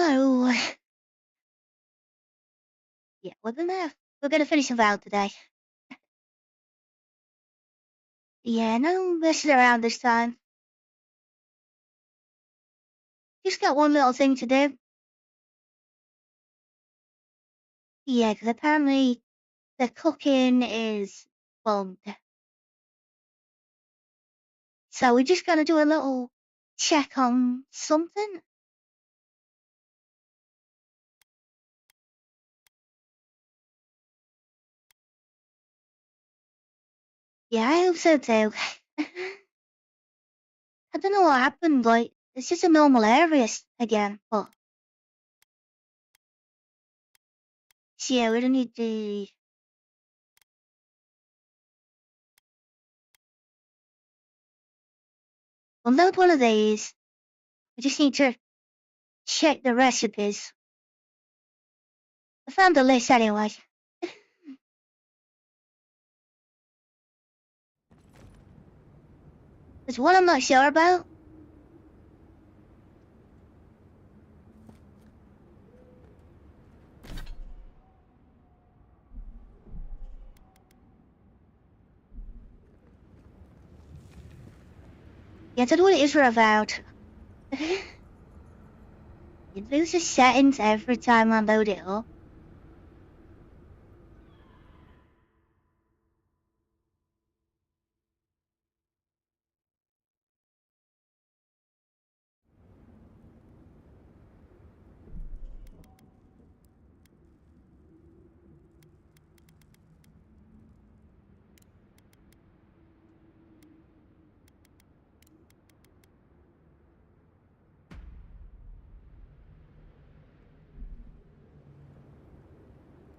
So, yeah, we're gonna finish Avowed today. Yeah, no messing around this time. Just got one little thing to do. Yeah, because apparently the cooking is bugged. So we're just gonna do a little check on something. Yeah, I hope so too. I don't know what happened, like, it's just a normal area again, but yeah, we don't need to. We'll load one of these. We just need to check the recipes. I found the list anyway. There's one I'm not sure about. Yeah, I don't know what it is for Avowed. You lose the settings every time I load it up.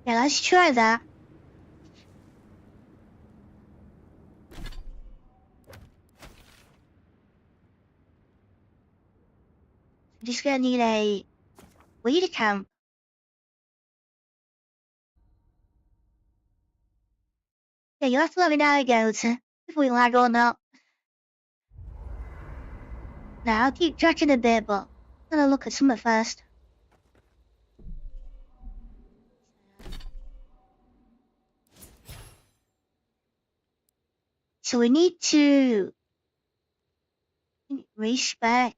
Yeah, let's try that. I'm just gonna need a weed account. Yeah, you'll have to let me know how it goes, if we lag or not. Now, I'll keep tracking a bit, but I'm gonna look at something first. So we need to reach back.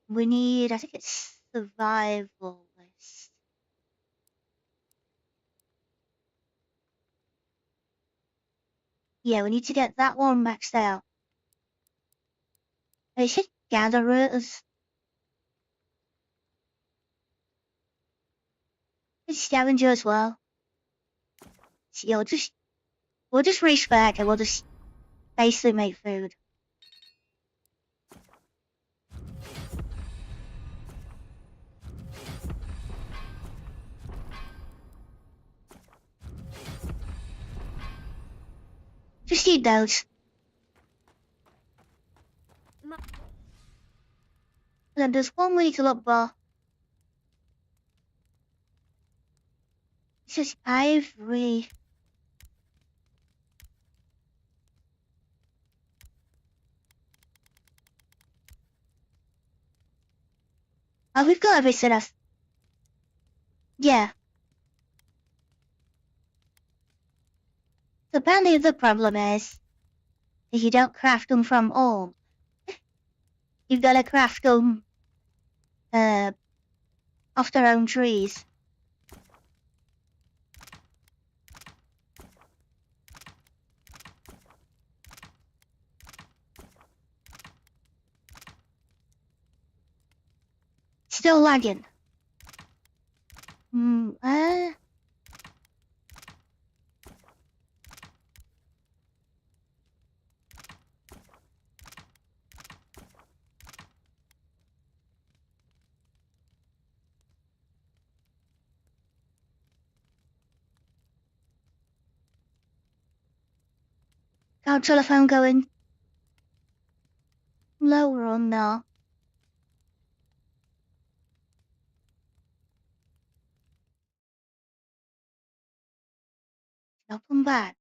We need, I think it's survival list. Yeah, we need to get that one maxed out. It should gather rooters. It's scavenger as well. So, yeah, we'll just reach back and we'll just basically make food. Just eat those. And then there's one we need to look for. It says ivory. Oh, we've got everything else. Yeah. So apparently the problem is if you don't craft them from ore, you've got to craft them off their own trees. Still lagging. Got telephone going. lâu rồi nè. Nó không bad.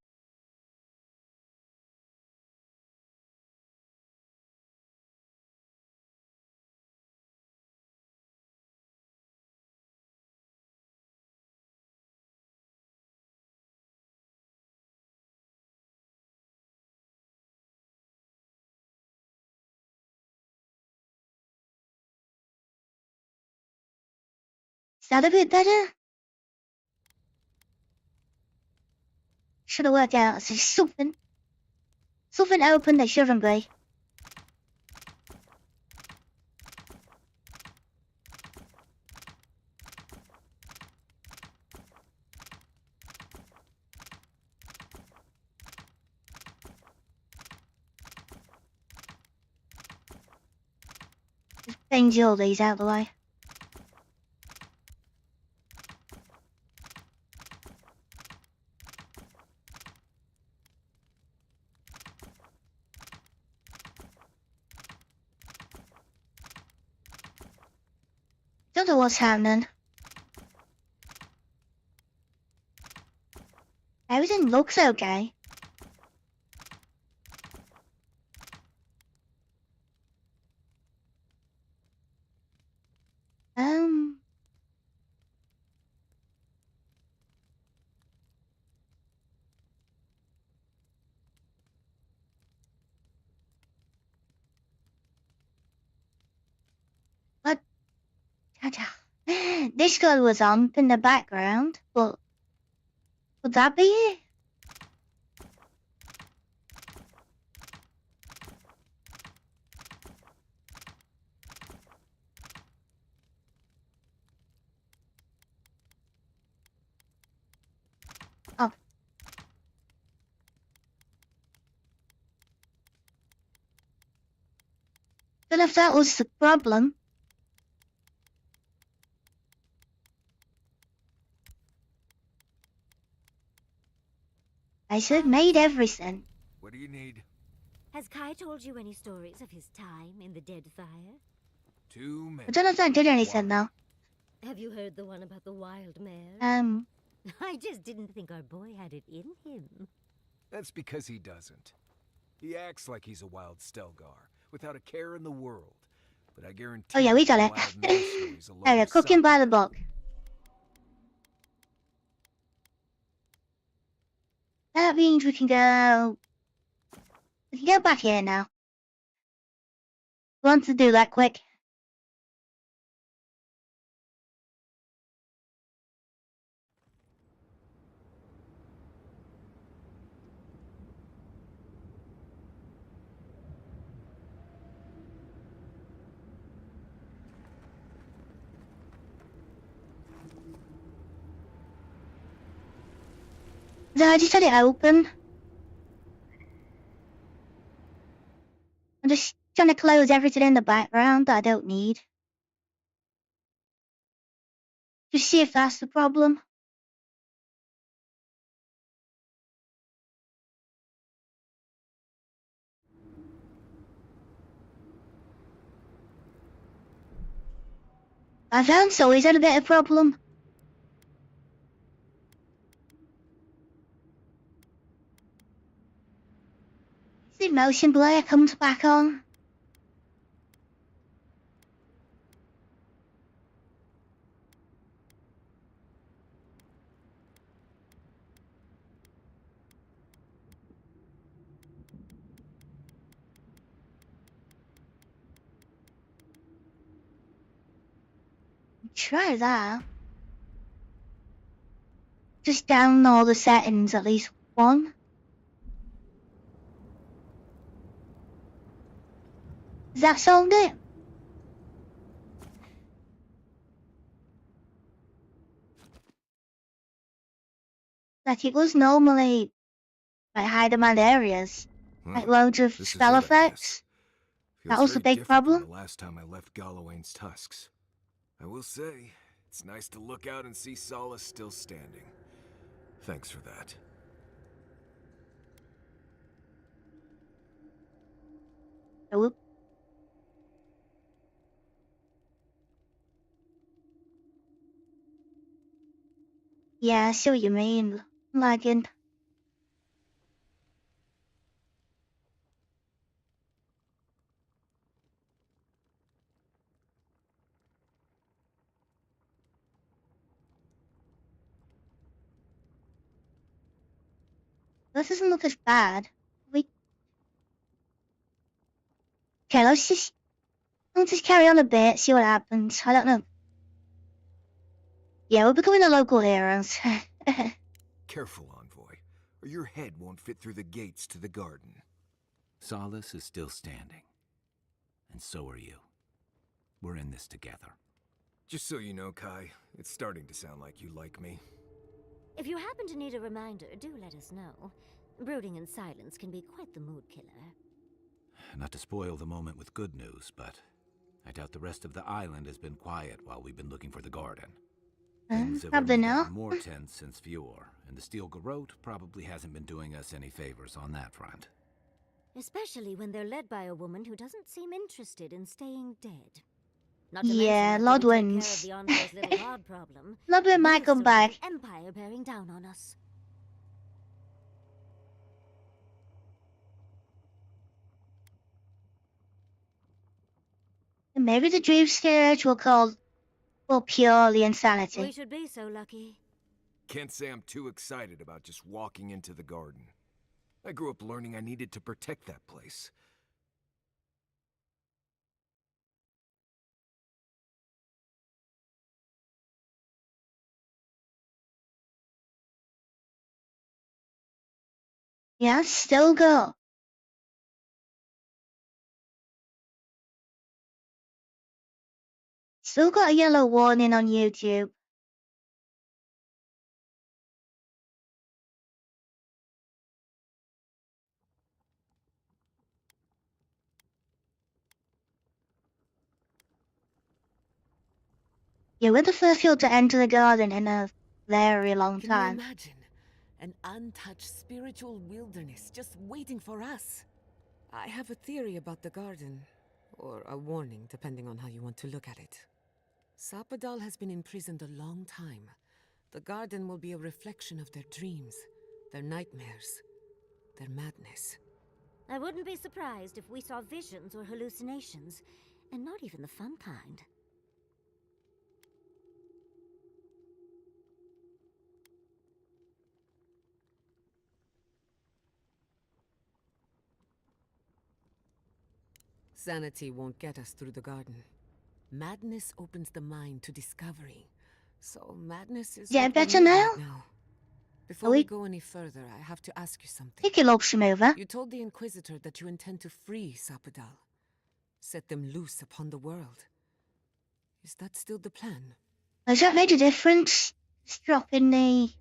Sao det vidare? Should have worked out something. Something open that shouldn't be. Just bang all these out of the way. Don't know what's happening. Everything looks okay. What? This girl was on in the background, but would that be it? Oh. But if that was the problem, I should have made everything. What do you need? Has Kai told you any stories of his time in the Dead Fire? Too many. I don't know if that did anything though. Have you heard the one about the wild mare? I just didn't think our boy had it in him. That's because he doesn't. He acts like he's a wild Stelgar, without a care in the world. But I guarantee Oh yeah, we got the it. wild mare story's a load There, of cooking by the book. That means we can go. We can go back here now. Want to do that quick? No, I just had it open. I'm just trying to close everything in the background that I don't need. Just see if that's the problem. I found so he's had a bit of problem. The motion blur comes back on. Try that. Just down all the settings at least one. Does that solve it? Like it was normally like high demand areas. Like loads of spell effects. That was the big problem. The last time I left Gallowayne's tusks. I will say, it's nice to look out and see Solace still standing. Thanks for that. Whoop. Yeah, I see what you mean. Lagging. This doesn't look as bad. We okay, let's just carry on a bit, see what happens. I don't know. Yeah, we're becoming the local heroes. Careful, Envoy, or your head won't fit through the gates to the garden. Solace is still standing. And so are you. We're in this together. Just so you know, Kai, it's starting to sound like you like me. If you happen to need a reminder, do let us know. Brooding in silence can be quite the mood killer. Not to spoil the moment with good news, but I doubt the rest of the island has been quiet while we've been looking for the garden. Things have Probably only not. gotten more tense since Fjord, and the Steel Garrote probably hasn't been doing us any favors on that front. Especially when they're led by a woman who doesn't seem interested in staying dead. Not to Yeah, mention after we take care of Lodwin's. the Envoy's little god problem. Lodwin might we've come still got back. an empire bearing down on us. Maybe the dream stage will call purely We insanity. should be so lucky. Can't say I'm too excited about just walking into the garden. I grew up learning I needed to protect that place. Yeah, still go. Still got a yellow warning on YouTube. Yeah, we're the first people to enter the garden in a very long Can you time. imagine? An untouched spiritual wilderness just waiting for us. I have a theory about the garden. Or a warning, depending on how you want to look at it. Sapadal has been imprisoned a long time. The garden will be a reflection of their dreams, their nightmares, their madness. I wouldn't be surprised if we saw visions or hallucinations, and not even the fun kind. Sanity won't get us through the garden. Madness opens the mind to discovery. So madness is Yeah, what we better need now? right now. Before we- we go any further, I have to ask you something. Take your lotion over. You told the Inquisitor that you intend to free Sapadal. Set them loose upon the world. Is that still the plan? Has that made a difference? Just dropping the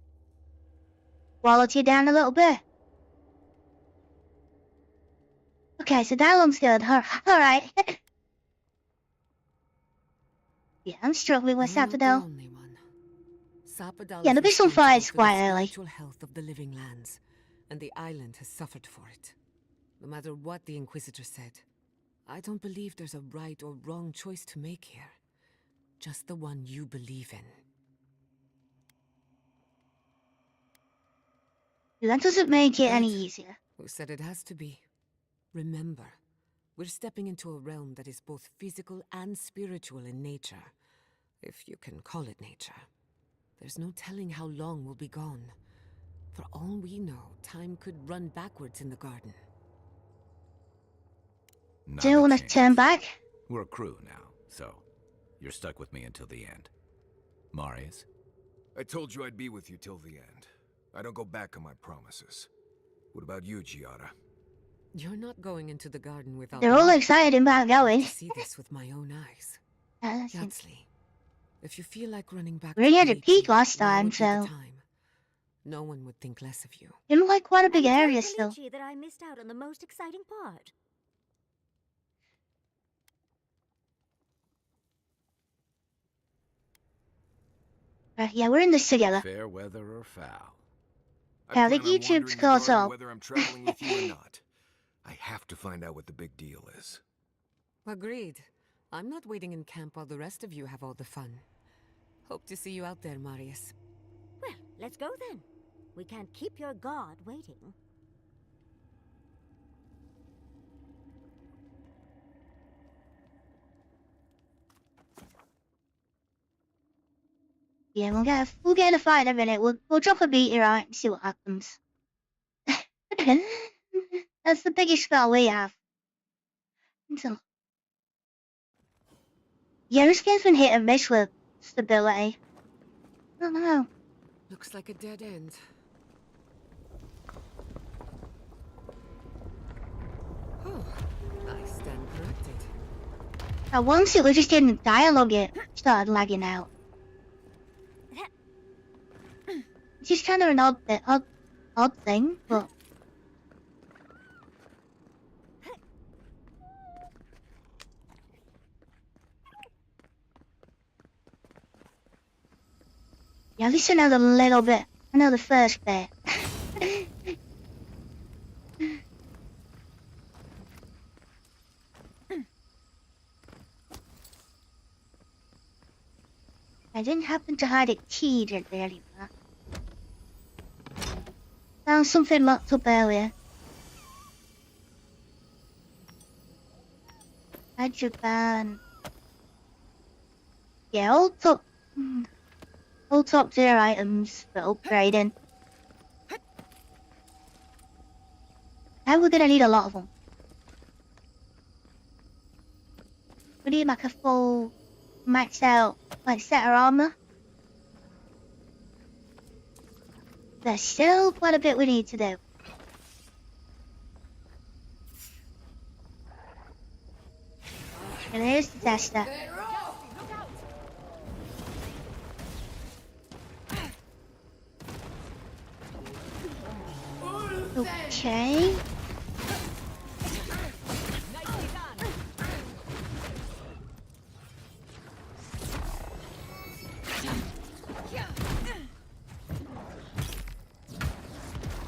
quality down a little bit. Okay, so dialogue's good. Alright. Yeah, I'm struggling with You're not the Sapadal. only one. Sapadal Yeah, is there'll be some responsible fights for the quite early. spiritual health of the living lands, and the island has suffered for it. No matter what the Inquisitor said, I don't believe there's a right or wrong choice to make here. Just the one you believe in. That doesn't make it any Good. easier. Who said it has to be? Remember, we're stepping into a realm that is both physical and spiritual in nature. If you can call it nature. There's no telling how long we'll be gone. For all we know, time could run backwards in the garden. Not Do you a want to chance. turn back? We're a crew now, so you're stuck with me until the end. Marius? I told you I'd be with you till the end. I don't go back on my promises. What about you, Giada? You're not going into the garden without They're all me. excited about I have going. to see this with my own eyes. That's it. Yatsley, if you feel like running back We already had a to peek Kalichi, last now time, would be the so time. No one would think less of you. you look like quite a big And tell area still. Kalichi that I missed out on the most exciting part. Yeah, we're in this together. Fair weather or foul? I Yeah, plan the on YouTube's wandering the caught garden up. whether I'm traveling with you or not. I have to find out what the big deal is. Agreed. I'm not waiting in camp while the rest of you have all the fun. Hope to see you out there, Marius. Well, Let's go then. We can't keep your god waiting. Yeah, we'll get in a fight in a minute. We'll drop a meteorite and see what happens. That's the biggest spell we have. So, yeah, this game's been hit and miss with stability. I don't know. Looks like a dead end. Oh, I stand corrected. Now, once it was just in dialogue, it started lagging out. It's just kind of an odd thing, but. Yeah, at least I know a little bit. I know the first bit. I didn't happen to hide a key, did they, anywhere? Found something locked up earlier. How'd you ban? Yeah, all top tier items for upgrading. Now we're gonna need a lot of them. We need like a full maxed out like set of armor. There's still quite a bit we need to do. And here's the tester. Okay.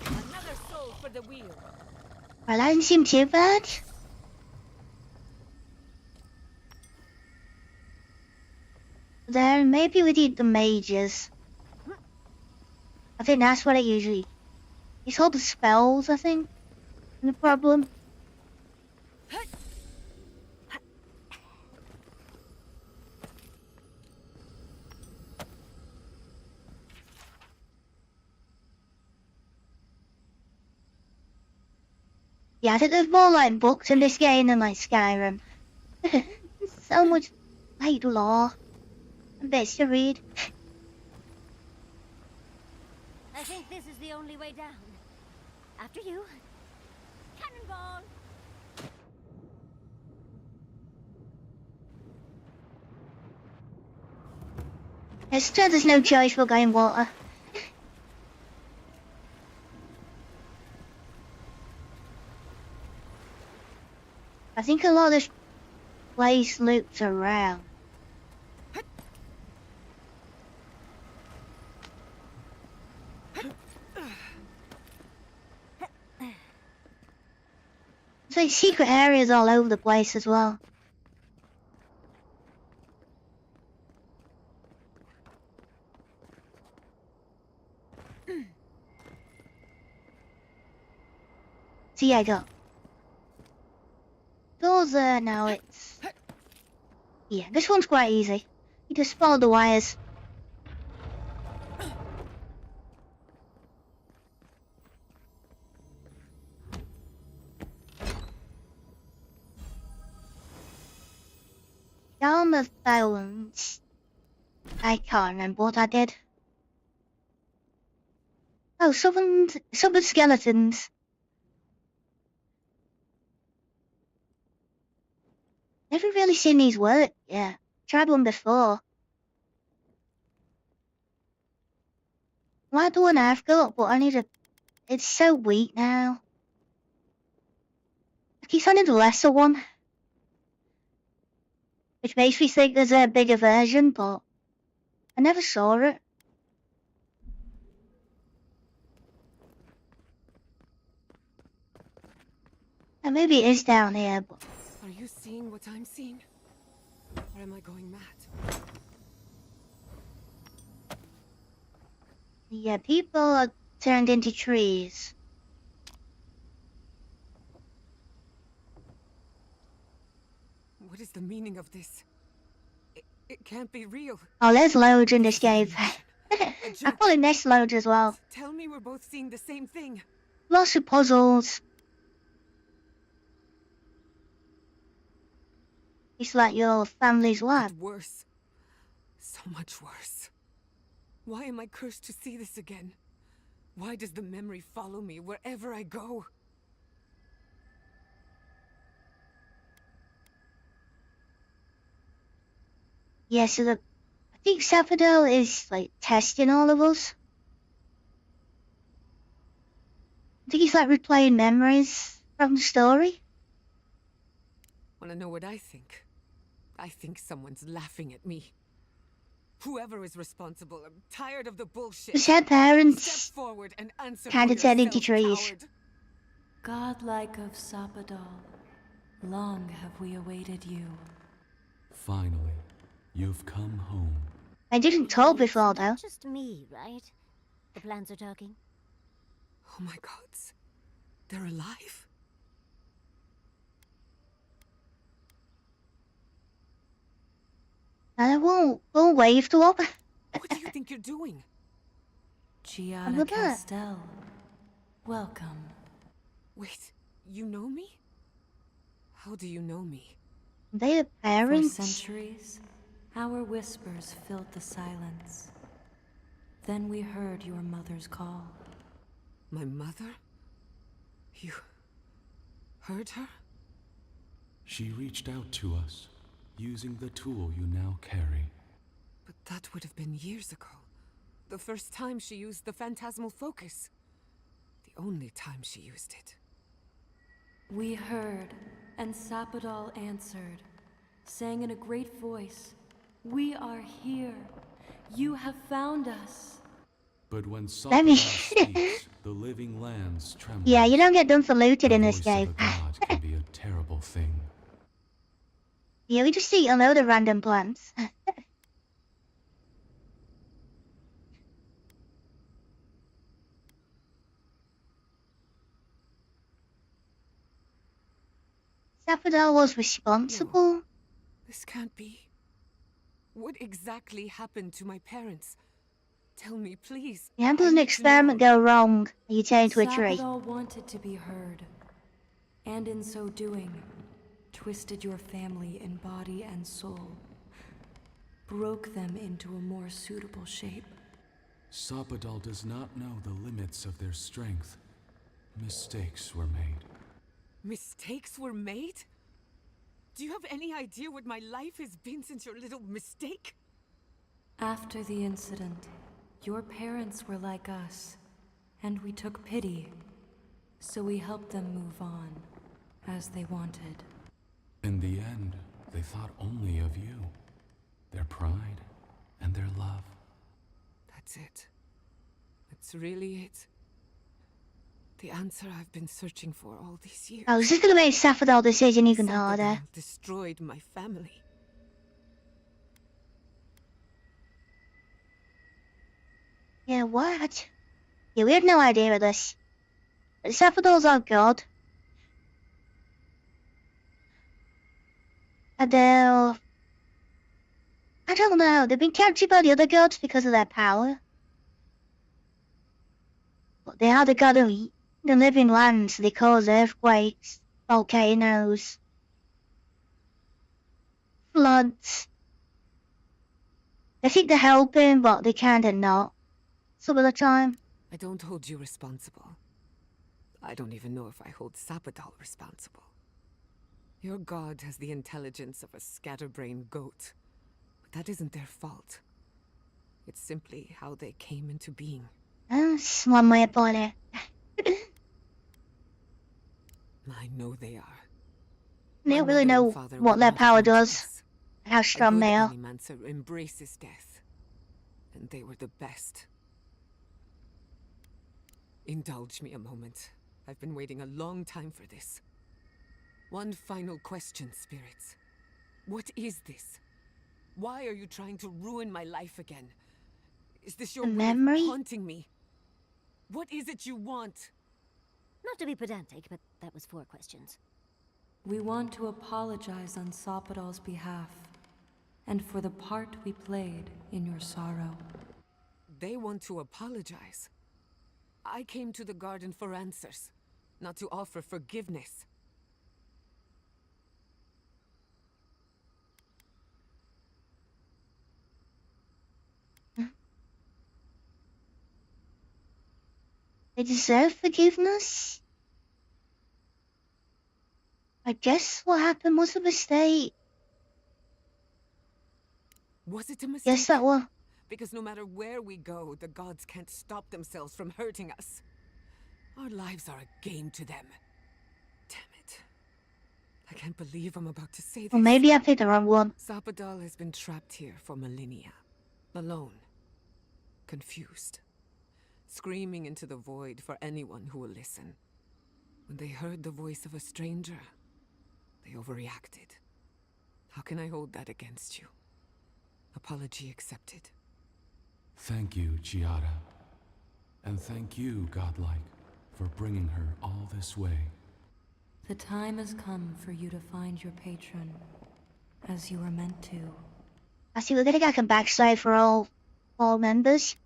Another soul for the wheel. Well, that didn't seem too bad. Then maybe we need the mages. I think that's what I usually. It's all the spells, I think. The problem. Yeah, I think there's more like books in this game than like Skyrim. So much like lore and bits to read. I think this is the only way down. After you. Cannonball! It's true there's no choice for going water. I think a lot of this place loops around. There's like secret areas all over the place as well. So yeah, go. Doors there now, it's... Yeah, this one's quite easy. You just follow the wires. Down the phones. I can't remember what I did. Oh, summoned skeletons. Never really seen these work. Yeah, tried one before. Why the one I've got, but I need a... It's so weak now. I keep finding the lesser one. Which makes me think there's a bigger version, but I never saw it. And maybe it is down here, but... Are you seeing what I'm seeing? Or am I going mad? Yeah, people are turned into trees. What is the meaning of this? It can't be real. Oh, there's loads in this This is an cave. illusion. A I joke. probably missed loads as well. Tell me we're both seeing the same thing. Lots of puzzles. It's like your family's lab. But worse. So much worse. Why am I cursed to see this again? Why does the memory follow me wherever I go? Yeah, so I think Sapphadel is like testing all of us. I think he's like replaying memories from the story. Wanna know what I think? I think someone's laughing at me. Whoever is responsible, I'm tired of the bullshit. Because her parents Step forward and answer kind for of turned into yourself, trees. coward. Godlike of Sappadal, long have we awaited you. Finally, you've come home. I didn't tell It's before though. not just me, right? The plants are talking. Oh my gods. They're alive? And I won't wave to up. What do you think you're doing? Giada Look at that. Castell, welcome. Wait, you know me? How do you know me? They are For parents. centuries, our whispers filled the silence. Then we heard your mother's call. My mother? You heard her? She reached out to us, using the tool you now carry. But that would have been years ago. The first time she used the phantasmal focus. The only time she used it. We heard, and Sappadal answered, saying in a great voice, "We are here. You have found us." But when Let me- Sappadal speaks, the living lands tremble. Yeah, you don't get done for looted The in this voice game. of a god can be a terrible thing. Yeah, we just eat a load of random plants. Sapphadel was responsible. This can't be. What exactly happened to my parents? Tell me, please. Yeah, how I does an need to experiment know. go wrong and you turn into a tree? Sappadal wanted to be heard, and in so doing, twisted your family in body and soul, broke them into a more suitable shape. Sappadal does not know the limits of their strength. Mistakes were made. Mistakes were made? Do you have any idea what my life has been since your little mistake? After the incident, your parents were like us, and we took pity, so we helped them move on, as they wanted. In the end, they thought only of you, their pride, and their love. That's it. That's really it. The answer I've been searching for all these years. Oh, is this gonna make Sapphadel decision even harder? Sappadal destroyed my family. Yeah, what? Yeah, we had no idea of this. But Sapphadel's our god. And I don't know, they've been captured by the other gods because of their power. But they are the god of the living lands, they cause earthquakes, volcanoes, floods. They think they're helping, but they kinda not. Some of the time. I don't hold you responsible. I don't even know if I hold Sappadal responsible. Your god has the intelligence of a scatterbrained goat. But that isn't their fault. It's simply how they came into being. That's one way of putting it. I know they are. They My don't really mother and know father what would their not have power wanted does, this. and how A strong good they are. Animancer embraces death. And they were the best. Indulge me a moment. I've been waiting a long time for this. One final question, spirits. What is this? Why are you trying to ruin my life again? Is this your A way memory? of haunting me? What is it you want? Not to be pedantic, but that was 4 questions. We want to apologize on Sopadol's behalf, and for the part we played in your sorrow. They want to apologize. I came to the garden for answers, not to offer forgiveness. They deserve forgiveness? I guess what happened was a mistake. Was it a mistake? Guess that was. Because no matter where we go, the gods can't stop themselves from hurting us. Our lives are a game to them. Damn it. I can't believe I'm about to say this. Or maybe I picked the wrong one. Sopadol has been trapped here for millennia. Alone. Confused. Screaming into the void for anyone who will listen. When they heard the voice of a stranger, they overreacted. How can I hold that against you? Apology accepted. Thank you, Giada. And thank you, Godlike, for bringing her all this way. The time has come for you to find your patron, as you were meant to. I see we're gonna get a backside for all 4 members.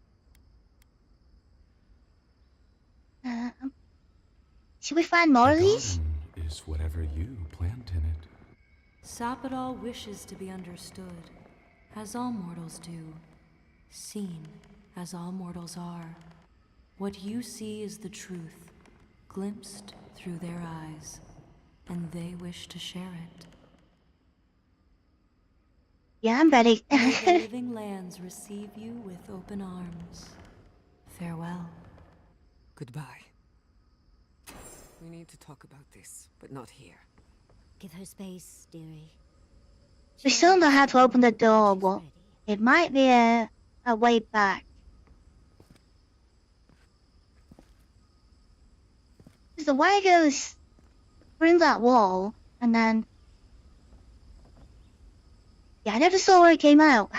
Should we find more The of these? garden is whatever you plant in it. Sopadol wishes to be understood, as all mortals do. Seen, as all mortals are. What you see is the truth, glimpsed through their eyes, and they wish to share it. Yeah, I'm ready. May the living lands receive you with open arms. Farewell. Goodbye. We need to talk about this, but not here. Give her space, dearie. We still don't know how to open the door, but it might be a way back. Because the way goes through that wall, and then... Yeah, I never saw where it came out.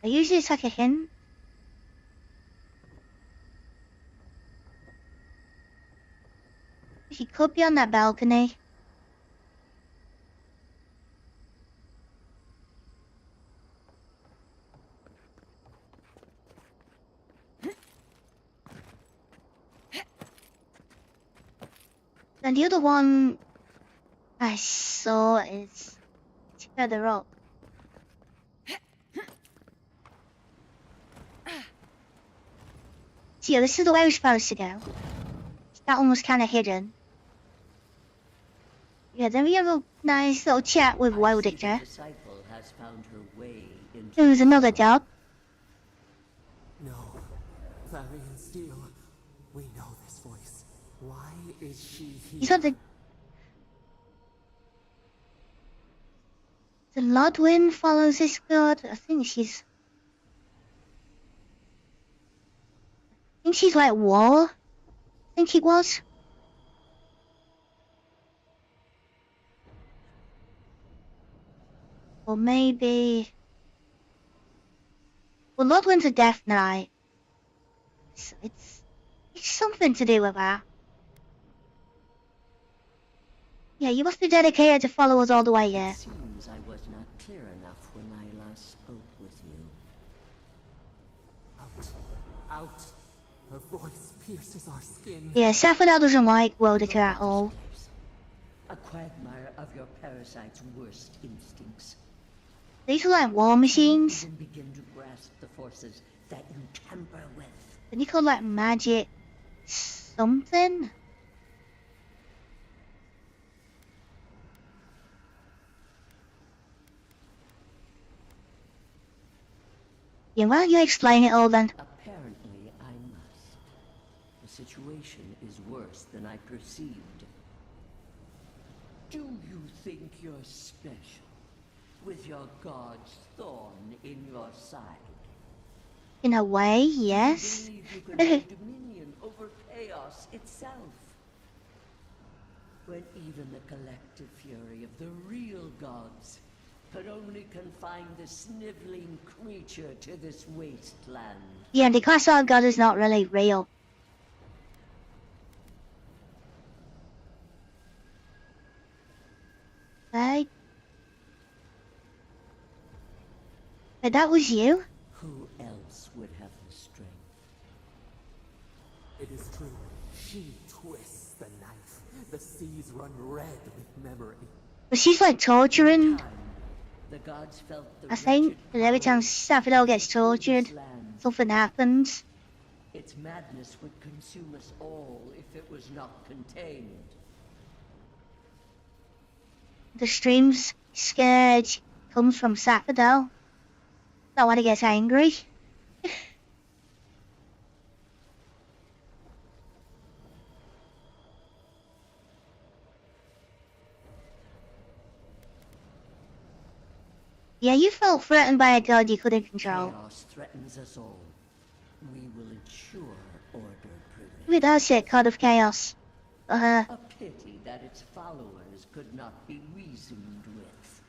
I usually it's like a hint. She could be on that balcony. And the other one I saw is further up. So yeah, this is the way we're supposed to go. That one was kind of hidden. Yeah, then we have a nice little chat with Rosentia. Who's another dog. No, Clarion Steel. We know this voice. Why is she here? He's got the Lodwin follows this god. I think she's like War. I think it was. Or maybe... Well, Lodwin's a Death Knight. So it's something to do with that. Yeah, you must be dedicated to follow us all the way here. It seems I was not clear enough when I last spoke with you. Out. Her voice pierces our skin. Yeah, Saffronel doesn't like Rosentia at all. A quagmire of your parasite's worst instincts. These are like war machines. Even begin to grasp the forces that you tamper with. Then you call like magic something? Yeah, why don't you explain it all then? Apparently, I must. The situation is worse than I perceived. Do you think you're special? With your god's thorn in your side? In a way, yes. You believe you can have dominion over chaos itself? When even the collective fury of the real gods could only confine the sniveling creature to this wasteland. Yeah, the class our god is not really real. Right? But that was you? Who else would have the strength? It is true. She twists the knife. The seas run red with memory. But she's like torturing, Time, the gods felt the I think, wretched and every time power Sappho gets tortured, of this land. something happens. Its madness would consume us all if it was not contained. The stream's scourge comes from Sappho. Not when he gets angry. Yeah, you felt threatened by a god you couldn't control. Chaos threatens us all. We will ensure order prevails. Maybe that's it, God of Chaos. A pity that its followers could not be reasoned with.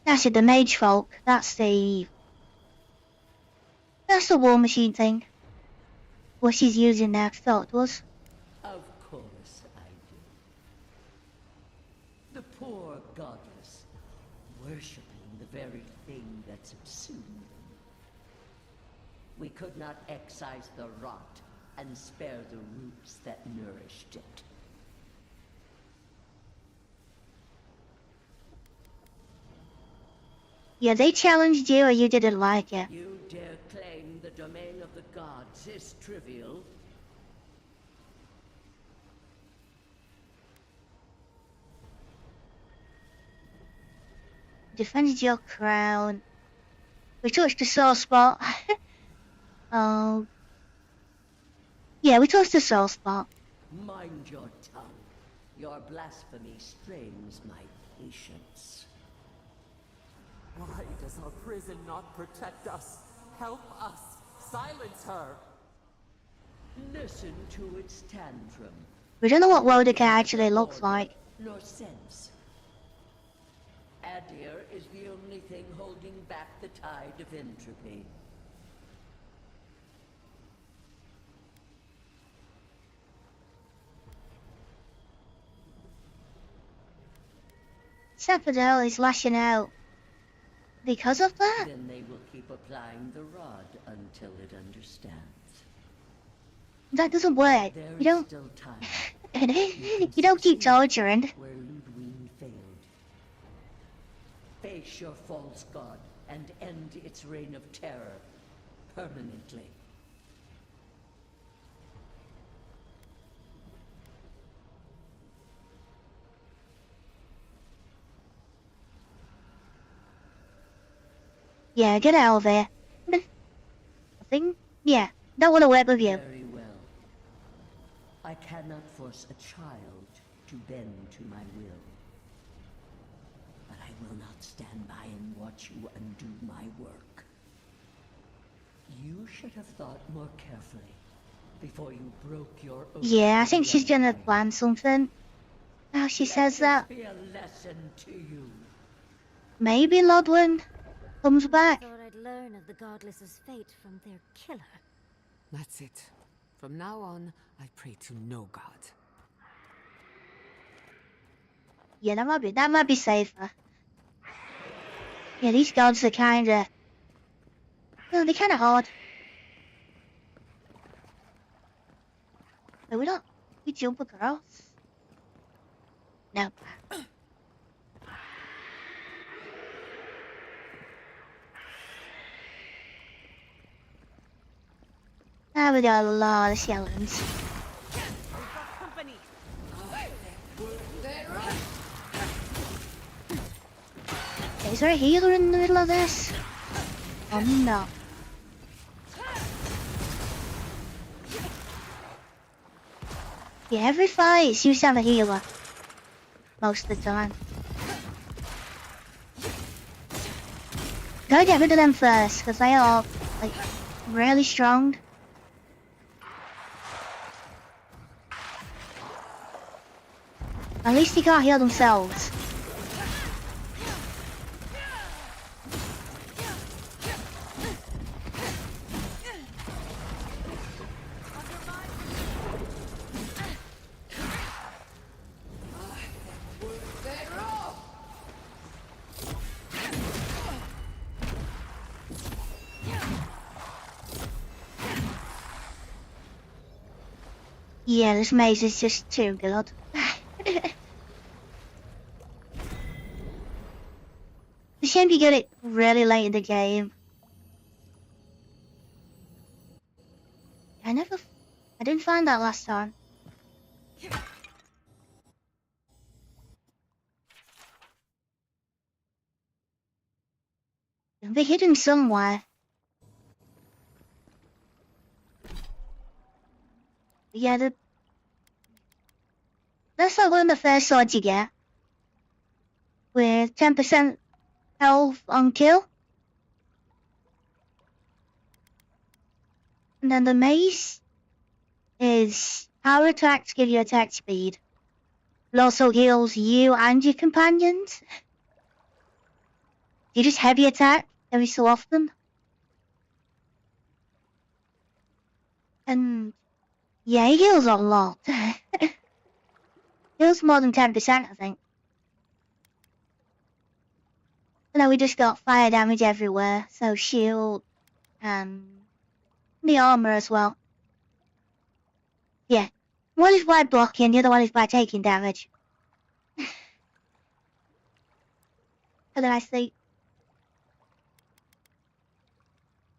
That's it, the mage folk. That's the war machine thing. What she's using now, I thought it was. Of course I do. The poor goddess, worshipping the very thing that subsumed them. We could not excise the rot and spare the roots that nourished it. Yeah, they challenged you or you didn't like it. You dare claim the domain of the gods is trivial? Defended your crown. We touched the sore spot. Oh. Yeah, we touched the sore spot. Mind your tongue. Your blasphemy strains my patience. Why does our prison not protect us? Help us! Silence her! Listen to its tantrum. We don't know what Wodaka actually looks like. Nor sense. Adir is the only thing holding back the tide of entropy. Sappho is lashing out. Because of that? Then they will keep applying the rod until it understands. That doesn't work. There You is don't. still time. You don't keep torturing. Where Ludwig failed. Face your false god and end its reign of terror permanently. Yeah, get out of there. I think, yeah, don't want to work with you. Very well. I cannot force a child to bend to my will. But I will not stand by and watch you undo my work. You should have thought more carefully before you broke your oath. Yeah, I to think the she's gonna Empire. plan something. Now she says Let that. this be a lesson to you. Maybe Lodwin comes back. I thought I'd learn of the godless's fate from their killer. That's it. From now on, I pray to no god. Yeah, that might be safer. Yeah, these gods are kinda... No, they're kinda hard. But we jump across. No. Now we got a lot of skeletons. Is there a healer in the middle of this? Oh no. Yeah, every fight seems to have a healer. Most of the time. Gotta get rid of them first, because they are, like, really strong. At least they can't heal themselves. Yeah, this maze is just too good. It's a shame you get it really late in the game. I didn't find that last time. It'll be hidden somewhere. Yeah, that's like one of the first swords you get. With 10% health on kill. And then the mace is power attacks give you attack speed. It also heals you and your companions. You just heavy attack every so often. And yeah, he heals a lot. Heals more than 10%, I think. And then we just got fire damage everywhere, so shield and the armor as well. Yeah. One is by blocking, the other one is by taking damage. And then I think,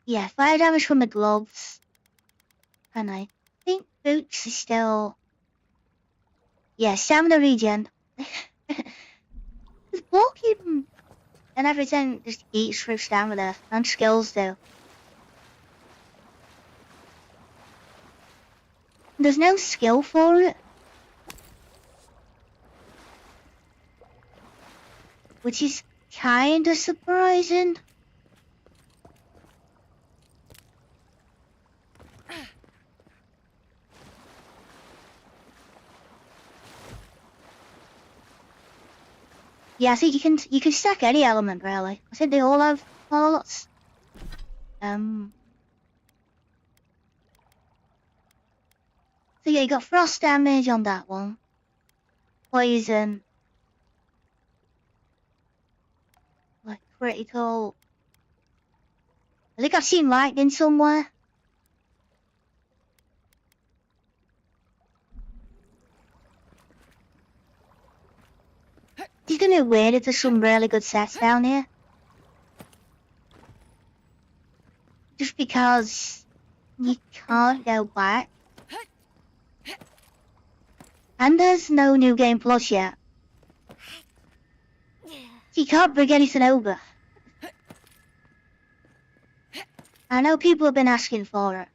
yeah, fire damage from the gloves. And I think boots is still, yeah, stamina regen. Because blocking and everything just eats through stamina and skills do. There's no skill for it. Which is kinda surprising. Yeah, so you can stack any element really. I think they all have lots. So yeah, you got frost damage on that one. Poison. Like critical. I think I've seen lightning somewhere. It's gonna be weird if there's some really good sets down here. Just because you can't go back. And there's no New Game Plus yet. So you can't bring anything over. I know people have been asking for it.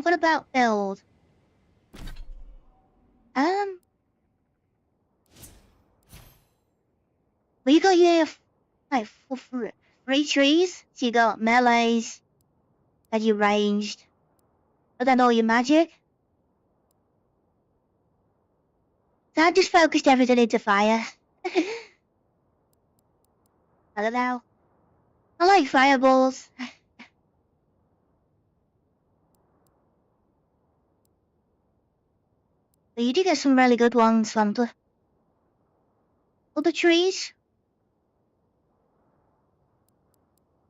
What about build? Well, you got your like three trees. So you got melees, and your ranged, but then all your magic. So I just focused everything into fire. I don't know. I like fireballs. But you do get some really good ones from the other trees.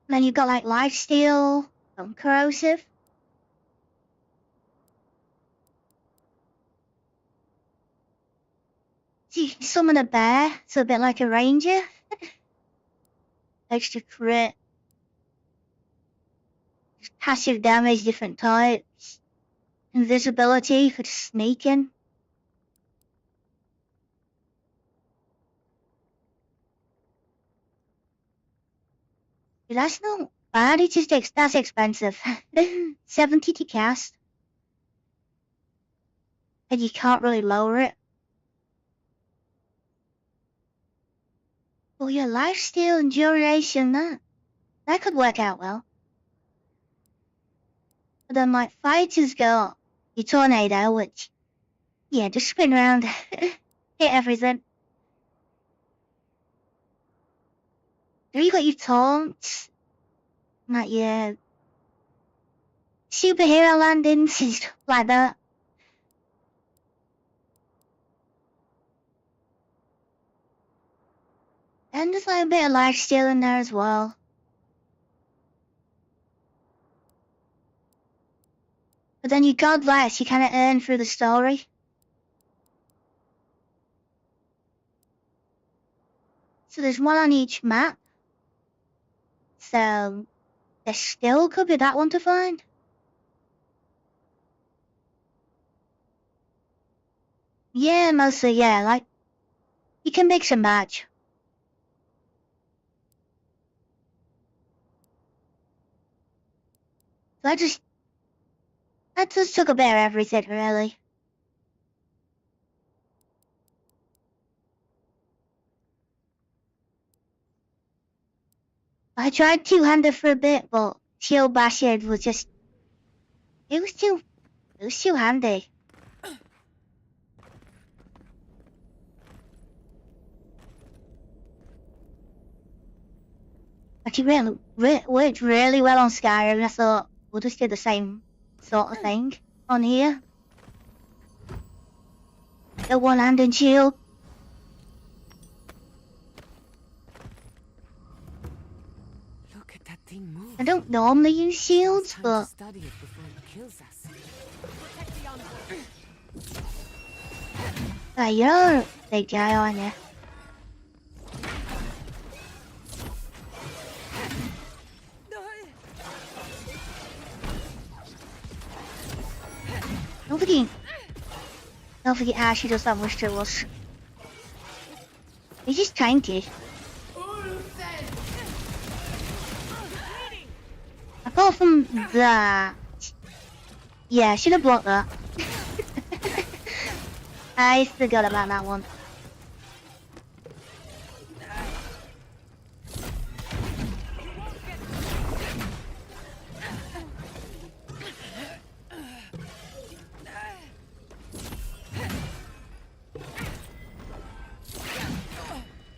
And then you've got like lifesteal, corrosive. So you can summon a bear, so a bit like a ranger. Extra crit. Passive damage, different types. Invisibility for sneaking. That's not bad, it's just that's expensive. 70 to cast. And you can't really lower it. Well, your lifesteal and duration, that could work out well. But then my fighters got your tornado, which, yeah, just spin around, hit everything. Then you got your taunts, like your superhero landings and stuff like that. And there's like a bit of lifesteal in there as well. But then your godless you kind of earn through the story. So there's one on each map. So there still could be that one to find. Yeah, mostly, yeah, like, you can mix and match. So I just took a bit of everything, really. I tried two-handed for a bit, but shield bashing was just, it was too handy. Like, it really worked really well on Skyrim. I thought we'll just do the same sort of thing on here. The one-handed shield. Look at that thing move. I don't normally use shields, Time but to study it before it kills us. you're a big guy, aren't you? Don't forget how she does that much to us. He's just tanky. Apart from that, yeah, I should have blocked that. I forgot about that one.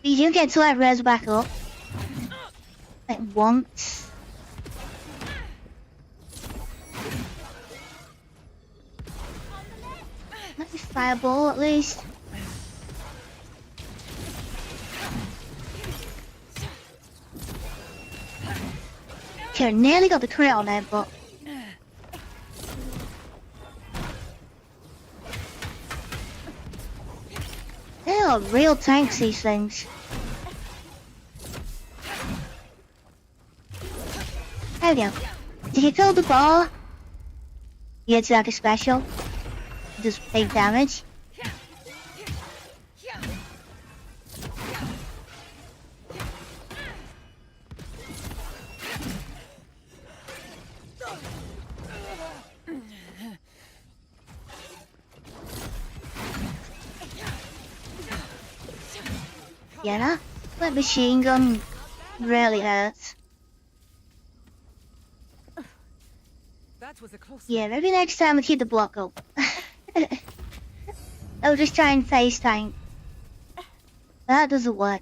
You do get to let res back up. Like once. Let me fireball at least. Okay, nearly got the crit on it, but they are real tanks, these things. There we go. Did you kill the ball? You get to like a special. Just big damage. Yeah, that machine gun really hurts. That was a close Yeah, maybe next time we keep the block up. I'll just try and face tank. That doesn't work.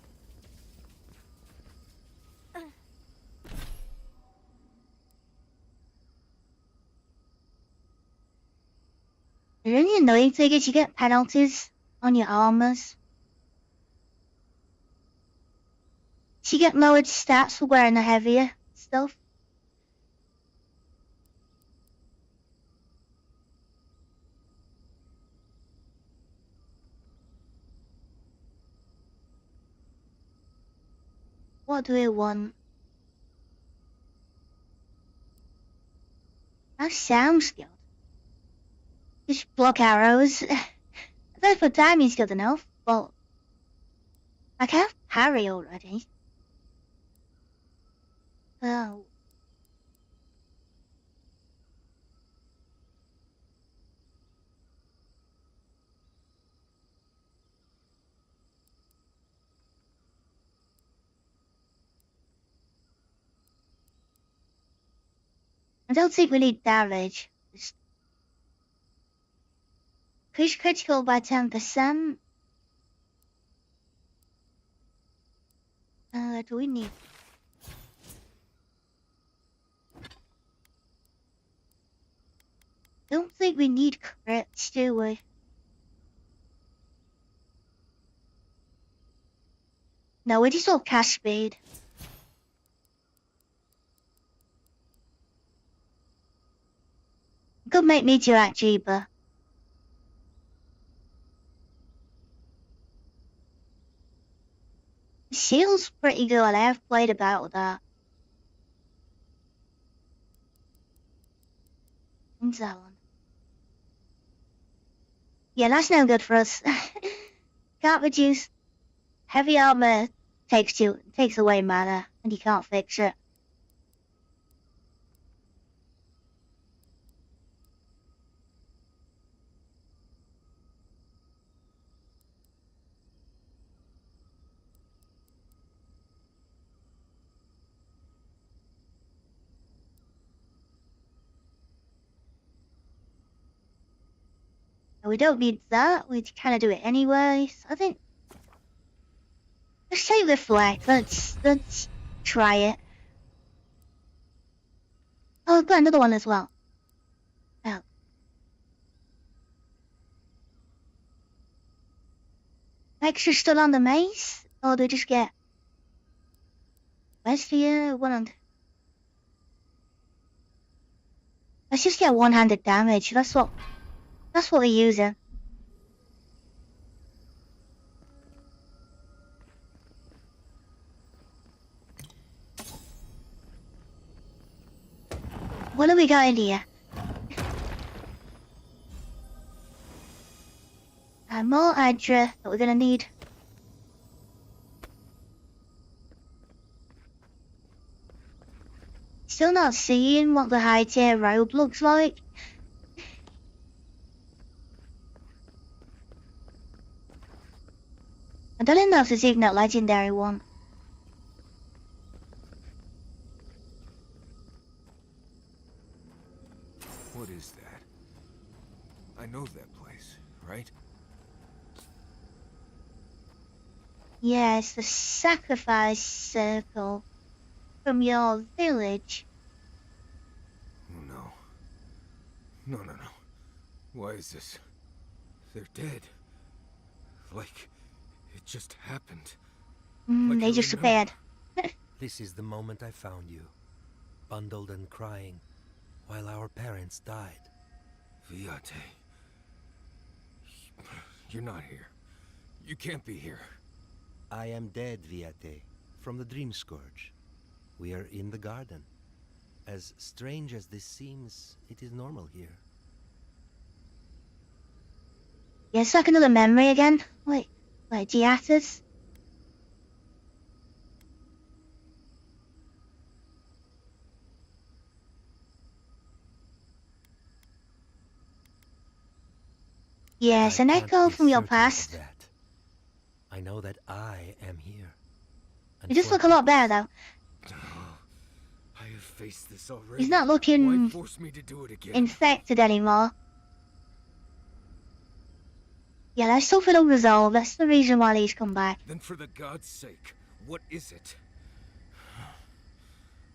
The really annoying thing is you get penalties on your armors. So you get lowered stats for wearing the heavier stuff. What do we want? That sounds good. Just block arrows. I don't know if timing's good enough, but I have parry already. Oh. don't think we need damage. Push critical by 10%. Do we need? Don't think we need crits, do we? No, we just all cast speed. Could make meteorite cheaper. Shield's pretty good. I have played about with that. What's that one? Yeah, that's no good for us. Can't reduce. Heavy armor takes away mana, and you can't fix it. We don't need that. We kind of do it anyways. I think. Let's say reflect. Let's try it. Oh, I've got another one as well. Oh. Extra still on the mace, or do we just get? Where's the one on? Let's just get one-handed damage. That's what we're using. What do we got in here? More Hydra that we're gonna need. Still not seeing what the high tier robe looks like. I don't even know if there's even a legendary one. What is that? I know that place, right? Yeah, it's the sacrifice circle from your village. Oh no. No. Why is this? They're dead. Like, it just happened. Like They just appeared. This is the moment I found you, bundled and crying, while our parents died. Viate. You're not here. You can't be here. I am dead, Viate, from the Dream Scourge. We are in the garden. As strange as this seems, it is normal here. Yeah, it's like another memory again. Wait, Giatas? Yes, an echo from your past. I know that I am here. You just look a lot better though. I have faced this already. He's not looking Why force me to do it again? infected anymore. Yeah, there's something unresolved. That's the reason why he's come back. Then for the god's sake, what is it?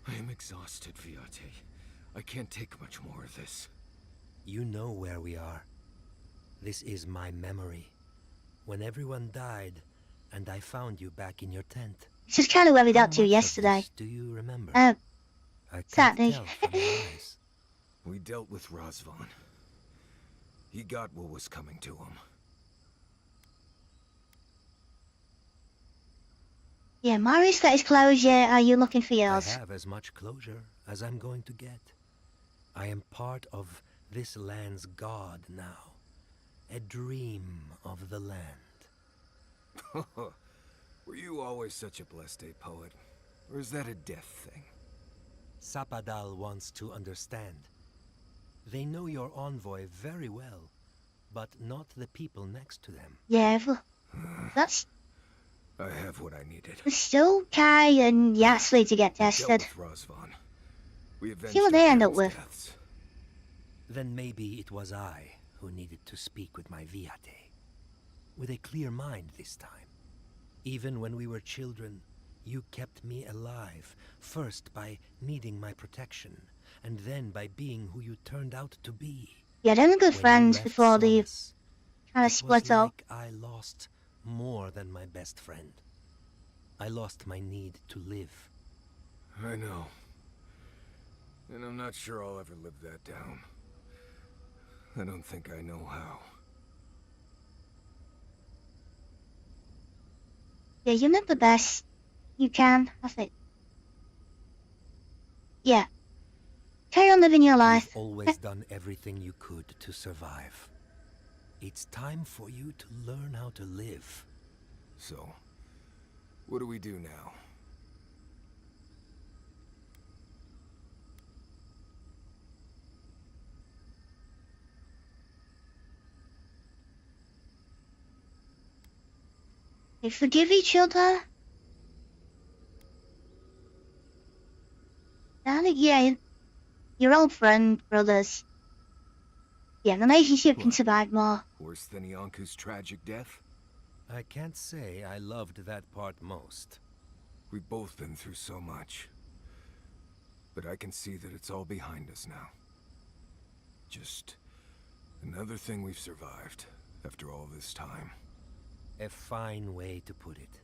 I am exhausted, Viate. I can't take much more of this. You know where we are. This is my memory. When everyone died, and I found you back in your tent. It's just kind of where we got How to much of yesterday. this do you remember? I can't Saturday. tell from your eyes. We dealt with Rosvan. He got what was coming to him. Yeah, Marius got his closure. Are you looking for I yours? have as much closure as I'm going to get. I am part of this land's god now. A dream of the land. Were you always such a blessed day poet? Or is that a death thing? Sapadal wants to understand. They know your envoy very well, but not the people next to them. Yeah, that's I have what I needed. still Kai and Yasli to get tested. Dealt with Rosvan. We avenged See what our they end up parents' with. deaths. Then maybe it was I who needed to speak with my Viate. With a clear mind this time. Even when we were children, you kept me alive, first by needing my protection, and then by being who you turned out to be. Yeah, they were good When you friends left before they Solace, kind of it split was up. like I lost more than my best friend. I lost my need to live. I know. And I'm not sure I'll ever live that down. I don't think I know how. Yeah, you live the best you can, I think. Yeah. Carry on living your life. You've always done everything you could to survive. It's time for you to learn how to live. So, what do we do now? They forgive each other. I think, yeah, your old friend, brothers. Yeah, the relationship can What? survive more. Worse than Ianku's tragic death? I can't say I loved that part most. We've both been through so much. But I can see that it's all behind us now. Just another thing we've survived after all this time. A fine way to put it.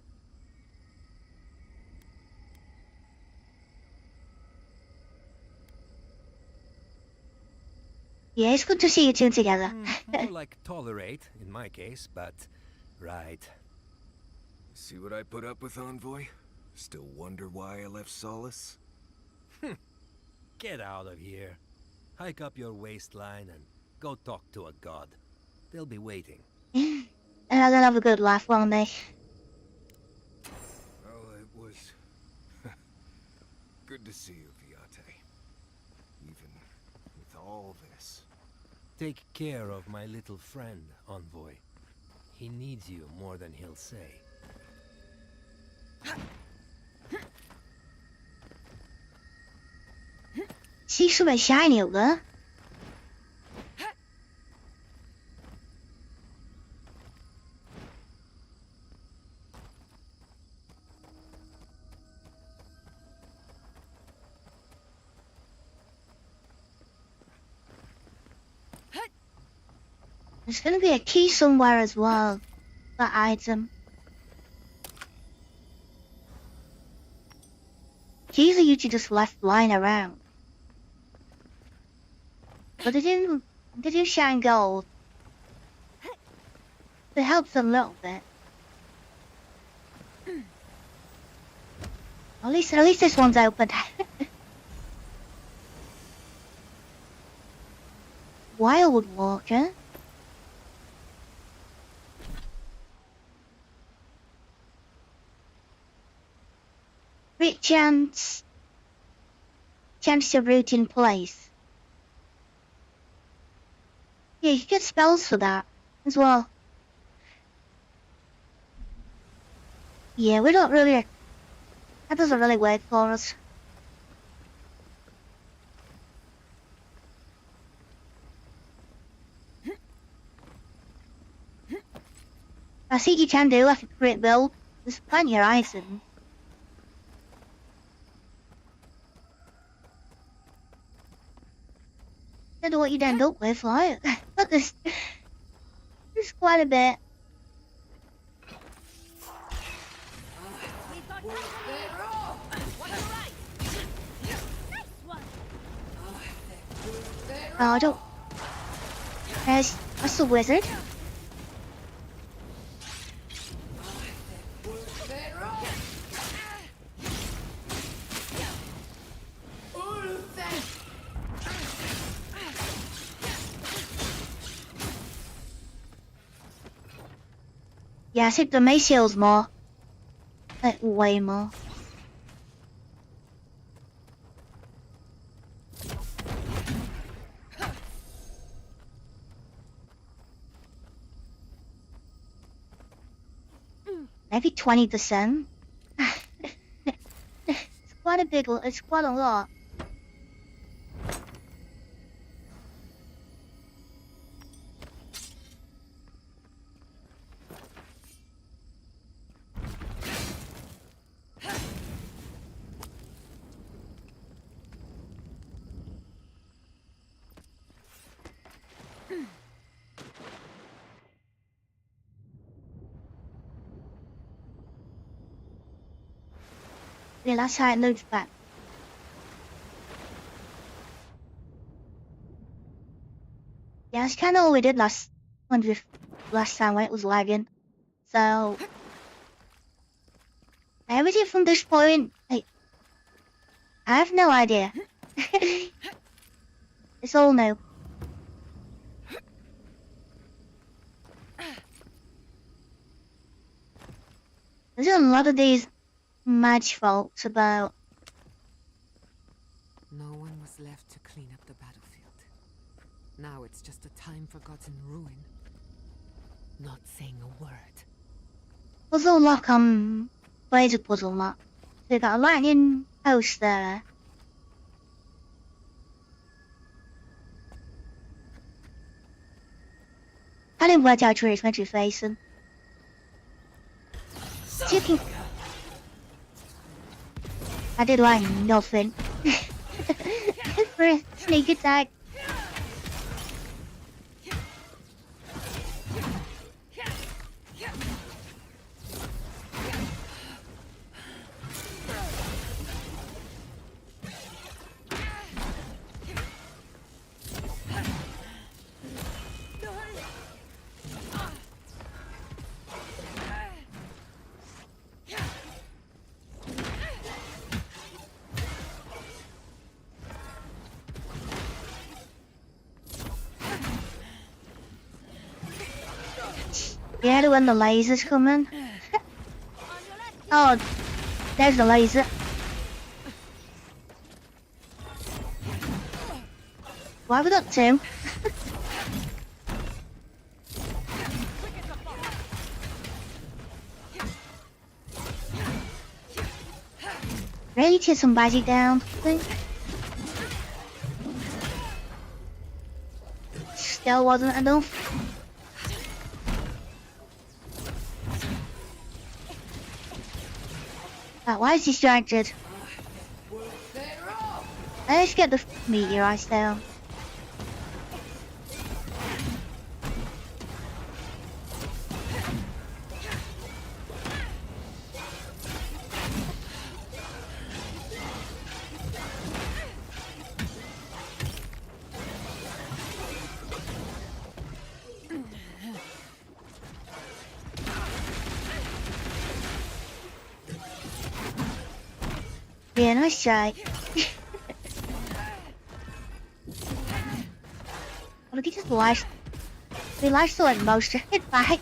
Yeah, it's good to see you two together. More like tolerate, in my case, but... right. See what I put up with, Envoy? Still wonder why I left Solace? Get out of here. Hike up your waistline and go talk to a god. They'll be waiting. And they'll have a good laugh, won't they? Well, it was... good to see you, Viate. Even with all this. Take care of my little friend, Envoy. He needs you more than he'll say. See something shiny up there? There's gonna be a key somewhere as well. That item. Keys are usually just left lying around. But they do shine gold. It helps a little bit. At least this one's open. Wildwood Walker. Great chance to root in place. Yeah, you get spells for that as well. Yeah, we don't really... that doesn't really work for us. I think you can do after a great build. There's plenty of items. I don't know what you'd end up with, right? But there's quite a bit. Oh, I don't... That's the wizard. Yeah, I think the mace heals more. Like, way more. Maybe 20%. It's quite a lot. Okay, last time I looked back. Yeah, that's kind of all we did last time when it was lagging. So everything from this point, I have no idea. It's all new. There's a lot of these match faults about. No one was left to clean up the battlefield. Now it's just a time-forgotten ruin. Not saying a word. Puzzle lock Blazer puzzle lock. So you got a lightning post there. I didn't work out where it's meant to be facing. Chicken. I did like nothing. For a sneak attack. Yeah, when the laser's coming. Oh, there's the laser. Why have we got two? Really tear some magic down, I think. Still wasn't enough. Why is he distracted? Let's get the meteorites down. Yeah, nice try. Look at his life. He likes to like most of it back.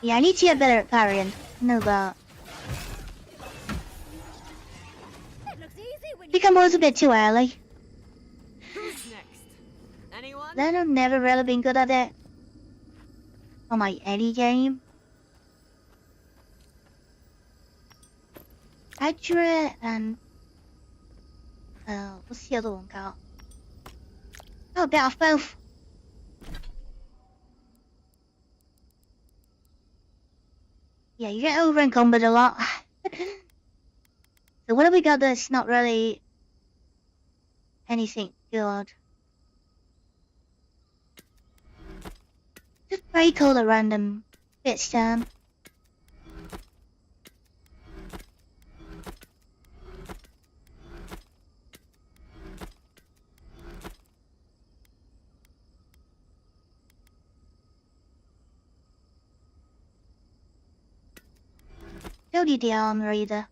Yeah, I need to get better at parrying. I know that. I think I was a bit too early. Who's next? Anyone? Then I've never really been good at it. On my any game. Accurate and what's the other one called? Oh, bit off both. Yeah, you get over encumbered a lot. So what have we got that's not really anything good? Just break all the random bits down. Don't need the armor either.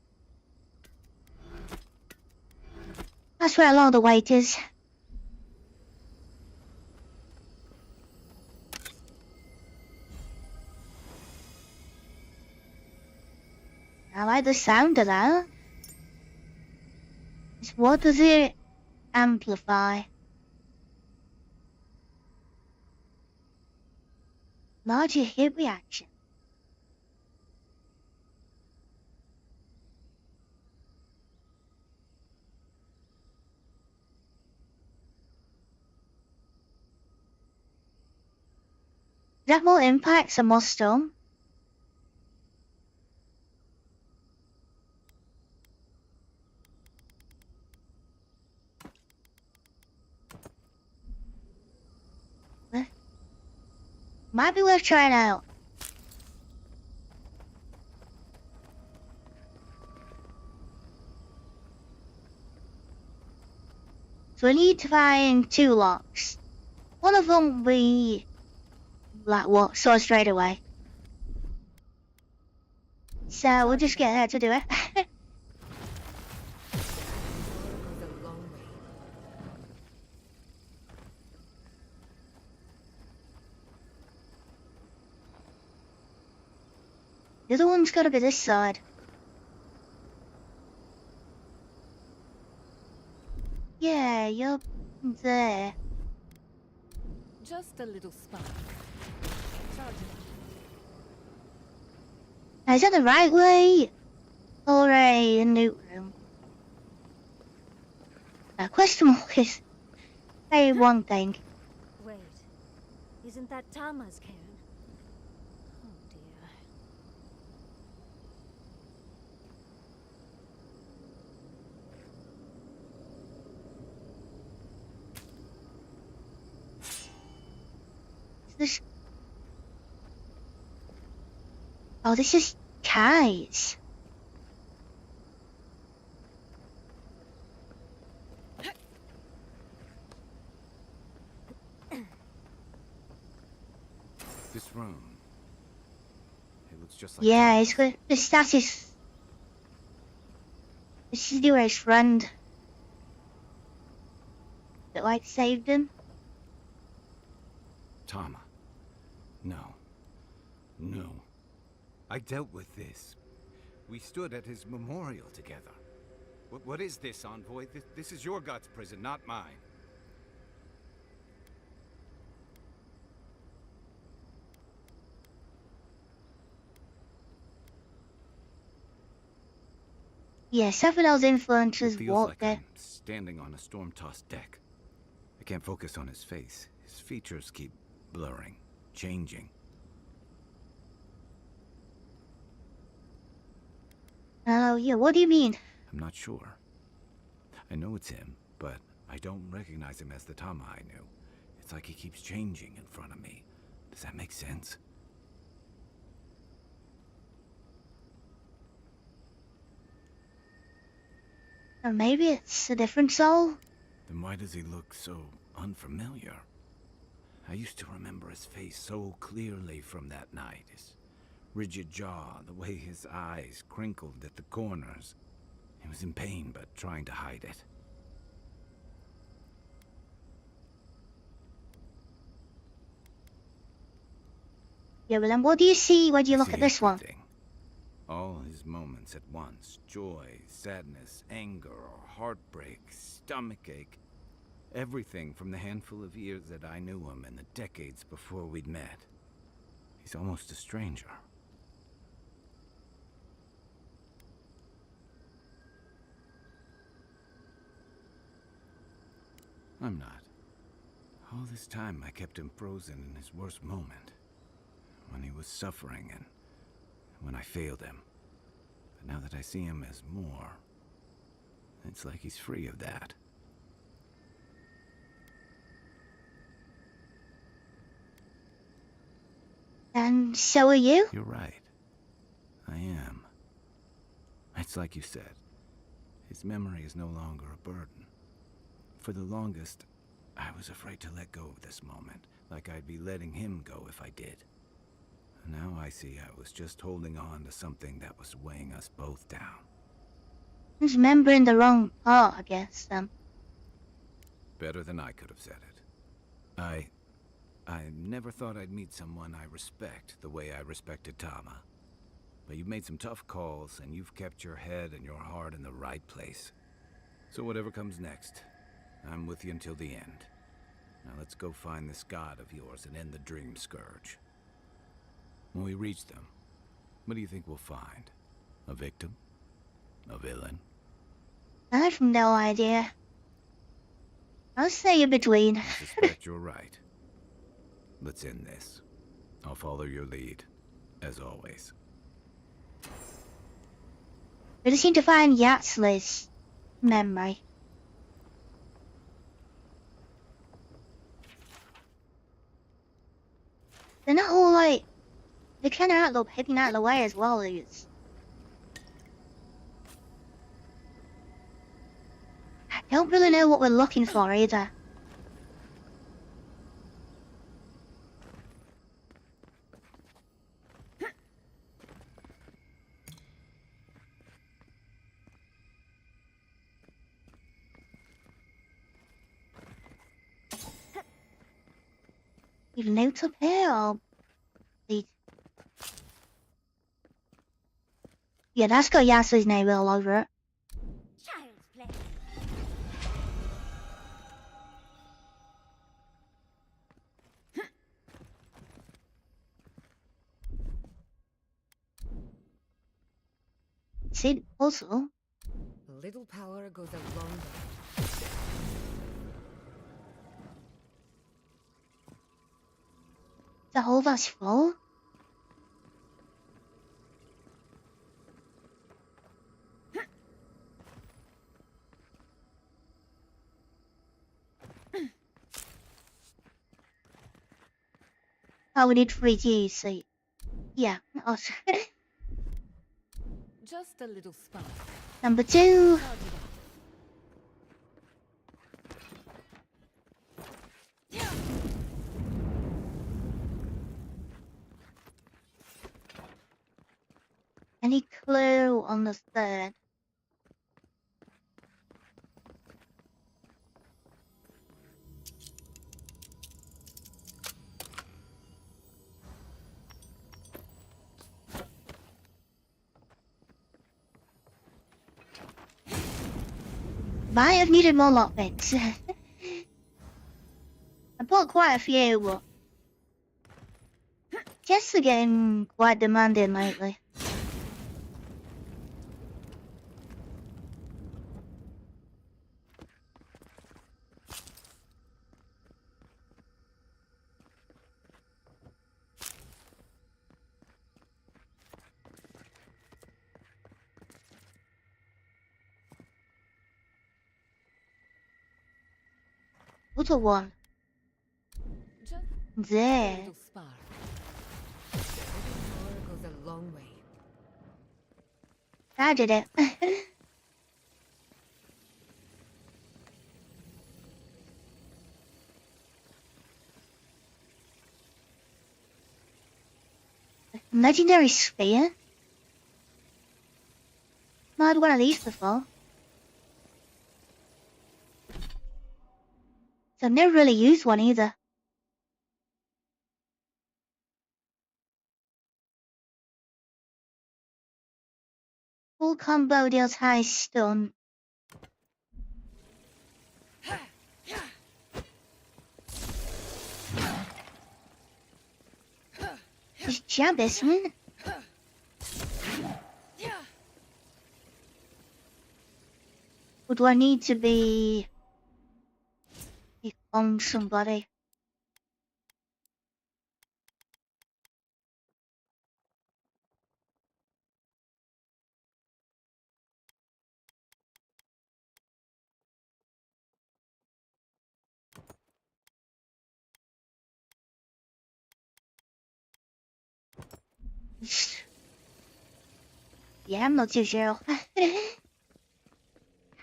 That's where a lot of the weight is. I like the sound of that. What does it amplify? Larger hit reaction. Is that more impacts and more stun? Might be worth trying out. So we need to find 2 locks. One of them we like what saw straight away. So we'll just get her to do it. Goes a long way. The other one's gotta be this side. Yeah, you're there. Just a little spark. Charge it. Now, is that the right way? Or a new room? Question mark is say one thing. Wait, isn't that Tama's cairn? Oh dear. Is this? Oh, this is Kai's. This room. It looks just like Yeah, it's good. The status. This is his friend that like saved him. Tama. No. No. I dealt with this. We stood at his memorial together. What is this, Envoy? This is your god's prison, not mine. Yeah, several of those influences It feels walked like there. I'm standing on a storm-tossed deck. I can't focus on his face. His features keep blurring, changing. Oh, yeah, what do you mean? I'm not sure. I know it's him, but I don't recognize him as the Tama I knew. It's like he keeps changing in front of me. Does that make sense? Or maybe it's a different soul? Then why does he look so unfamiliar? I used to remember his face so clearly from that night. His rigid jaw, the way his eyes crinkled at the corners. He was in pain, but trying to hide it. Yeah, well then what do you see when you look See at this one? everything. All his moments at once. Joy, sadness, anger, heartbreak, stomachache. Everything from the handful of years that I knew him and the decades before we'd met. He's almost a stranger. I'm not. All this time I kept him frozen in his worst moment. When he was suffering and when I failed him. But now that I see him as more, it's like he's free of that. And so are you? You're right. I am. It's like you said. His memory is no longer a burden. For the longest, I was afraid to let go of this moment, like I'd be letting him go if I did. Now I see I was just holding on to something that was weighing us both down. He's remembering the wrong part, I guess, Better than I could have said it. I never thought I'd meet someone I respect the way I respected Tama. But you've made some tough calls, and you've kept your head and your heart in the right place. So whatever comes next, I'm with you until the end. Now let's go find this god of yours and end the dream scourge. When we reach them, what do you think we'll find? A victim? A villain? I have no idea. I'll say in between. I suspect you're right. Let's end this. I'll follow your lead, as always. We just need to find Yatsli's memory. They're not all like, they're kind of out of hidden out of the way as well. It's, I don't really know what we're looking for either. Even notes up here or the... Yeah, that's got Yasu's name all over it. Child's play. See, also, A little power goes a long way. the whole that's full. Oh, we need 3G, so yeah. Oh, Just a little spark. number 2. Any clue on the 3rd? Might have needed more lockpicks. I bought quite a few, but chests are getting quite demanding lately. Little one. Just a There. little spark. A little power goes a long way. I did it. Legendary spear? Not had one of these before. So I've never really used one either. Full combo deals high stun. Just jab this one. Or do I need to be on somebody? Yeah, I'm not too sure. I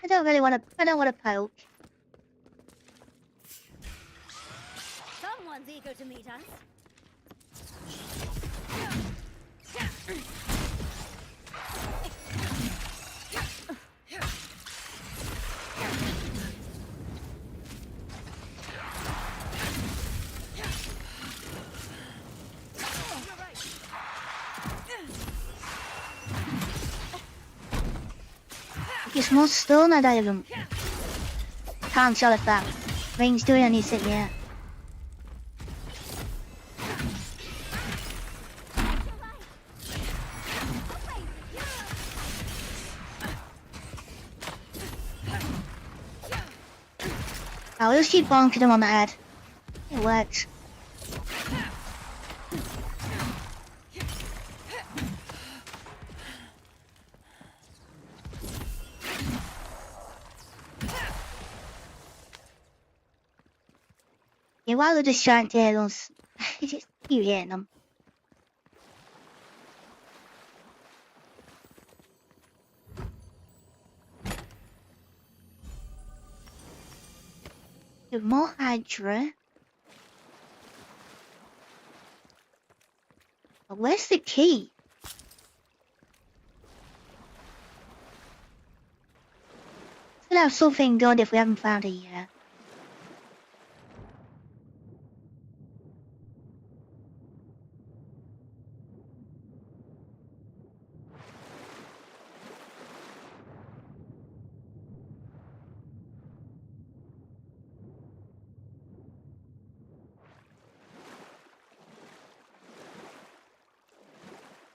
don't want to poke. Someone's eager to meet us. It's more stun, I don't even... Can't tell if that ring's doing anything yet. I'll just keep bonking him on the head. It works. Yeah, while they're distracted, You hearing them? More Hydra. But where's the key? Still have something good if we haven't found it yet.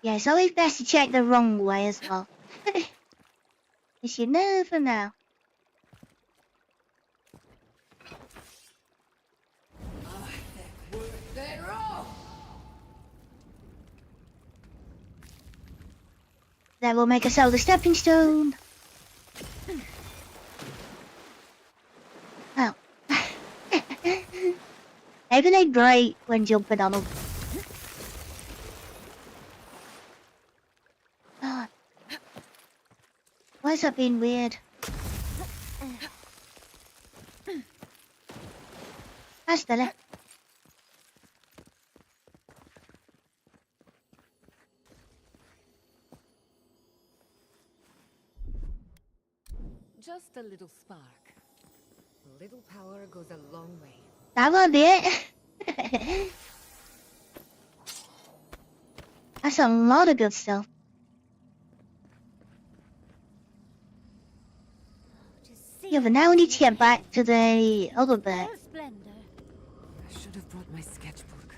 Yeah, it's always best to check the wrong way as well. Because you never know. That will make us all the stepping stone. Oh. Maybe they break when jumping on them. Oh. Why is that being weird? Hi, Stella. Just a little spark. A little power goes a long way. That will be it. That's a lot of good stuff. Yeah, but now we need to get back to the other bit. I should have brought my sketchbook.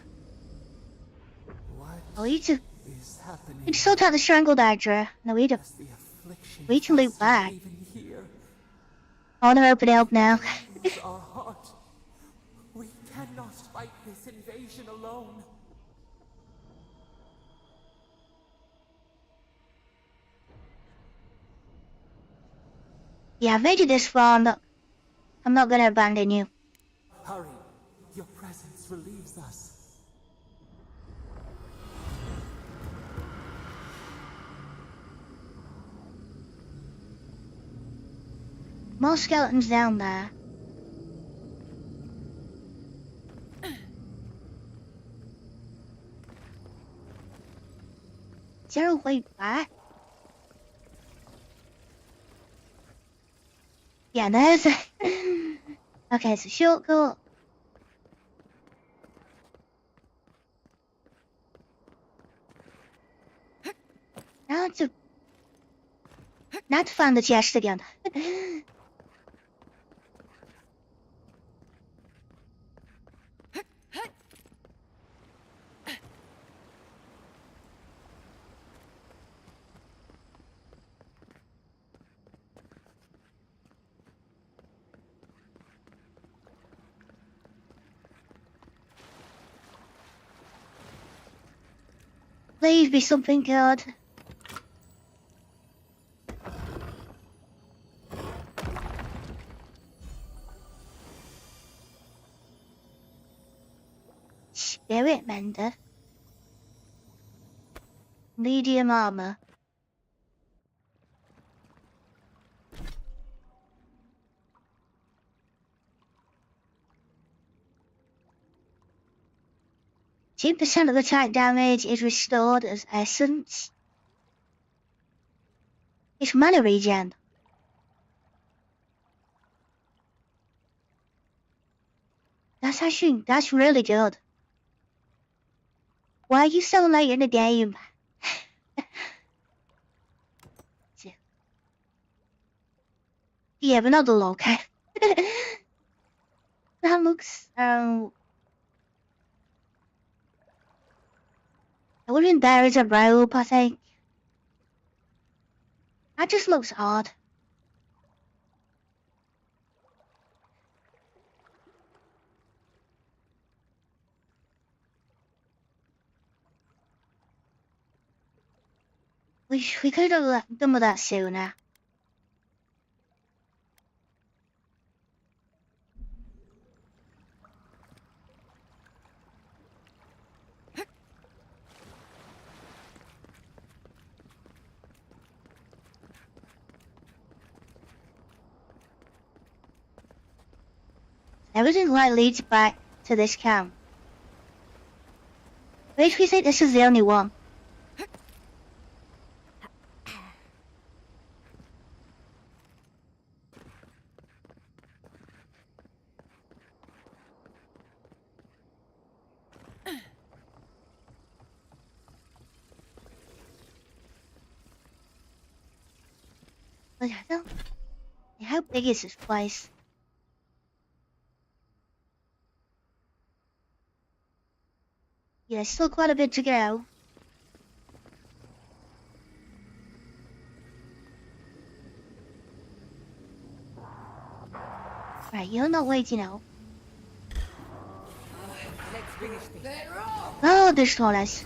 What Oh, we need to is happening? sort out the strangled Hydra. No, we need to As the affliction loop back. even here, I want to open it up now. lose our heart. We cannot fight this invasion alone. Yeah, I've made it this far. I'm not gonna abandon you. Hurry, your presence relieves us. More skeletons down there. Is there a way back? Yeah, there's a... Okay, it's a shortcut. Now to find the chest again. Please be something good. Spirit Mender. Medium armor. % of the attack damage is restored as essence. It's mana regen. That's really good. Why are you so late in the game? Yeah, but not the low, okay? That looks, I wouldn't there is a rope, I think. That just looks odd. We could have done with that sooner. Everything like leads back to this camp. Makes me think this is the only one. But I don't. How big is this place? Yeah, still quite a bit to go. Right, you're not waiting out. Oh, the strollers.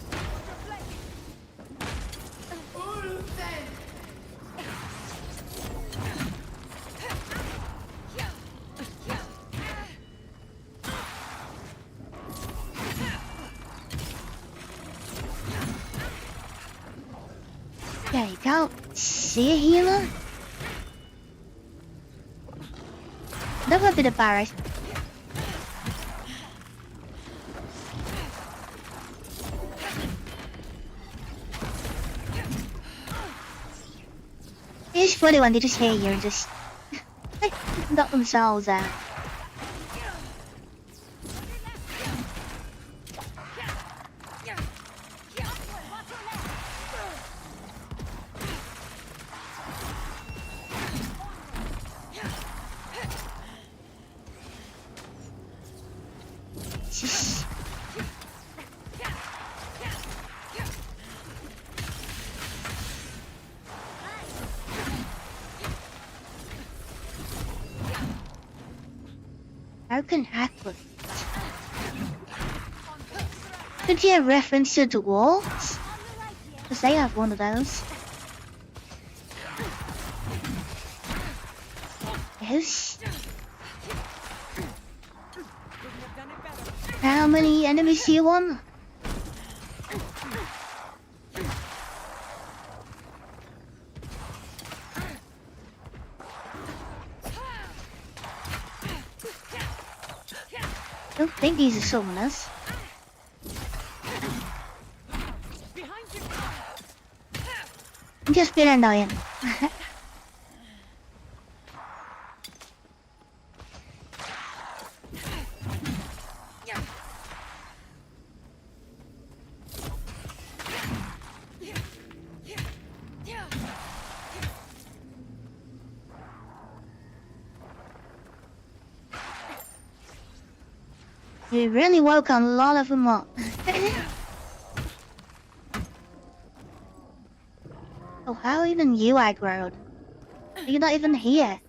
There you go. See a healer? Never been embarrassed. It's funny when they just hear you and just knock themselves out. How can hack with? Could you have reference to the wolves? Because they have one of those. Yes. How many enemies do you want? I don't think these are summoners. I'm just being annoying. You really woke a lot of them up. Oh, how even you aggroed? You're not even here.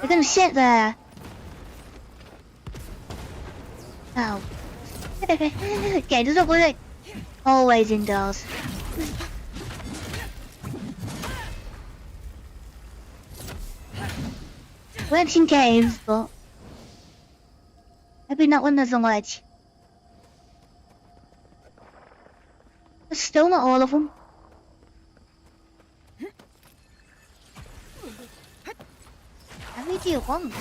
You're gonna sit there. Oh. Okay, doesn't work. Always indoors. Works in caves, but maybe not when there's a ledge. There's still not all of them. How many do you want?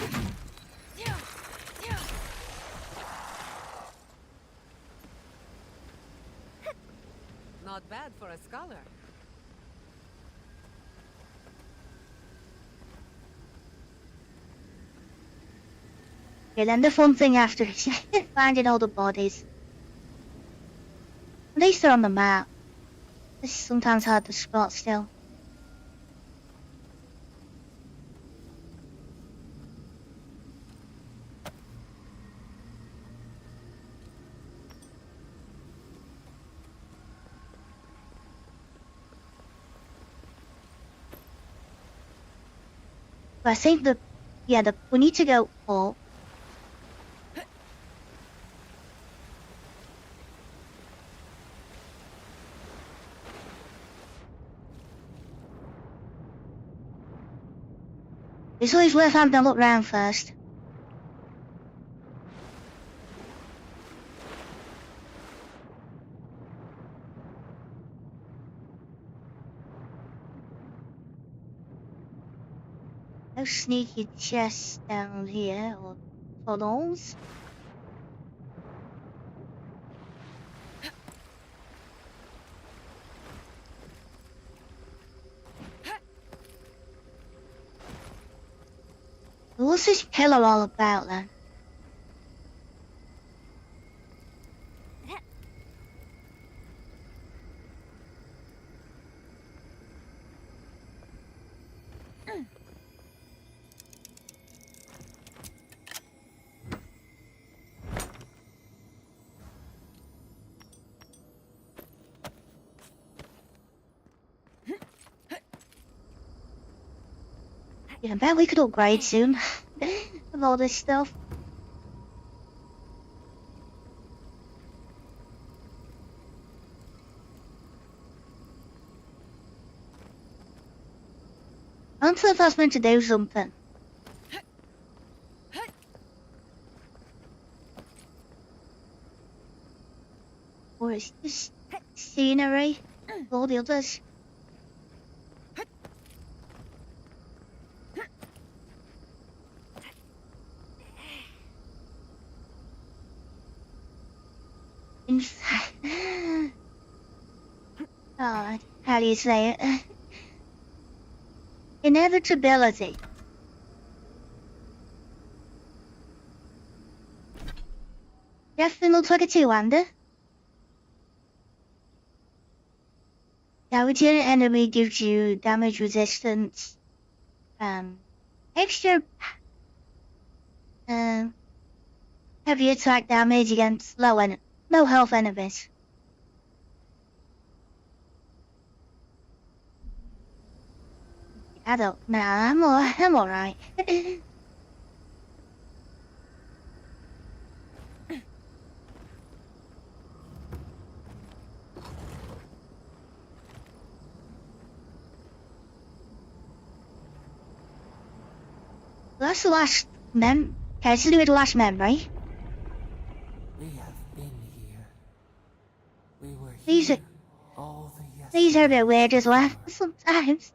Not bad for a scholar. Okay, then the fun thing after is finding all the bodies. At least they're on the map. It's sometimes hard to spot still. But I think we need to go up. It's always worth having a look round first. No sneaky chests down here or tunnels. What's this pillar all about then? Yeah, I bet we could upgrade soon with all this stuff. I don't know if that's meant to do something. Or it's just scenery with all the others. Oh, how do you say it? Inevitability. Definitely looks like a two-hander. Damaging an enemy gives you damage resistance. Extra heavy attack damage against low health enemies. I don't. Nah, I'm alright. That's the last Okay, let's do the last memory. We have been here. We were These here are all the these are a bit yesterday. weird as well sometimes.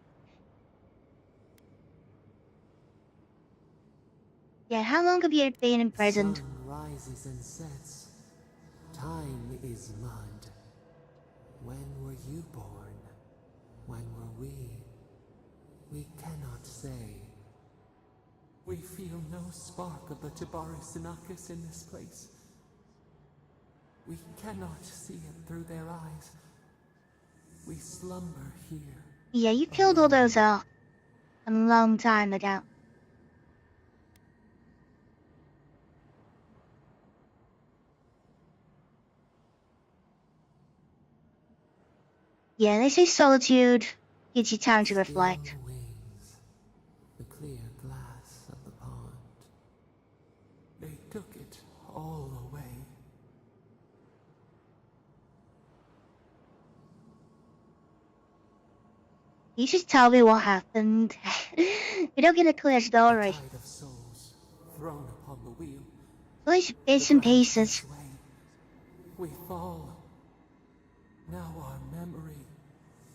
Yeah, how long have you been imprisoned? Sun rises and sets. Time is mud. When were you born? When were we? We cannot say. We feel no spark of the Tibaris Sinakis in this place. We cannot see it through their eyes. We slumber here. Yeah, you killed all those a long time ago. Yeah, they say solitude gives you time to reflect. Still wings, the clear glass of the pond. They took it all away. You just tell me what happened. We don't get a clear story. The tide of souls thrown upon the wheel. It's bits and pieces. Sway. We fall. Now our memory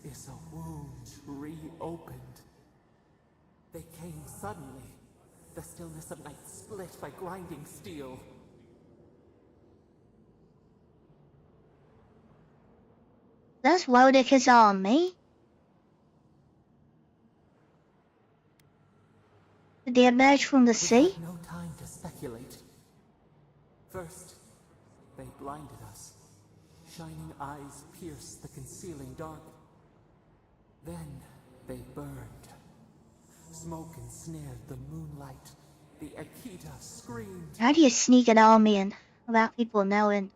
is a wound reopened. They came suddenly. The stillness of night split by grinding steel. That's Wodika's army. Did they emerge from the We sea? had no time to speculate. First, they blinded us. Shining eyes pierced the concealing dark. Then they burned. Smoke ensnared the moonlight. The Akita screamed. How do you sneak an army in without people knowing?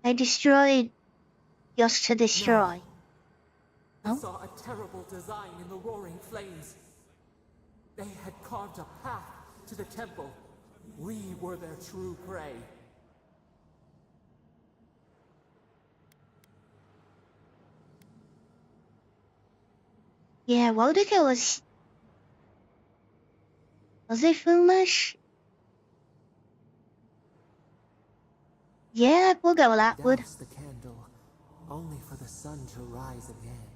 They destroyed just to destroy. I Oh? saw a terrible design in the roaring flames. They had carved a path to the temple. We were their true prey. Yeah, Wodica was it foolish? Yeah, we'll go with that, would. Doused the candle, only for the sun to rise again.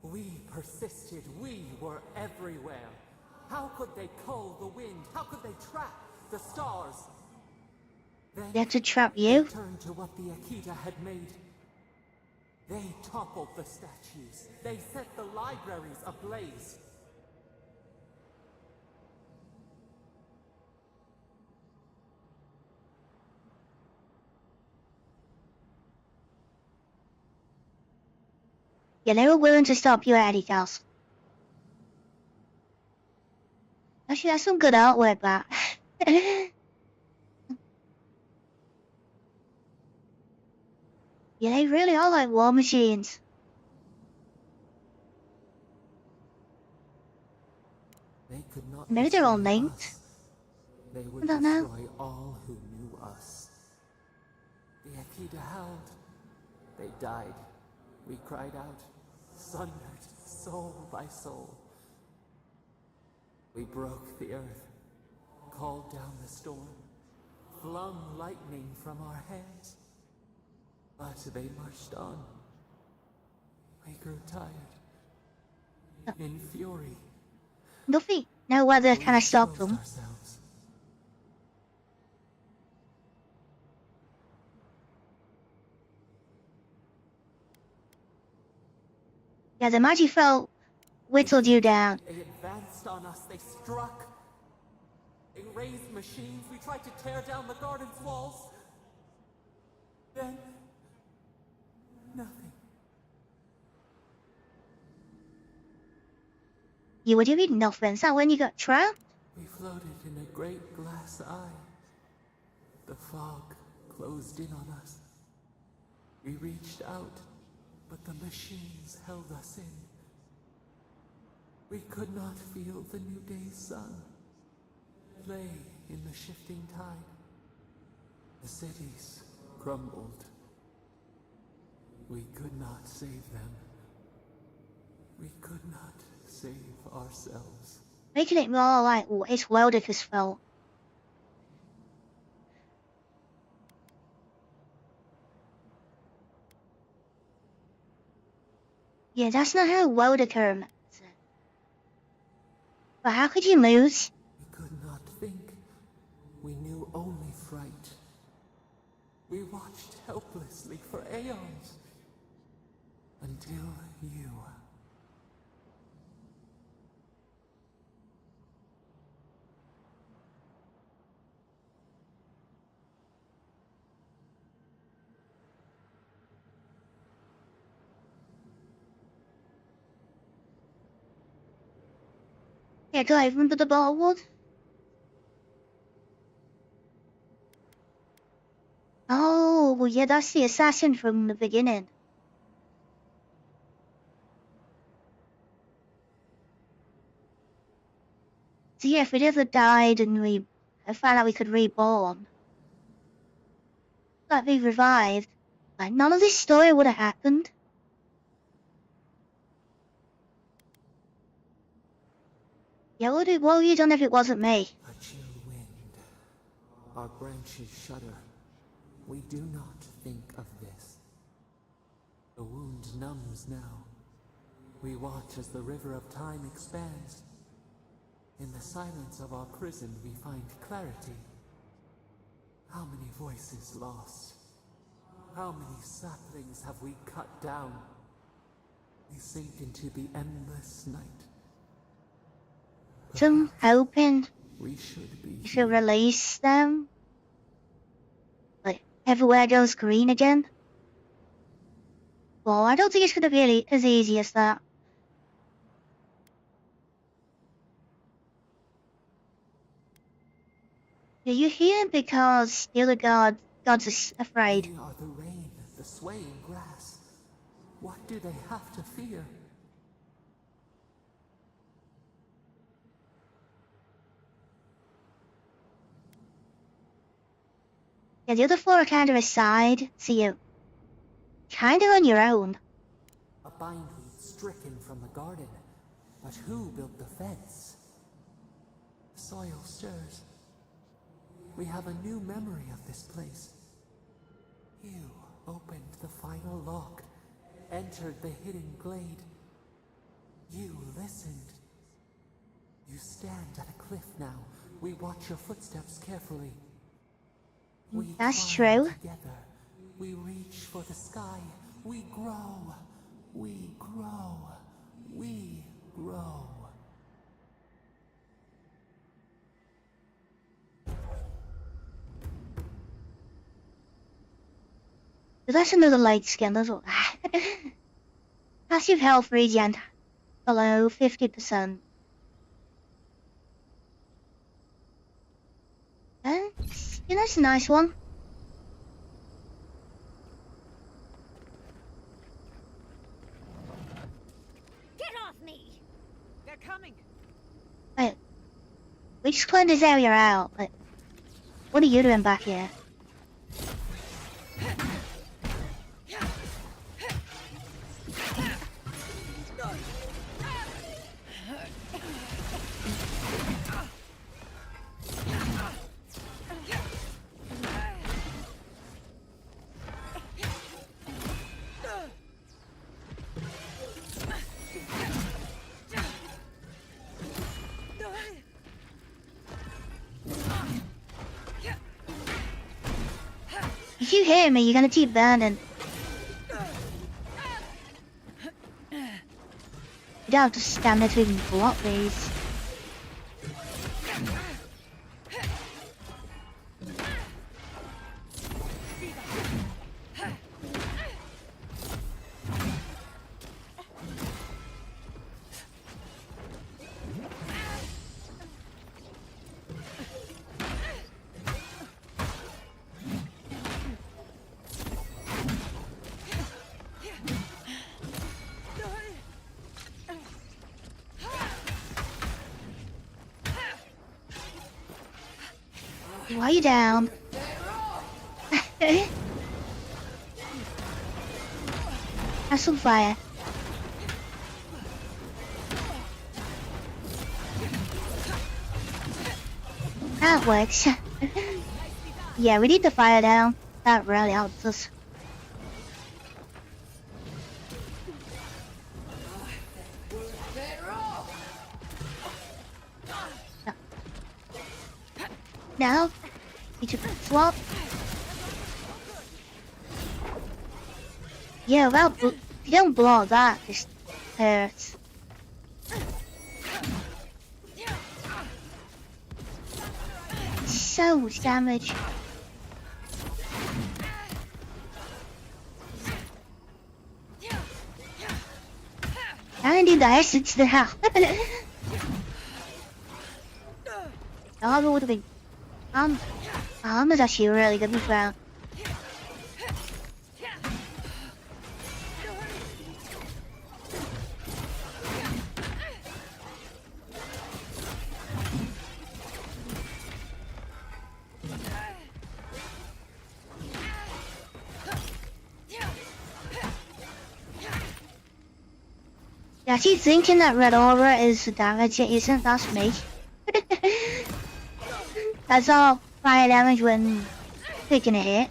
We persisted, we were everywhere. How could they cull the wind? How could they trap the stars? Then They had to trap you? they turned to what the Akita had made. They toppled the statues. They set the libraries ablaze. Yeah, they were willing to stop you at any cost. Actually, that's some good artwork, that. Yeah, they really are like war machines. They could not Maybe they're all destroy named. us. They I would don't know. destroy all who knew us. The Akita howled. They died. We cried out, sundered soul by soul. We broke the earth, called down the storm, flung lightning from our hands. But they marched on. We grew tired. In fury, Nothing. No weather we kind of stop exposed them. ourselves. Yeah, the magic felt whittled you down. They advanced on us. They struck. They raised machines. We tried to tear down the garden's walls. Then, nothing. You were doing nothing. Is that when you got trapped? We floated in a great glass eye. The fog closed in on us. We reached out, but the machines held us in. We could not feel the new day's sun. Lay in the shifting tide. The cities crumbled. We could not save them. We could not save ourselves. Making it more like it's Weldica's fault. Yeah, that's not how Weldica meant it. But how could you lose? We could not think. We knew only fright. We watched helplessly for aeons. Until you. Yeah, do I remember the ballwood? Oh, well, yeah, that's the assassin from the beginning. So yeah, if we'd ever died and we found out we could reborn, like be revived, like none of this story would have happened. Yeah, what would you done if it wasn't me? A chill wind. Our branches shudder. We do not think of this. The wound numbs now. We watch as the river of time expands. In the silence of our prison we find clarity. How many voices lost? How many saplings have we cut down? We sink into the endless night. So I'm hoping We should be if you release them, like everywhere goes green again. Well, I don't think it's gonna be as easy as that. Yeah, you hear because the other gods are afraid. They are the rain, the swaying grass. What do they have to fear? Yeah, the other four are kind of aside, so you kind of on your own. A bindweed stricken from the garden. But who built the fence? The soil stirs. We have a new memory of this place. You opened the final lock, entered the hidden glade. You listened. You stand at a cliff now. We watch your footsteps carefully. We That's climb true. together. We reach for the sky. We grow. We grow. We grow. That's another light skin, that's all. Passive health regen below 50%. Yeah, that's a nice one. Get off me! They're coming! Wait, we just cleared this area out. Like, what are you doing back here? If you hear me, you're gonna keep burning. You don't have to stand there to even block these. Why are you down? Have some fire. That works. Yeah, we need the fire down. That really helps us. Now, you took a swap. Yeah, well, you don't blow that, just hurts. So much damage. Andy, daar zit de haag. Dat would have been. Is actually really good as well. Yeah, she's thinking that red aura is the damage it isn't, that's me. That's all fire damage when taking a hit.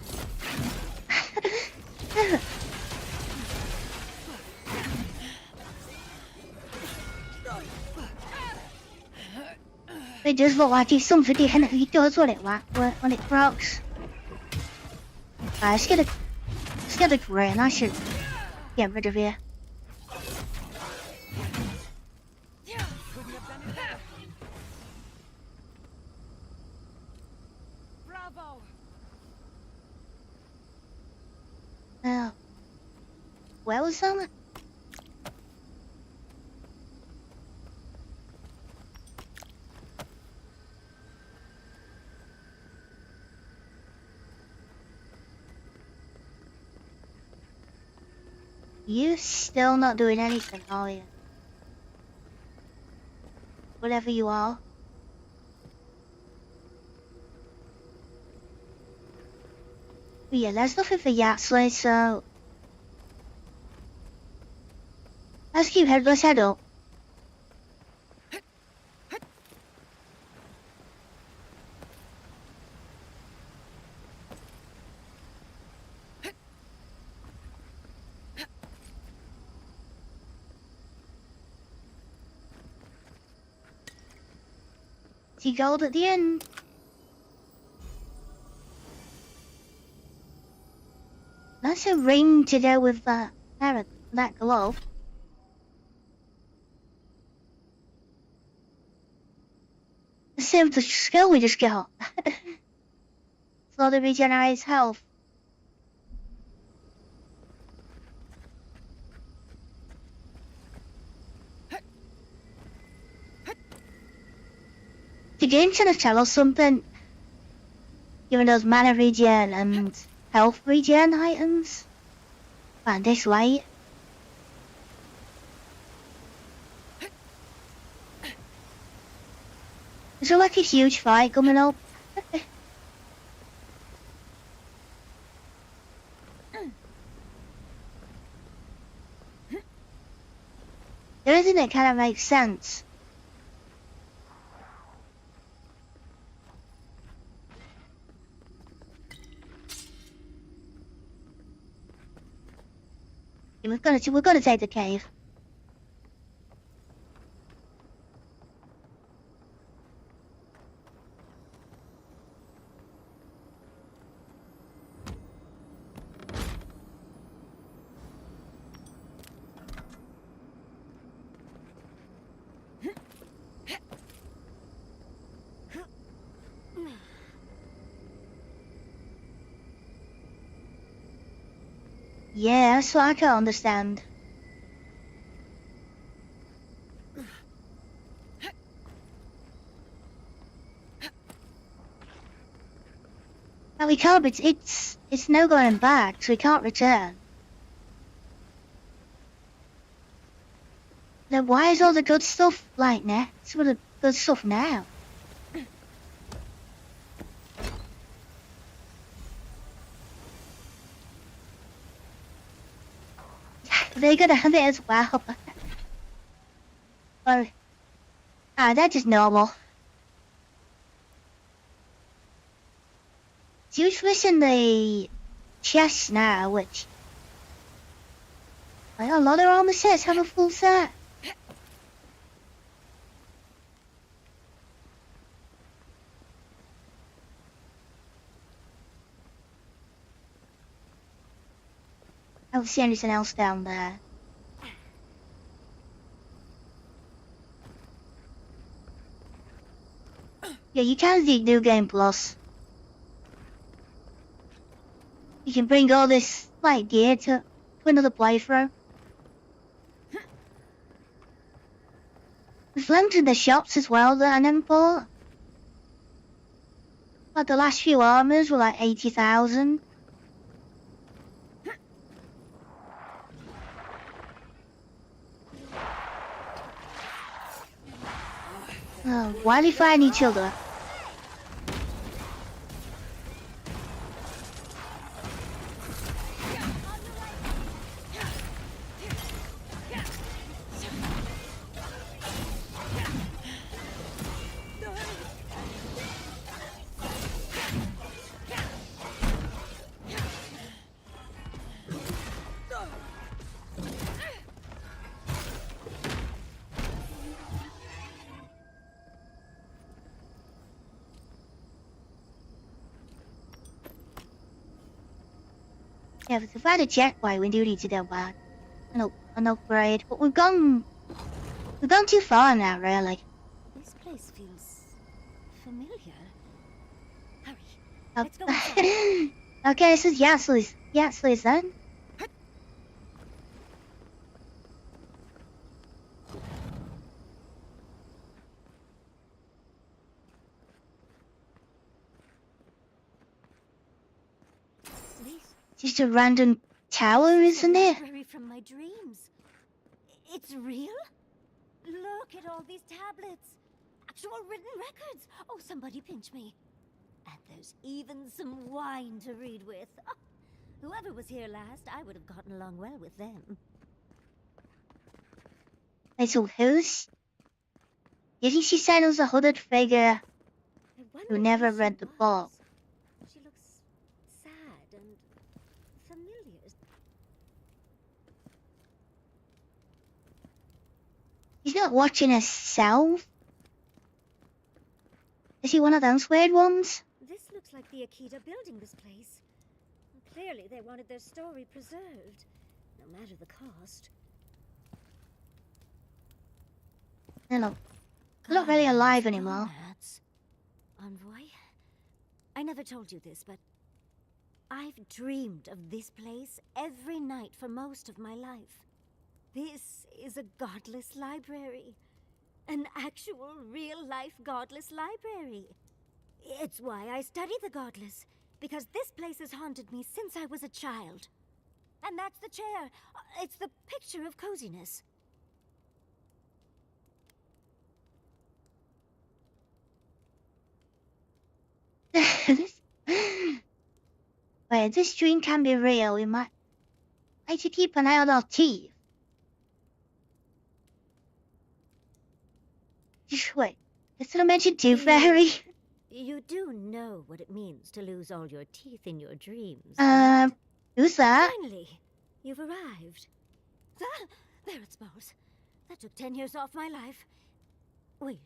It just look like it's something different he does when it procs. Let's get a gray and I should get rid of here. Where was that? You still not doing anything, are you? Whatever you are. But yeah, there's nothing for Yaxley, so Let's keep let's head up. See gold at the end. That's a ring to go with that glove. The same with the skill we just got. Slowly regenerates health. The game's trying to tell us something. Giving us mana regen and health regen items. And this way. Is there like a huge fight coming up? There isn't it kind of makes sense. We're gonna take the cave. Yeah, that's what I can't understand. Now we can't, it's no going back, so we can't return. Then why is all the good stuff like next? Some of the good stuff now. They're gonna have it as well. Well, that's just normal. It's just missing the chest now, which a lot of armor sets have a full set. I don't see anything else down there. Yeah, you can do New Game Plus. You can bring all this like gear to another playthrough. There's loads in the shops as well that I never bought. Like the last few armors were like 80,000. Oh, why do they find each other? Yeah, but if I had a jetway, we do need to go back. An upgrade, but we've gone too far now, really. This place feels familiar. Hurry, let's go inside. Okay, this is Yasley's then. Just a random tower, isn't it? Library from my dreams. It's real? Look at all these tablets. Actual written records. Oh, somebody pinch me. And there's even some wine to read with. Oh, whoever was here last, I would have gotten along well with them. Little who's? You think she said it was a hooded figure I wonder who never who she read the book? was. She looks sad and familiar. She's not watching herself. Is she one of those weird ones? This looks like the Akita building this place. Clearly they wanted their story preserved, no matter the cost. They're not really alive anymore. Comrades. Envoy, I never told you this, but I've dreamed of this place every night for most of my life. This is a godless library. An actual, real-life godless library. It's why I study the godless, because this place has haunted me since I was a child. And that's the chair. It's the picture of coziness. Wait, this dream can be real. We might need to keep an eye on our teeth. Wait, did I mention Tooth Fairy? You do know what it means to lose all your teeth in your dreams. Who's that? Finally, you've arrived. Ah, there it smells. That took 10 years off my life. Wait.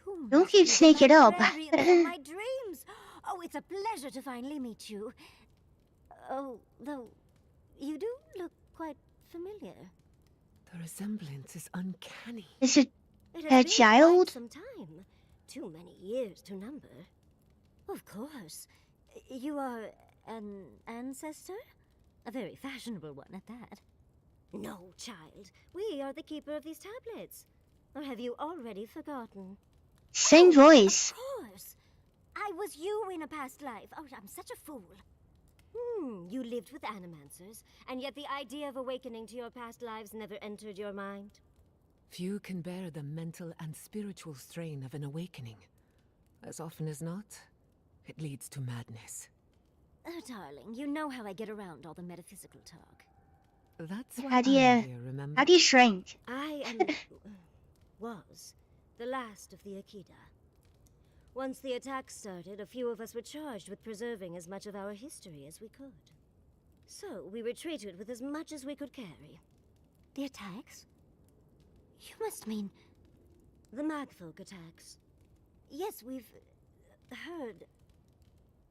You Don't must keep be the sneaking up. librarian from my dreams. Oh, it's a pleasure to finally meet you. Oh, though, you do look quite familiar. The resemblance is uncanny. Is it It her has been child? quite some time. Too many years to number. Of course. You are an ancestor? A very fashionable one at that. No, child. We are the keeper of these tablets. Or have you already forgotten? Same voice. Of course. I was you in a past life. Oh, I'm such a fool. You lived with animancers, and yet the idea of awakening to your past lives never entered your mind. Few can bear the mental and spiritual strain of an awakening. As often as not, it leads to madness. Oh, darling, you know how I get around all the metaphysical talk. That's why How do I'm you here, remember? how do you shrink? I am... was the last of the Akita. Once the attack started, a few of us were charged with preserving as much of our history as we could. So, we retreated with as much as we could carry. The attacks? You must mean... the Magfolk attacks. Yes, we've... heard...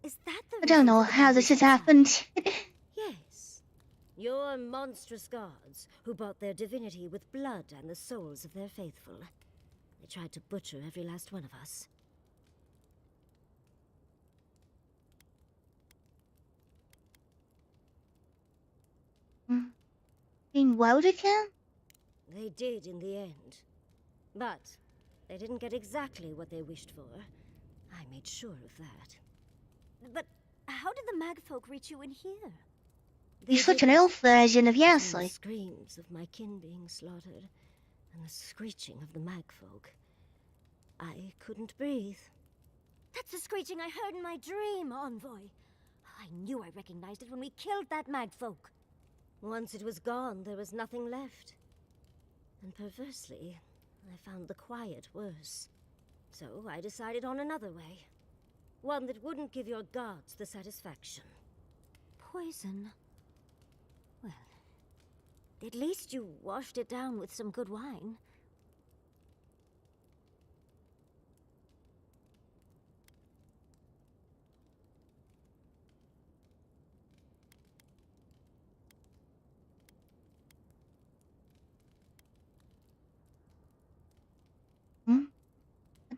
Is that the I don't know reason for the how this has attack? happened. Yes. Your monstrous gods, who bought their divinity with blood and the souls of their faithful. They tried to butcher every last one of us. Being wild again? They did in the end. But they didn't get exactly what they wished for. I made sure of that. But how did the Magfolk reach you in here? You're such an elf version of Between the Yasli. screams of my kin being slaughtered and the screeching of the Magfolk, I couldn't breathe. That's the screeching I heard in my dream, Envoy. I knew I recognized it when we killed that Magfolk. Once it was gone, there was nothing left. And perversely, I found the quiet worse. So I decided on another way. One that wouldn't give your gods the satisfaction. Poison. Well, at least you washed it down with some good wine.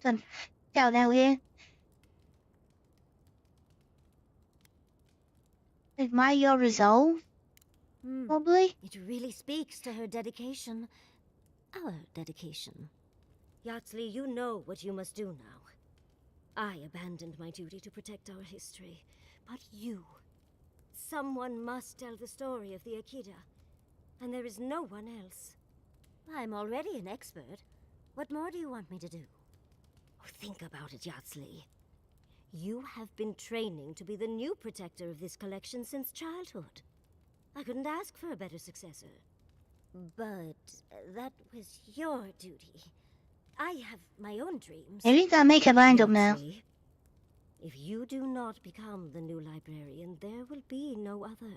Done. Down out here. Admire your resolve, probably. It really speaks to her dedication. Our dedication. Yatsli, you know what you must do now. I abandoned my duty to protect our history. But you... someone must tell the story of the Akita. And there is no one else. I'm already an expert. What more do you want me to do? Oh, think about it, Yatsli. You have been training to be the new protector of this collection since childhood. I couldn't ask for a better successor. But that was your duty. I have my own dreams. Maybe we gotta make a mind up now. Yatsley, if you do not become the new librarian, there will be no other.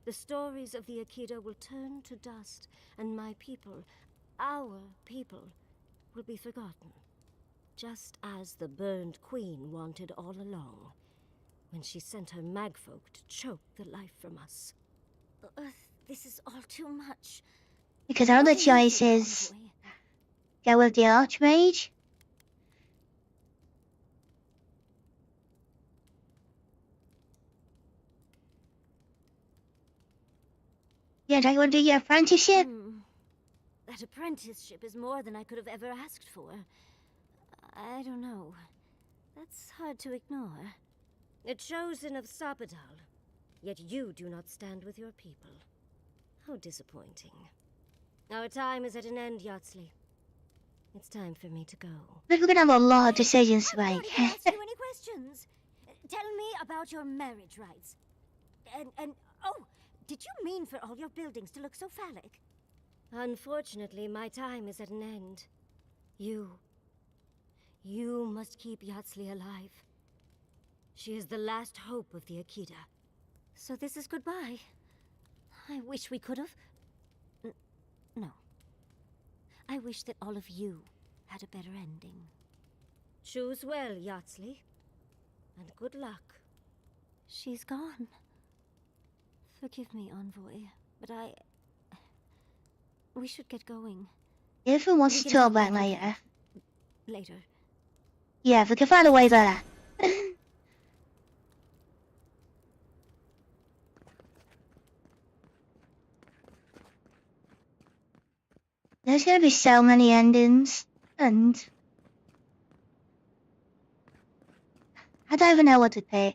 The stories of the Akita will turn to dust, and my people, our people, will be forgotten. Just as the burned queen wanted all along, when she sent her magfolk to choke the life from us. This is all too much. Because our other choice is go with the Archmage. Yeah, do you want to do your apprenticeship? That apprenticeship is more than I could have ever asked for. I don't know. That's hard to ignore. A chosen of Sabadal, yet you do not stand with your people. How disappointing. Our time is at an end, Yatsley. It's time for me to go. We're gonna have a lot of decisions to make. I've not even asked you any questions. Tell me about your marriage rights. And oh, did you mean for all your buildings to look so phallic? Unfortunately, my time is at an end. You must keep Yatsley alive. She is the last hope of the Akita. So this is goodbye. I wish we could have... No. I wish that all of you had a better ending. Choose well, Yatsley. And good luck. She's gone. Forgive me, Envoy, but we should get going. If we want to talk about later. Later. Yeah, if we can find a way there. There's gonna be so many endings, and I don't even know what to pick.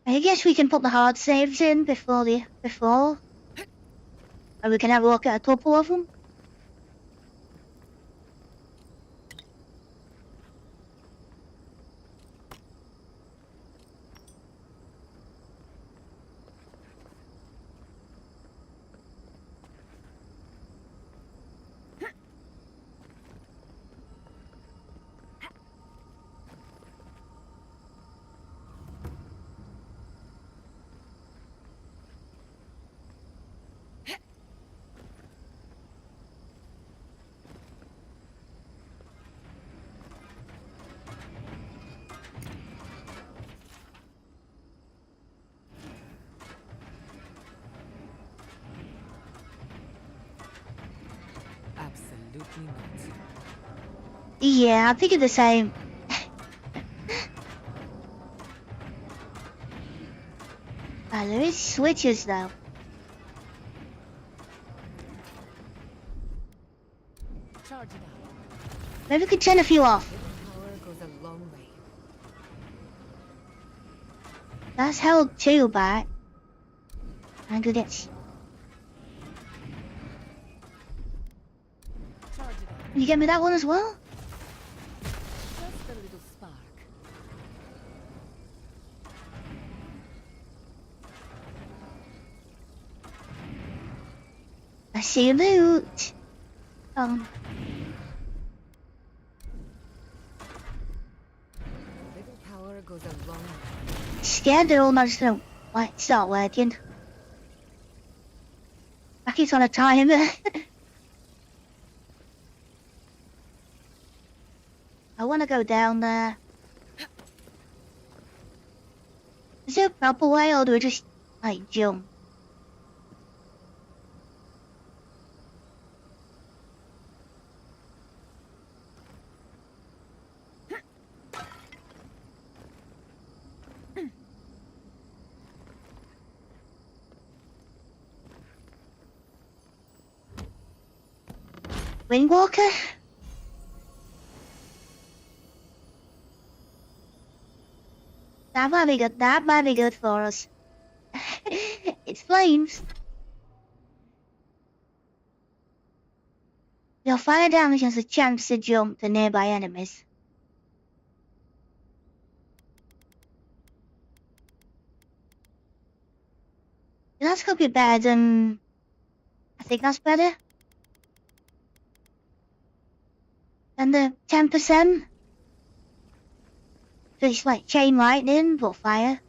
I guess we can put the hard saves in before, or we can have a look at a couple of them. Absolutely not. Yeah, I'm thinking the same. There is switches though. Charge it out. Maybe we could turn a few off. Power goes a long way. That's held two back. And do this. Charge it out. Can you get me that one as well? Just a little spark. I see a loot. Little power goes a long way. Scared they're almost gonna start working. Rocky's on a timer. I wanna go down there. Is there a proper way or do we just like jump? Windwalker? That might be good. That might be good for us. It's flames. Your fire damage has a chance to jump to nearby enemies. That's gonna be better than... I think that's better. Than the 10%. So it's like chain lightning, but fire.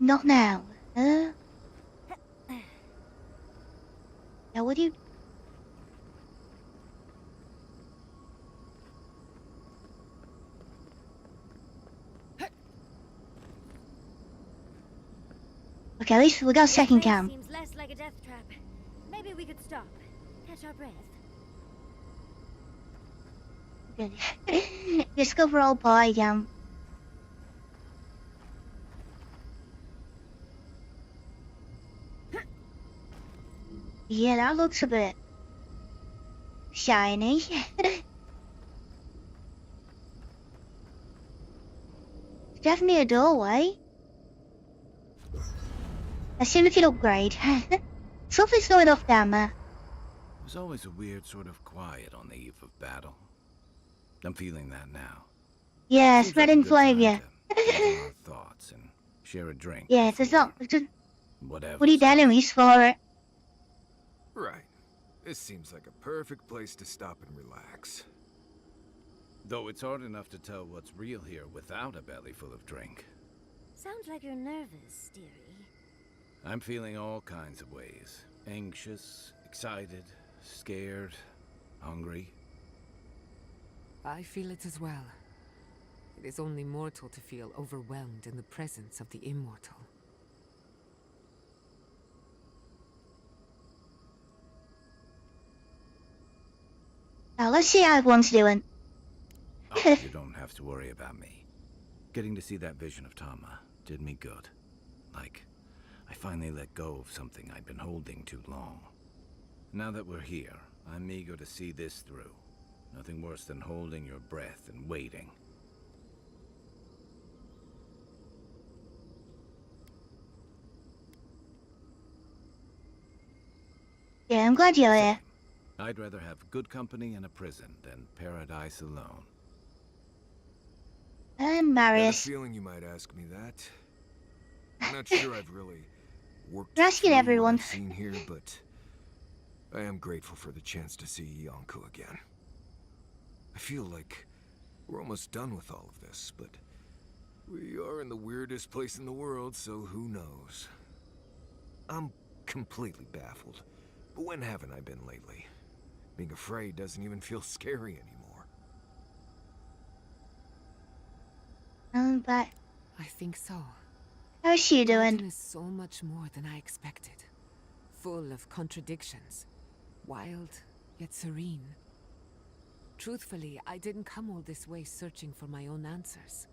Not now. Now what do you... Okay, at least we got a second camp. Seems less like a death trap. Maybe we could stop, catch our breath. Good. Discover all party camp. Yeah, that looks a bit shiny. It's definitely a doorway. Let's see if we can upgrade. Something's going off down there. There's always a weird sort of quiet on the eve of battle. I'm feeling that now. Yeah, Seems spread like a and good flame, time yeah. to gather our thoughts and share a drink. Yeah, if there's not... Whatever. We need enemies for it. Right. This seems like a perfect place to stop and relax. Though it's hard enough to tell what's real here without a belly full of drink. Sounds like you're nervous, dearie. I'm feeling all kinds of ways. Anxious, excited, scared, hungry. I feel it as well. It is only mortal to feel overwhelmed in the presence of the immortal. Now let's see how everyone's doing. Oh, you don't have to worry about me. Getting to see that vision of Tama did me good. Like, I finally let go of something I'd been holding too long. Now that we're here, I'm eager to see this through. Nothing worse than holding your breath and waiting. Yeah, I'm glad you're here. I'd rather have good company in a prison than paradise alone. And I had a Marius. feeling you might ask me that. I'm not sure I've really worked You're asking through what everyone. I've seen here, but I am grateful for the chance to see Yonko again. I feel like we're almost done with all of this, but we are in the weirdest place in the world, so who knows? I'm completely baffled, but when haven't I been lately? Being afraid doesn't even feel scary anymore. But I think so. how's she Garden doing? is so much more than I expected. Full of contradictions. Wild, yet serene. Truthfully, I didn't come all this way searching for my own answers.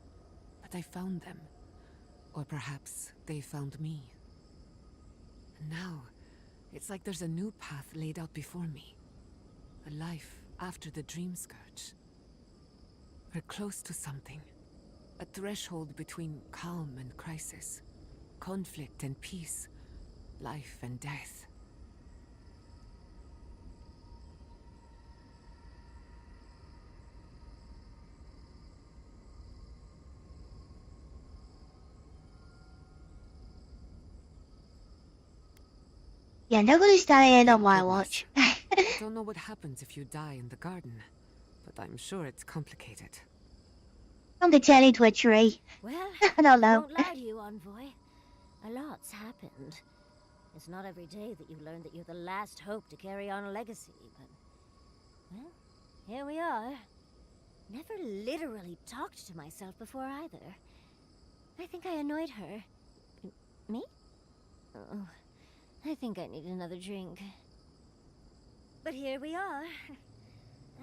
But I found them. Or perhaps they found me. And now, it's like there's a new path laid out before me. A life after the dream scourge. We're close to something. A threshold between calm and crisis. Conflict and peace. Life and death. Yeah, nobody's dying on my watch. I don't know what happens if you die in the garden, but I'm sure it's complicated. From the turn into a tree. Well, I don't know. won't lie to you, Envoy. A lot's happened. It's not every day that you learn that you're the last hope to carry on a legacy, but Well, here we are. Never literally talked to myself before either. I think I annoyed her. Me? Oh, I think I need another drink. But here we are.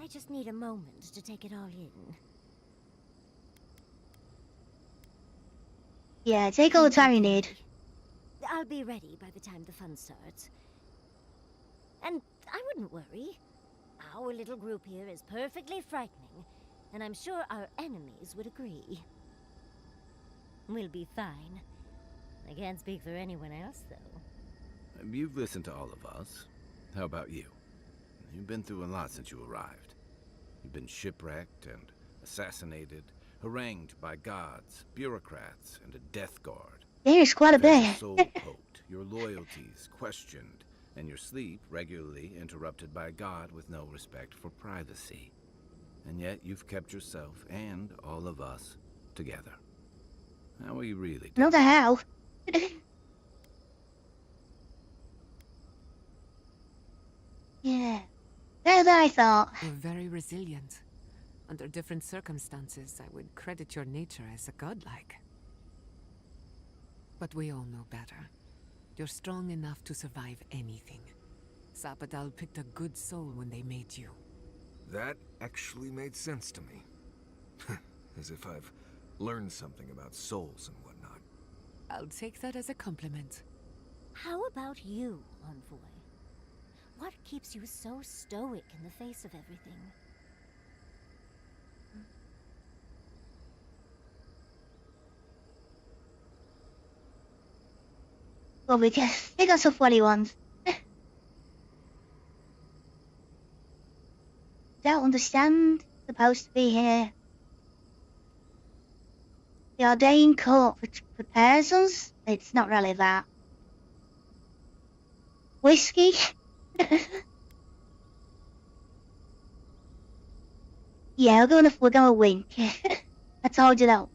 I just need a moment to take it all in. Yeah, take all the time you need. I'll be ready by the time the fun starts. And I wouldn't worry. Our little group here is perfectly frightening, and I'm sure our enemies would agree. We'll be fine. I can't speak for anyone else, though. You've listened to all of us. How about you? You've been through a lot since you arrived. You've been shipwrecked and assassinated, harangued by gods, bureaucrats, and a death guard. There's quite a You've had your bit. soul poked, your loyalties questioned, and your sleep regularly interrupted by a god with no respect for privacy. And yet you've kept yourself and all of us together. How are you really doing? Not the how. Yeah. Better than I thought. You're very resilient. Under different circumstances, I would credit your nature as a godlike. But we all know better. You're strong enough to survive anything. Zapadal picked a good soul when they made you. That actually made sense to me. As if I've learned something about souls and whatnot. I'll take that as a compliment. How about you, Envoy? What keeps you so stoic in the face of everything? Well, we got some funny ones. Don't understand. Supposed to be here. The ordained court prepares us. It's not really that. Whiskey. Yeah, we're gonna wink. I told you that.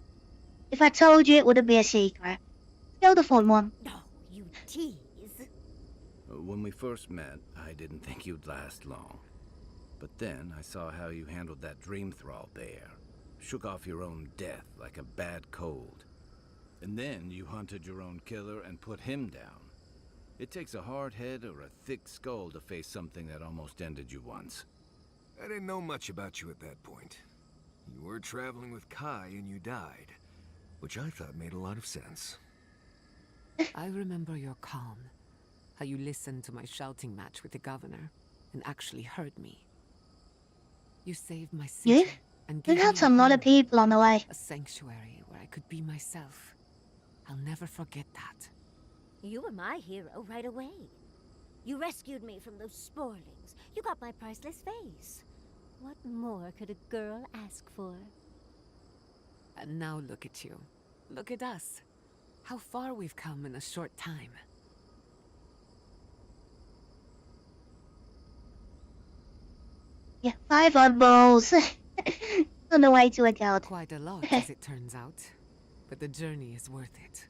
If I told you, it wouldn't be a secret. Go the fun one. No, you tease. When we first met, I didn't think you'd last long. But then I saw how you handled that dream thrall bear. Shook off your own death like a bad cold. And then you hunted your own killer and put him down. It takes a hard head or a thick skull to face something that almost ended you once. I didn't know much about you at that point. You were traveling with Kai and you died, which I thought made a lot of sense. I remember your calm. How you listened to my shouting match with the governor and actually heard me. You saved my city. Yeah? And We've gave had me some lot of home, people on the way. a sanctuary where I could be myself. I'll never forget that. You were my hero right away. You rescued me from those sporlings. You got my priceless face. What more could a girl ask for? And now look at you. Look at us. How far we've come in a short time. Yeah, 5 oddballs. On the way to a god. Quite a lot, as it turns out. But the journey is worth it.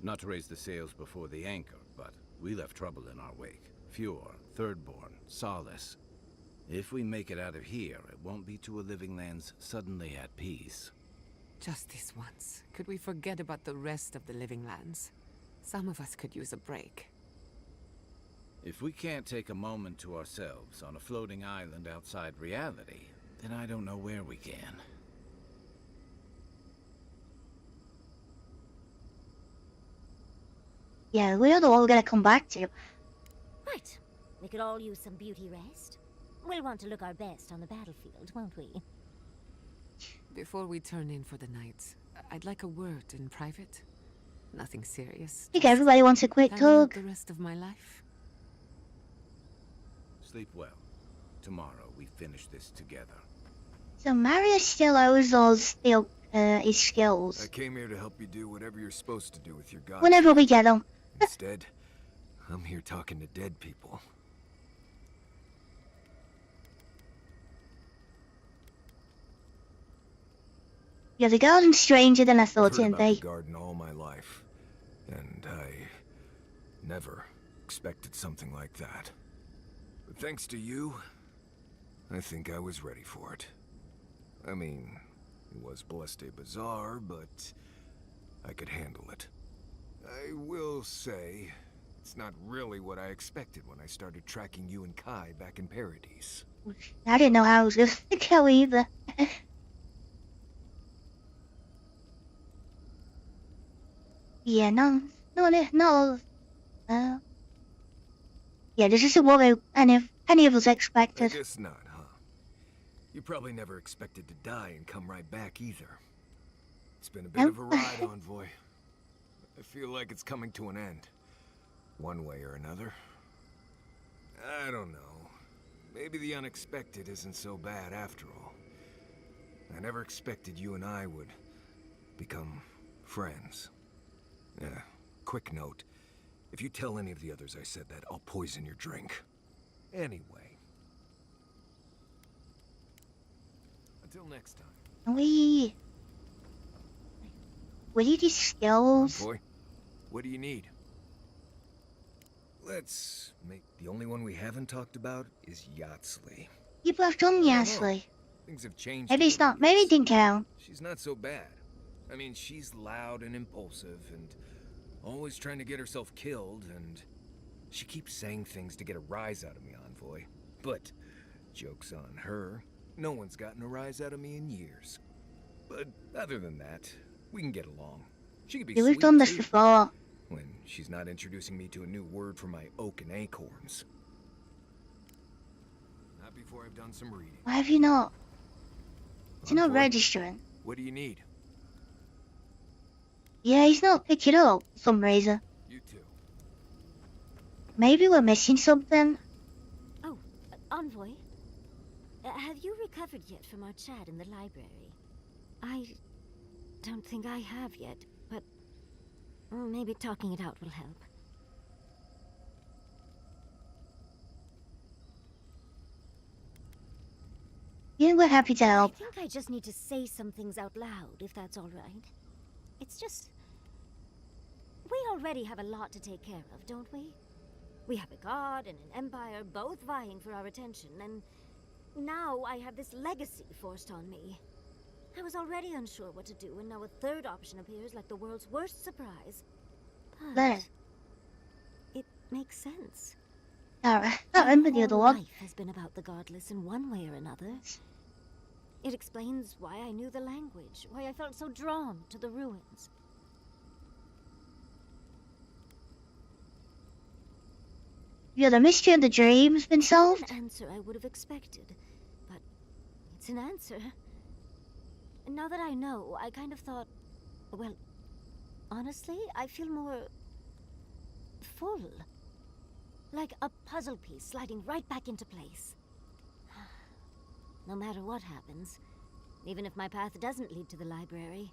Not to raise the sails before the anchor, but we left trouble in our wake. Fjord, Thirdborn, Solace. If we make it out of here, it won't be to a living lands suddenly at peace. Just this once. Could we forget about the rest of the living lands? Some of us could use a break. If we can't take a moment to ourselves on a floating island outside reality, then I don't know where we can. Yeah, we're all gonna come back to. Right. We could all use some beauty rest. We'll want to look our best on the battlefield, won't we? Before we turn in for the night, I'd like a word in private. Nothing serious. I think everybody wants a quick planning out talk. the rest of my life. Sleep well. Tomorrow we finish this together. So Marius still owes us his skills. I came here to help you do whatever you're supposed to do with your god. Whenever we get them. Instead, I'm here talking to dead people. Yeah, the garden's stranger than I I've thought, heard didn't about they? the garden all my life, and I never expected something like that. But thanks to you, I think I was ready for it. I mean, it was blessed bizarre, but I could handle it. I will say, it's not really what I expected when I started tracking you and Kai back in Paradise. I didn't know how I was going to kill either. Yeah, no. Yeah, this isn't what any of us I expected. guess not, huh? You probably never expected to die and come right back either. It's been a bit of a ride, Envoy. I feel like it's coming to an end. One way or another. I don't know. Maybe the unexpected isn't so bad after all. I never expected you and I would become friends. Yeah, quick note. If you tell any of the others I said that, I'll poison your drink. Anyway. Until next time. We need these skills. Boy, what do you need? Let's make the only one we haven't talked about is Yatsley. You've left on Yatsley. Things have changed. Maybe it's not. Maybe it didn't count. She's not so bad. I mean, she's loud and impulsive and always trying to get herself killed, and she keeps saying things to get a rise out of me, Envoy. But joke's on her. No one's gotten a rise out of me in years. But other than that, we can get along. She could be You've sweet done this too, before. when she's not introducing me to a new word for my oak and acorns. Not before I've done some reading. Why have you not? Is he not Envoy, registering? what do you need? Yeah, he's not picking up for some reason. You too. Maybe we're missing something. Oh, Envoy. Have you recovered yet from our chat in the library? I don't think I have yet, but maybe talking it out will help. Yeah, we're happy to help. I think I just need to say some things out loud, if that's all right. It's just... we already have a lot to take care of, don't we? We have a god and an empire both vying for our attention, and now I have this legacy forced on me. I was already unsure what to do, and now a third option appears like the world's worst surprise. But it makes sense. Alright, I remember the other one. Life has been about the godless in one way or another. It explains why I knew the language, why I felt so drawn to the ruins. Yeah, the mystery of the dream's been solved. An answer I would have expected, but it's an answer. And now that I know, I kind of thought, well, honestly, I feel more full. Like a puzzle piece sliding right back into place. No matter what happens, even if my path doesn't lead to the library,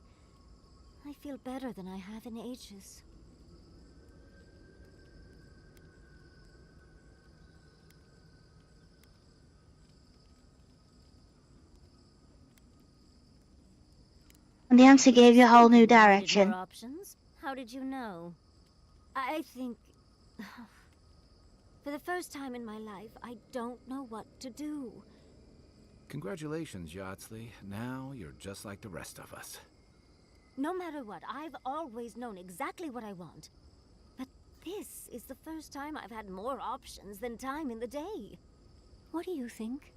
I feel better than I have in ages. And the answer gave you a whole new More direction. options? How did you know? I think... for the first time in my life, I don't know what to do. Congratulations, Yatsley. Now you're just like the rest of us. No matter what, I've always known exactly what I want. But this is the first time I've had more options than time in the day. What do you think?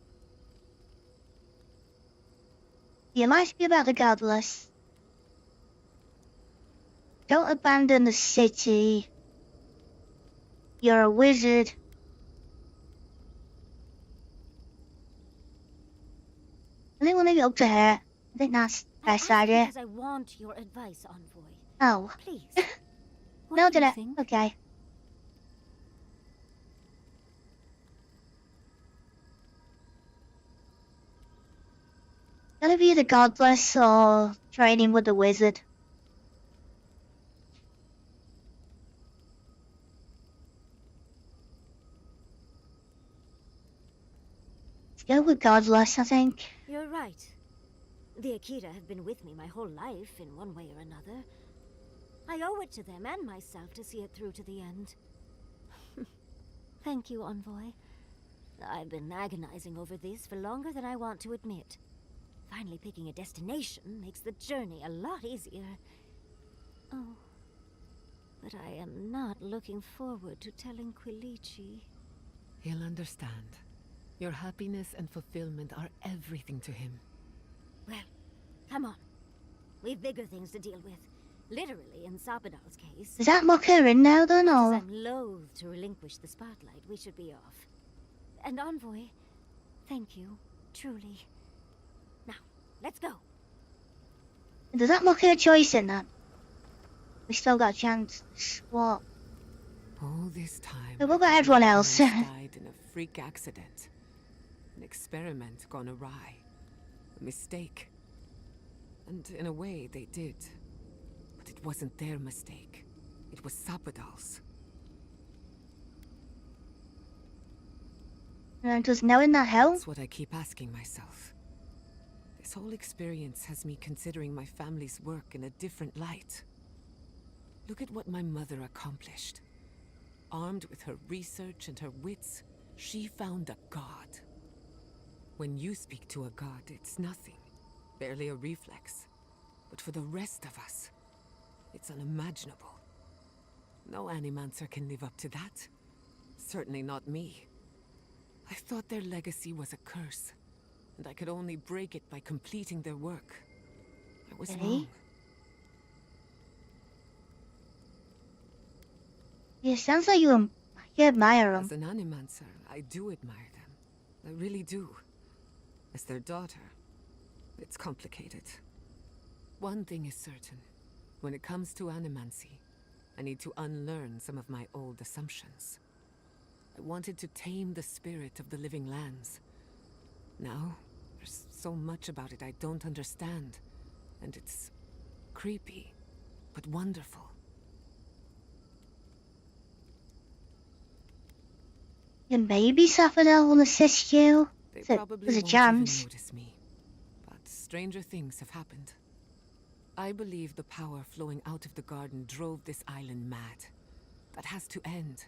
You might be about the godless. Don't abandon the city. You're a wizard. I think we'll leave it up to her. I think that's the best idea. Because I want your advice, Envoy. Oh. Please. What No, do did you it? think? Okay. Gonna be the godless or training with the wizard? Let's go with godless, I think. You're right. The Akira have been with me my whole life, in one way or another. I owe it to them and myself to see it through to the end. Thank you, Envoy. I've been agonizing over this for longer than I want to admit. Finally picking a destination makes the journey a lot easier. Oh, but I am not looking forward to telling Quilici. He'll understand. Your happiness and fulfillment are everything to him. Well, come on. We've bigger things to deal with. Literally, in Sapadal's case. Is that Mocha in now then, As or? I'm loath to relinquish the spotlight, we should be off. And Envoy, thank you, truly. Now, let's go. Does that Mocha a choice in that? We still got a chance. What? All this time. But what about everyone my else? parents died in a freak accident. An experiment gone awry. A mistake. And in a way, they did. But it wasn't their mistake. It was Sapadal's. And does knowing that help? That's what I keep asking myself. This whole experience has me considering my family's work in a different light. Look at what my mother accomplished. Armed with her research and her wits, she found a god. When you speak to a god, it's nothing. Barely a reflex. But for the rest of us, it's unimaginable. No animancer can live up to that. Certainly not me. I thought their legacy was a curse, and I could only break it by completing their work. I was wrong. Yeah, sounds like you admire them. As an animancer, I do admire them. I really do. As their daughter, it's complicated. One thing is certain. When it comes to animancy, I need to unlearn some of my old assumptions. I wanted to tame the spirit of the living lands. Now, there's so much about it I don't understand. And it's creepy, but wonderful. And maybe Sapphodel will assist you. They There's probably a won't chance. even notice me. But stranger things have happened. I believe the power flowing out of the garden drove this island mad. That has to end.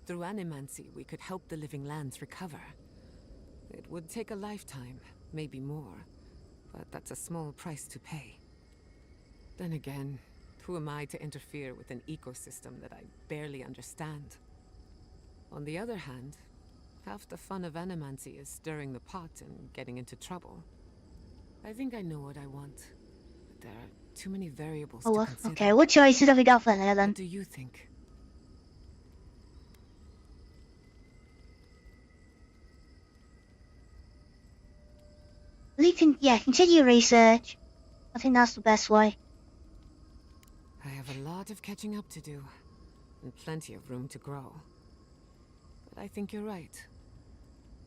Through animancy, we could help the living lands recover. It would take a lifetime, maybe more. But that's a small price to pay. Then again, who am I to interfere with an ecosystem that I barely understand? On the other hand, half the fun of animancy is stirring the pot and getting into trouble. I think I know what I want. But there are too many variables to consider. Okay, what choices have we got for there then? What do you think? Well, you can, continue research. I think that's the best way. I have a lot of catching up to do, and plenty of room to grow. But I think you're right.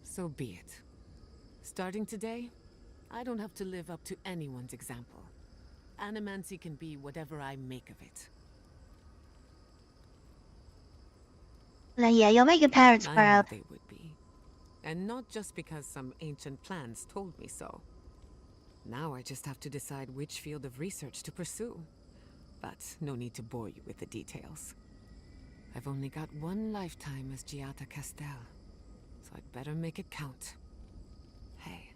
So be it. Starting today, I don't have to live up to anyone's example. Animancy can be whatever I make of it. Well, yeah, you'll make your parents I proud. knew they would be. And not just because some ancient plans told me so. Now I just have to decide which field of research to pursue. But no need to bore you with the details. I've only got one lifetime as Giata Castel, so I'd better make it count. Hey,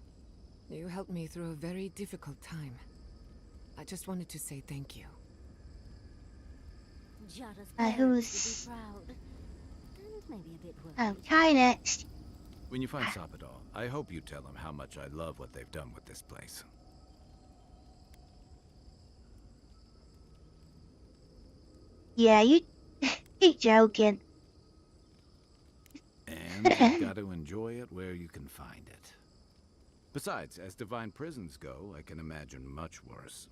you helped me through a very difficult time. I just wanted to say thank you. Jada's who's- parents would be proud. And maybe a bit worried. Okay, next. When you find Sapadal, I hope you tell him how much I love what they've done with this place. Yeah, you keep joking. And you've got to enjoy it where you can find it. Besides, as divine prisons go, I can imagine much worse.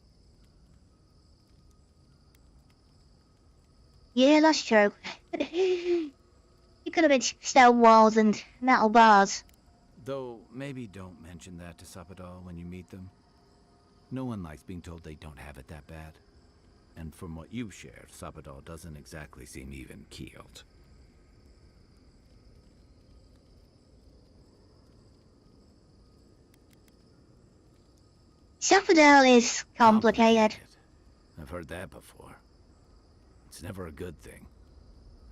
Yeah, that's true. You could have been stone walls and metal bars. Though, maybe don't mention that to Sapadal when you meet them. No one likes being told they don't have it that bad. And from what you've shared, Sapadal doesn't exactly seem even-keeled. Sapphodel is complicated. I've heard that before. It's never a good thing.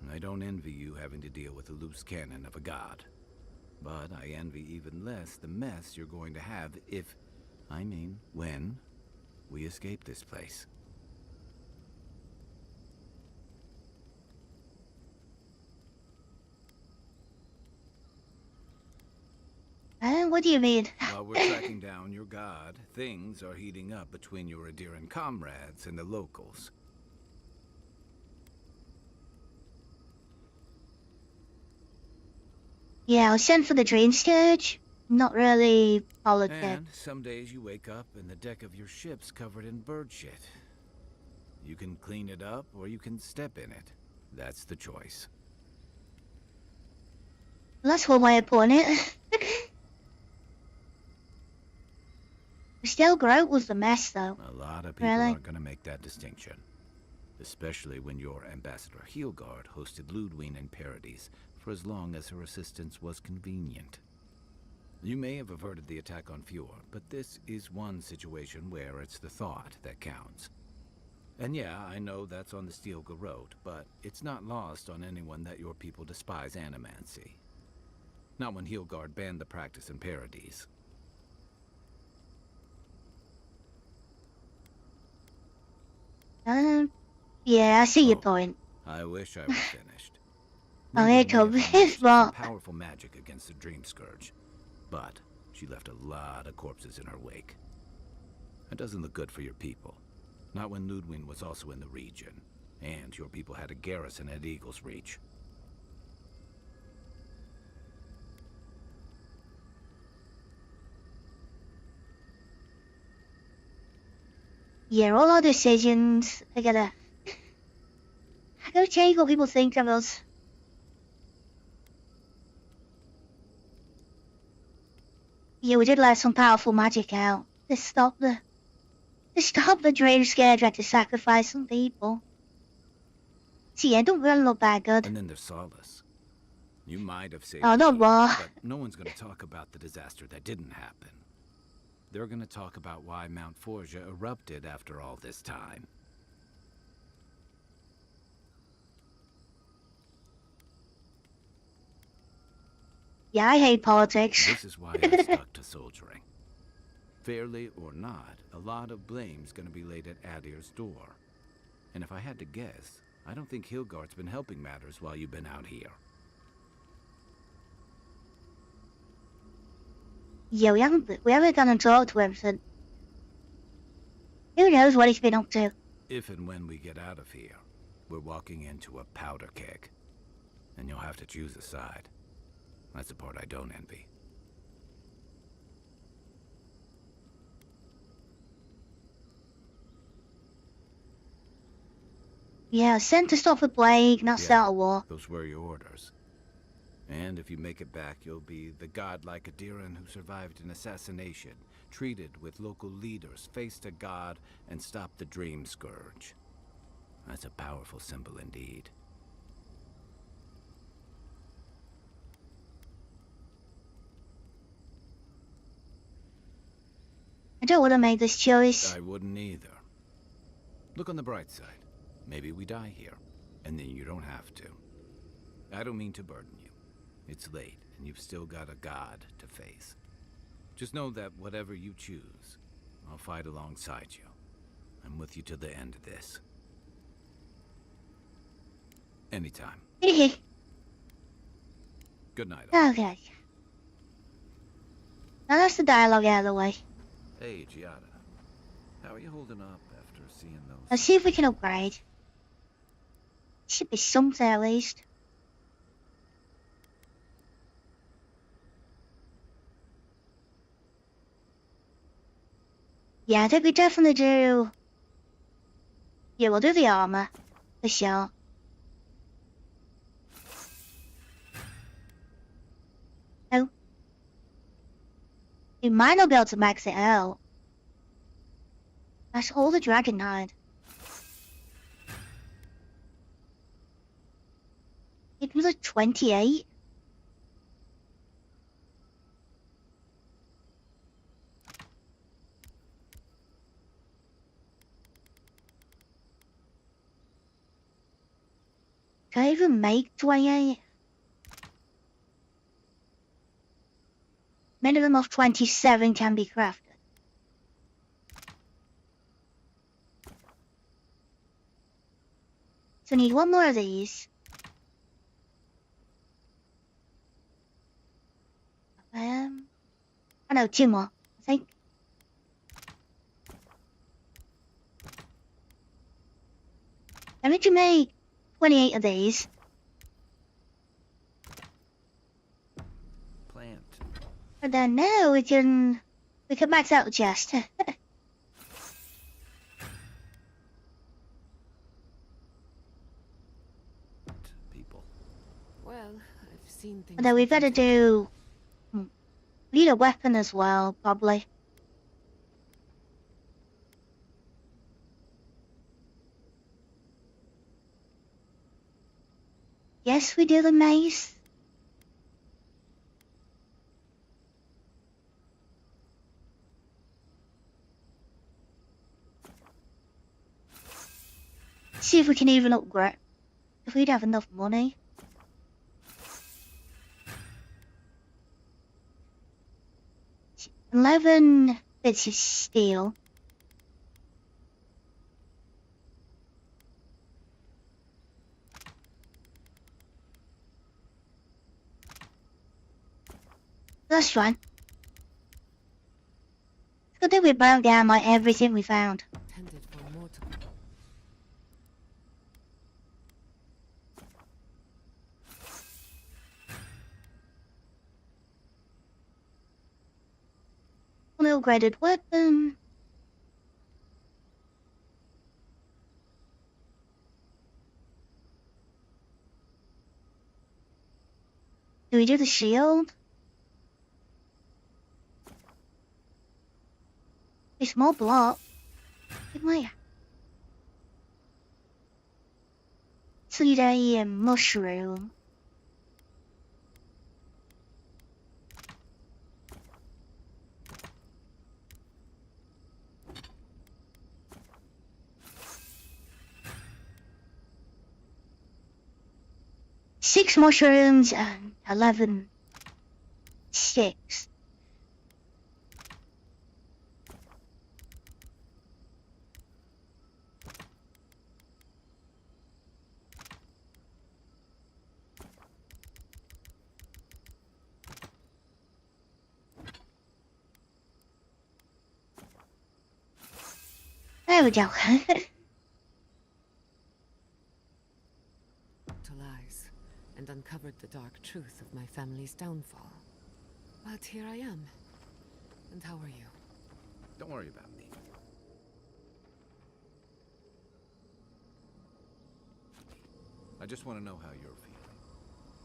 And I don't envy you having to deal with a loose cannon of a god. But I envy even less the mess you're going to have when we escape this place. What do you mean? While we're tracking down your god, things are heating up between your Adiran comrades and the locals. Yeah, I'll send for the dream scourge. Not really politics. And some days you wake up and the deck of your ship's covered in bird shit. You can clean it up or you can step in it. That's the choice. That's one way of putting it. Still, Grout was the mess, though. A lot of people aren't going to make that distinction. Especially when your Ambassador Heelguard hosted Ludwine in Paradise for as long as her assistance was convenient. You may have averted the attack on Fjord, but this is one situation where it's the thought that counts. And yeah, I know that's on the Steel Garrote, but it's not lost on anyone that your people despise animancy. Not when Heelguard banned the practice in Paradise. Yeah, I see your point. I wish I was finished. Oh, here comes his mom. Powerful magic against the Dream Scourge, but she left a lot of corpses in her wake. That doesn't look good for your people. Not when Ludwine was also in the region, and your people had a garrison at Eagle's Reach. Yeah, all our decisions are gonna change what people think of us. Yeah, we did let some powerful magic out to stop the Dream Scourge had to sacrifice some people. See, yeah, don't really look that good. And then there's Solace. You might have saved no the more. But no one's gonna talk about the disaster that didn't happen. They're gonna talk about why Mount Forja erupted after all this time. Yeah, I hate politics. This is why I stuck to soldiering. Fairly or not, a lot of blame's gonna be laid at Adir's door. And if I had to guess, I don't think Heelguard's been helping matters while you've been out here. Yeah, we haven't gone and talked to him since. Who knows what he's been up to? If and when we get out of here, we're walking into a powder keg. And you'll have to choose a side. That's the part I don't envy. Yeah, sent to stop the plague, not start a war. Those were your orders. And if you make it back, you'll be the godlike Adiran who survived an assassination, treated with local leaders, faced a god, and stopped the Dream Scourge. That's a powerful symbol indeed. I don't want to make this choice. I wouldn't either. Look on the bright side. Maybe we die here, and then you don't have to. I don't mean to burden you. It's late, and you've still got a god to face. Just know that whatever you choose, I'll fight alongside you. I'm with you to the end of this. Anytime. Good night. Okay. Now that's the dialogue out of the way. Hey, Giada. How are you holding up after seeing those? Let's see if we can upgrade. Should be something at least. Yeah, I think we definitely do. Yeah, we'll do the armor. For sure. Oh. You might not be able to max it out. That's all the Dragonhide. It was a 28. Can I even make 28? Minimum of 27 can be crafted. So need one more of these. Oh no, two more, I think. I need to make 28 of these. Plant. And then now we can max out the chest. People. Well, I've seen things. And then we've got to do... need a weapon as well, probably. Yes, we do the maze. See if we can even upgrade. If we'd have enough money. $11 bits of steel. That's fine. It's good that we broke down like everything we found. Intended for mortal. An upgraded weapon. Do we do the shield? A small block. So you need a mushroom. Six mushrooms and 11 sticks. There we go. To lies, and uncovered the dark truth of my family's downfall. But here I am. And how are you? Don't worry about me. I just want to know how you're feeling.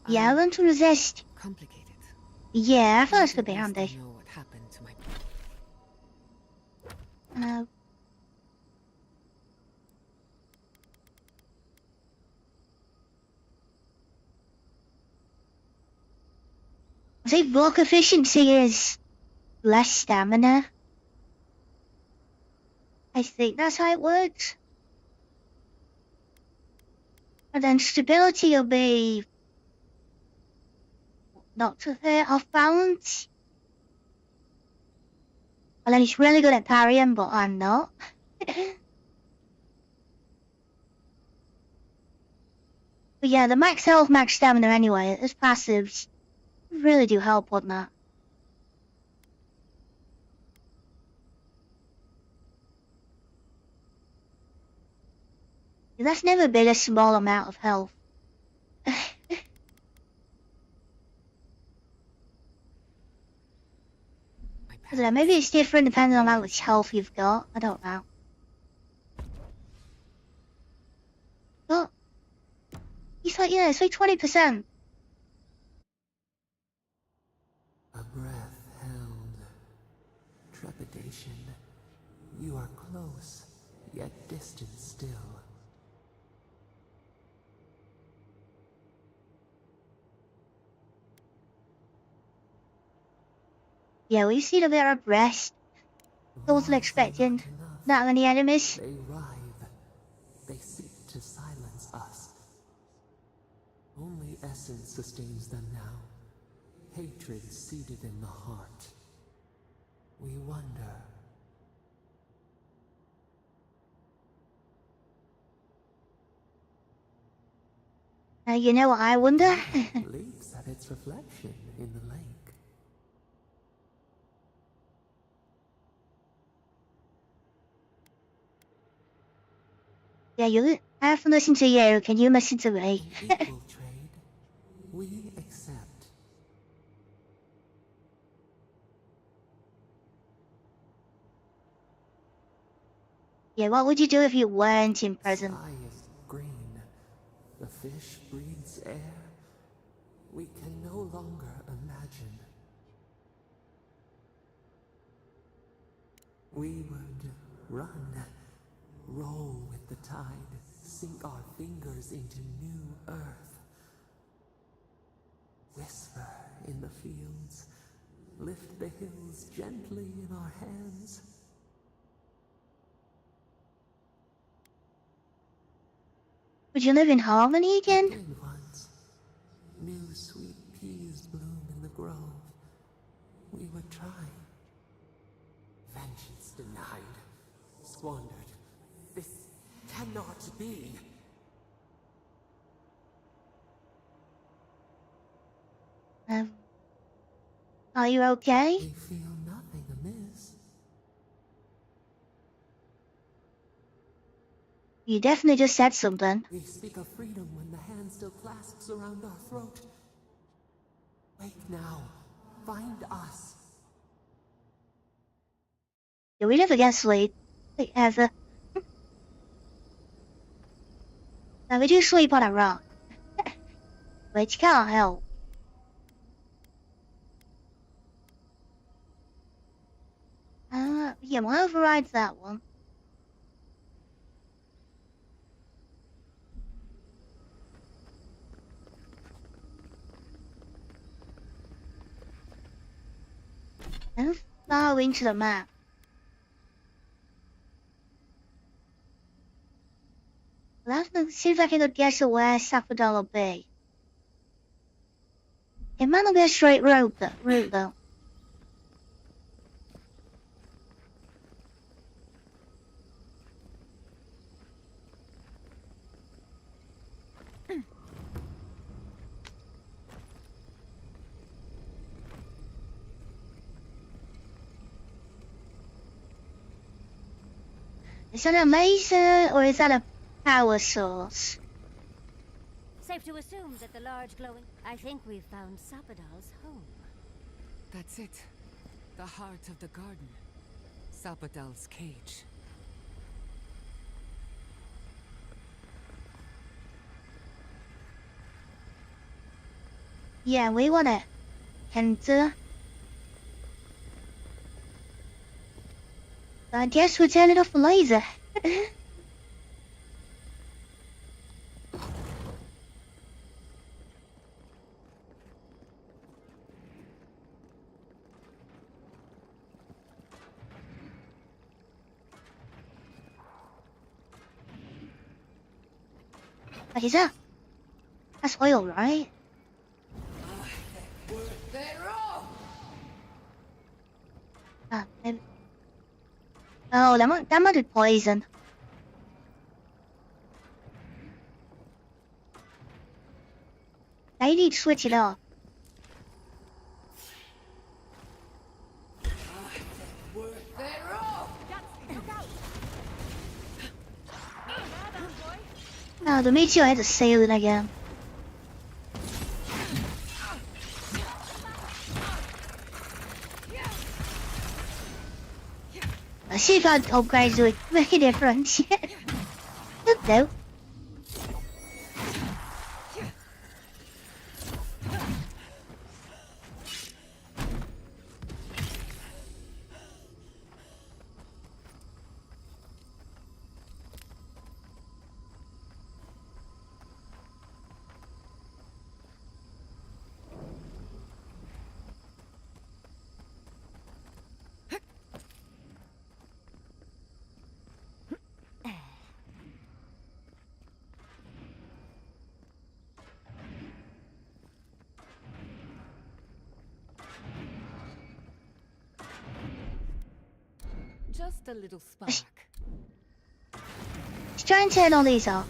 Yeah, I want to resist. Complicated. Yeah, I thought it At could be least I handy. know what happened to my... I think block efficiency is less stamina. I think that's how it works. And then stability will be not to hurt off balance. And then he's really good at parrying, but I'm not. But yeah, the max health, max stamina anyway, as passives really do help on that. That's never been a small amount of health. I don't know, maybe it's different depending on how much health you've got. I don't know. But he's like, yeah, it's like 20%. A breath held. Trepidation. You are close, yet distant still. Yeah, we've seen a bit of rest. I wasn't expecting that many enemies. They writhe. They seek to silence us. Only essence sustains them now. hatred seated in the heart. We wonder. You know what I wonder? Leaps at its reflection in the lake. Yeah, you have to listen to you. Can you listen to me? Equal trade. We accept. Yeah, what would you do if you weren't in prison? Sky is green. The fish breathes air. We can no longer imagine. We would run, roll with the tide, sink our fingers into new earth. Whisper in the fields, lift the hills gently in our hands. Would you live in harmony again? Did once. New sweet peas bloom in the grove. We would try. Vengeance denied. Squandered. This cannot be. Are you okay? We feel nothing amiss. You definitely just said something. We speak of freedom when the hand still clasps around our throat. Wake now. Find us. Yeah, we never get sleep. Ever. Now we do sleep on a rock. But you can't help. Yeah, we'll override that one. And follow into the map. Let's see if I can guess where Sapodal will be. It might not be a straight route though. Is that a laser or is that a power source? Safe to assume that the large glowing... I think we've found Sapodal's home. That's it. The heart of the garden. Sapodal's cage. Yeah, we want it. Enter. I guess we're turning off the laser. What is that? That's oil, right? Maybe. Oh, that might be poison. I need to switch it off. Oh, the meteor had to sail it again. I see if our upgrades do make a difference. No. Just a little spark. Let's try and turn all these off.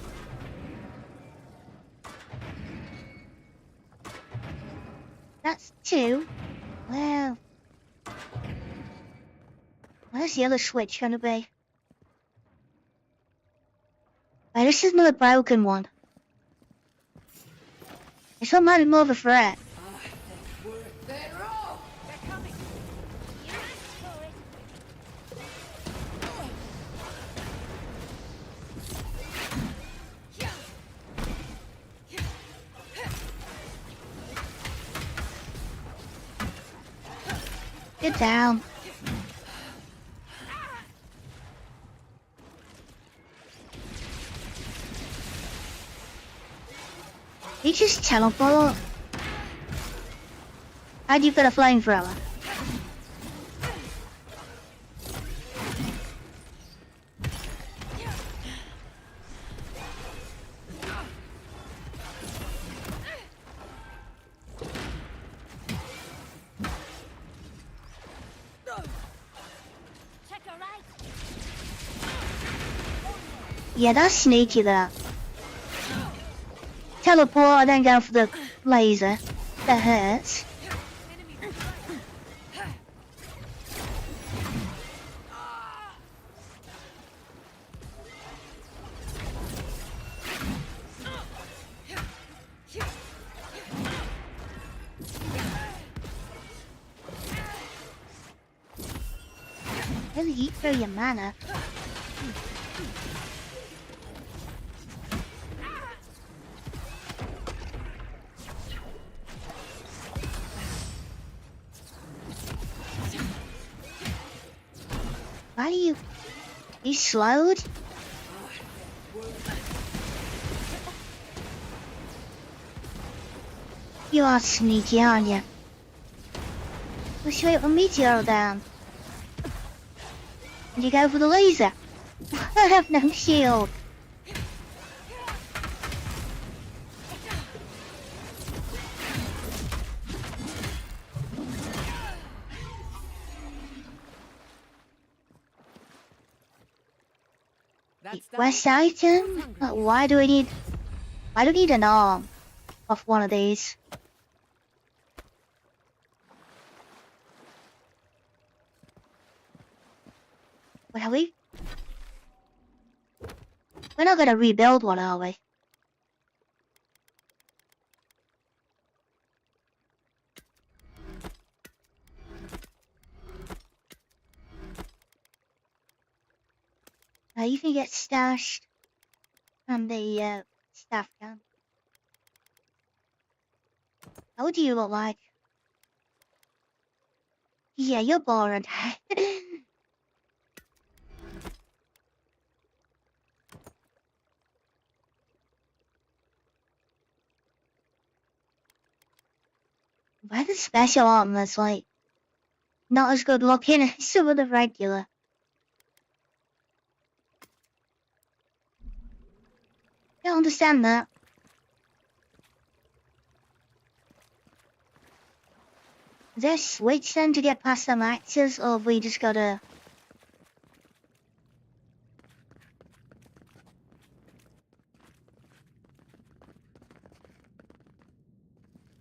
That's 2. Well, where's the other switch gonna be? Right, this is another broken one. This one might be more of a threat. Get down. You just teleport. How'd you get a flamethrower? Yeah, that's sneaky there. Teleport and then go for the laser. That hurts. Really eat through your mana. Why are you slowed? You are sneaky, aren't you? Let's wait for meteor down. And you go for the laser. I have no shield. West item? Why do I need an arm of one of these? What are we? We're not gonna rebuild one, are we? You can get stashed from the staff camp. How do you look like? Yeah, you're boring. Why the special armor's like not as good looking as some of the regular? I don't understand that. Is there a switch then to get past them axes, or have we just gotta...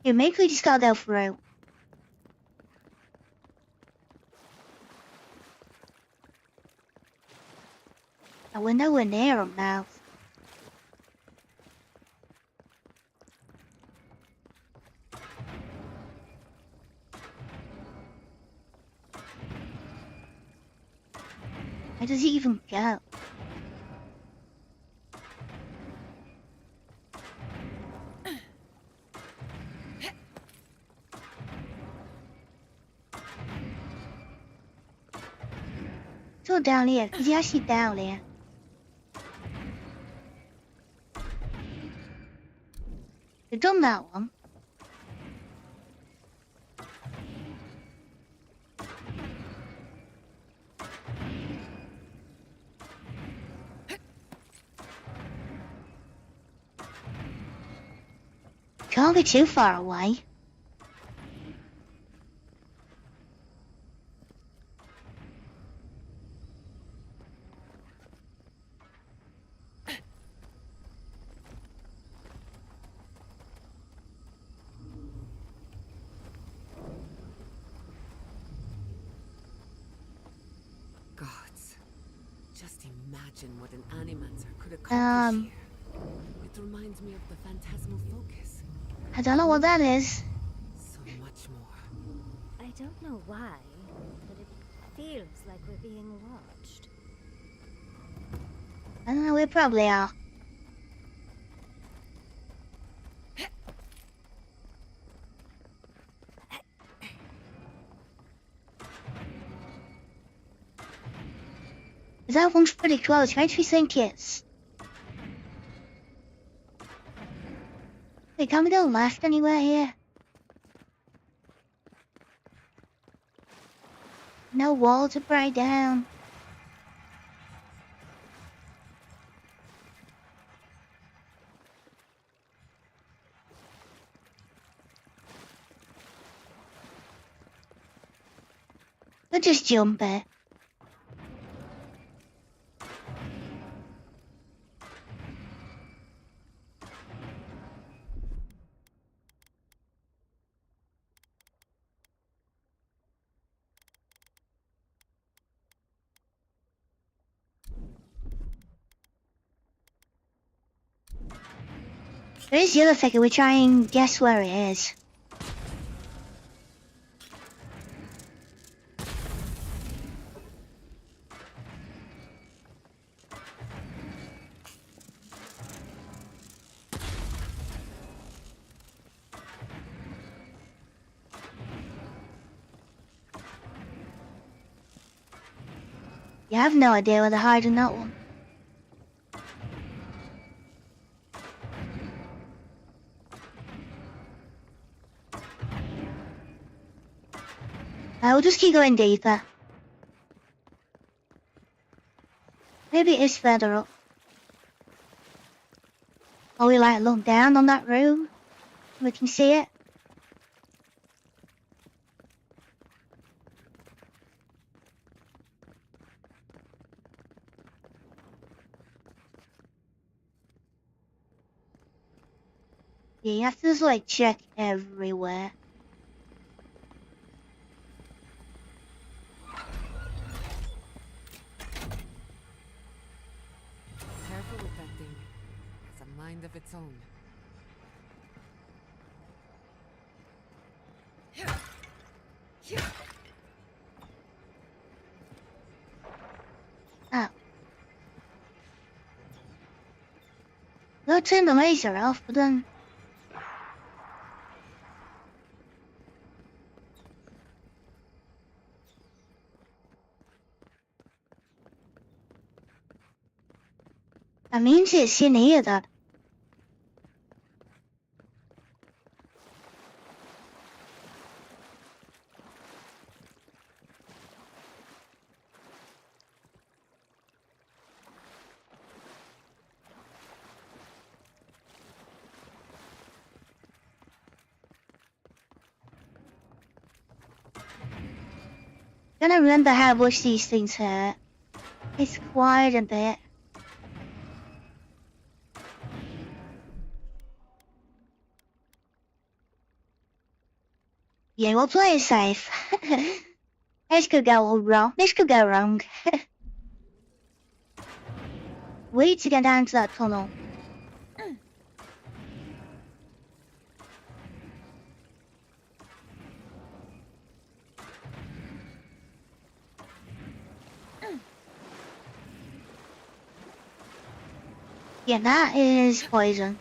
Yeah, maybe we just gotta go through. Oh, we're nowhere near them now. Where does he even go? So down here. Is he actually down here? We've done that one. Can't be too far away. imagine what an animancer could accomplish here. It reminds me of the phantasmal focus. I don't know what that is. So much more. I don't know why, but it feels like we're being watched. I don't know, we probably are. That one's pretty close. Don't you think it's? Wait, can we go left anywhere here? No wall to break down. We'll just jump it. There's the other figure. We try and guess where it is. You have no idea where they're hiding that one. We'll just keep going deeper. Maybe it is further up. Or we like look down on that room. We can see it. Yeah, you have to just like check everywhere. Careful with that thing. It's a mind of its own. Oh. They'll turn the laser off, but then... That means it's in here, that. Gonna remember how much these things hurt. It's quite a bit. Yeah, we'll play it safe. This could go wrong. This could go wrong. We need to get down to that tunnel. Yeah, that is poison.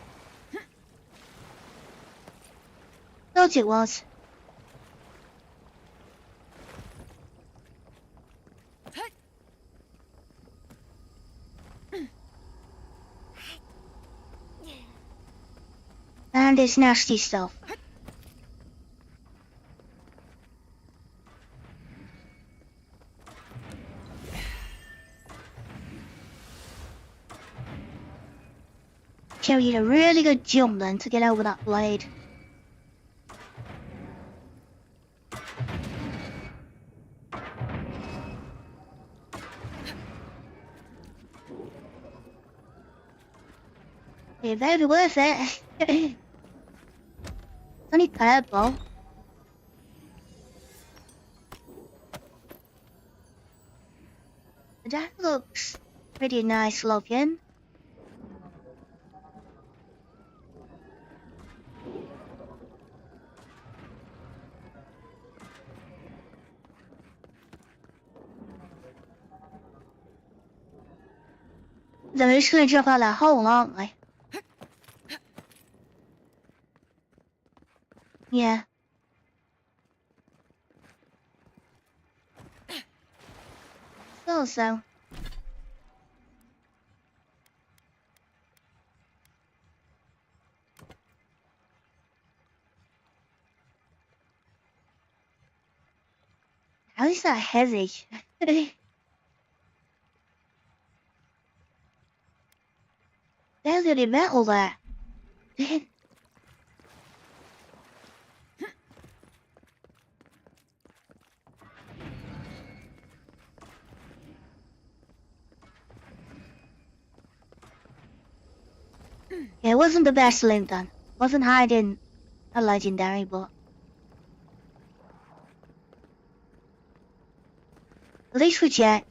Thought it was. And it's nasty stuff. So you need a really good jump then to get over that blade. Yeah, very worth it. It's only purple. That looks Pretty nice looking. They're just gonna jump out that hole, aren't they? Yeah. So. How is that heavy? There's any metal there. Yeah, it wasn't the best loot then. Wasn't hiding a legendary, but at least we checked.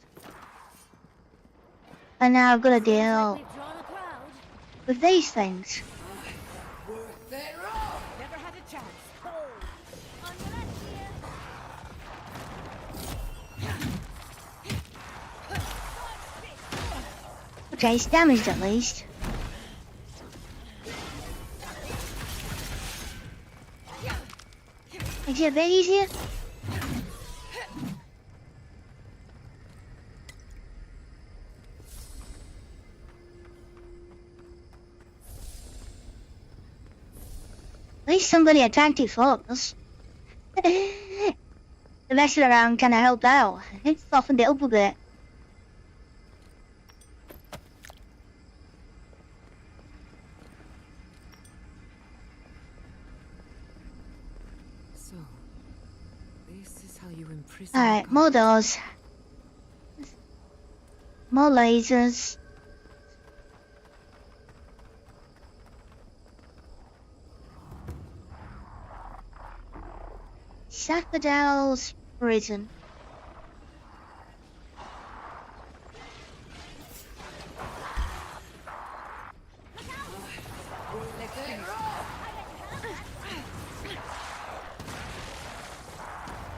And now I've got to deal with these things. Never had a chance. Okay, it's damaged at least. Is it a bit easier? At least somebody attacked it for us. The messing around kinda helped out. It softened it up a bit. So, this is how you imprison. Alright, more doors. More lasers. Saffadell's prison.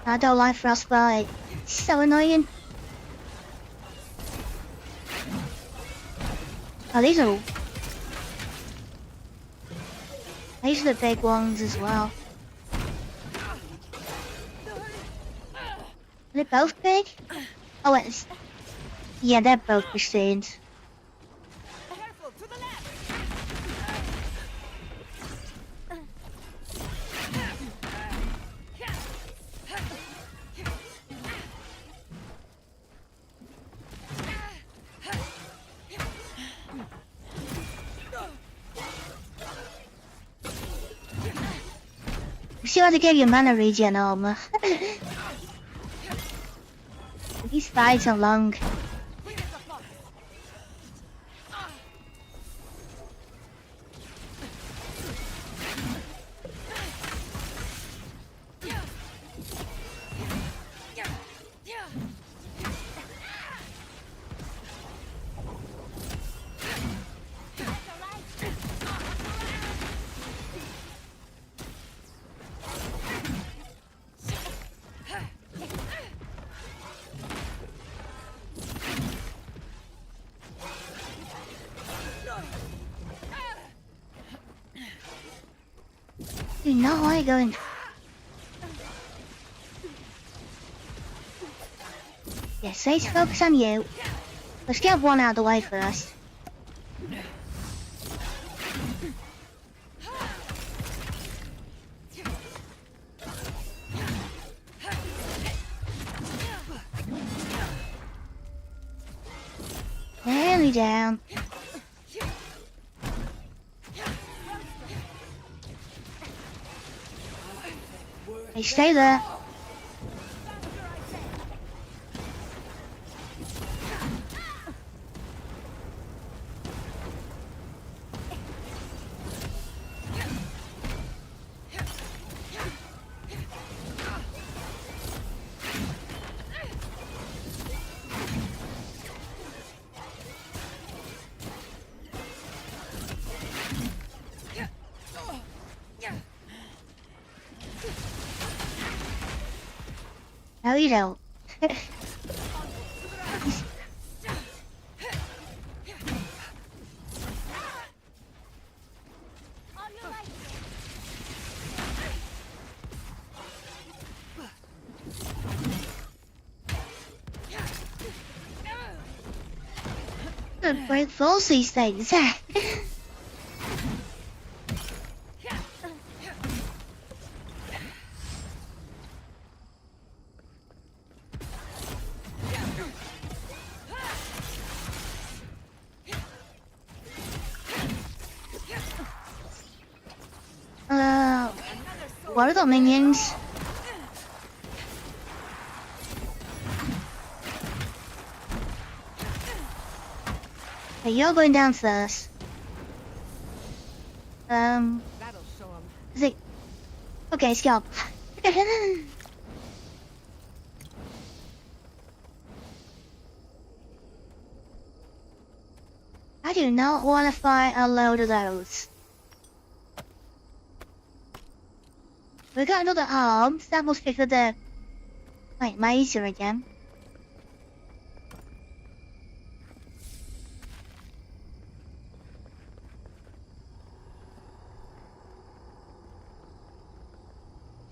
I don't like frostbite. It's so annoying. Oh, these are the big ones as well. Are they both big? Oh, it's... Yeah, they're both machines. Careful, to the left. You see how they give you mana regen armor. These fights are long. You know how I'm going. Yes, let's focus on you. Let's get one out of the way first. Nearly down. Hey, stay there. No, you don't. Good break falls these things. What are the minions? Hey, you're going down first. That'll show him. Is it? Okay, let's go. I do not want to fight a load of those. We got another arm. That must be for the mazer again.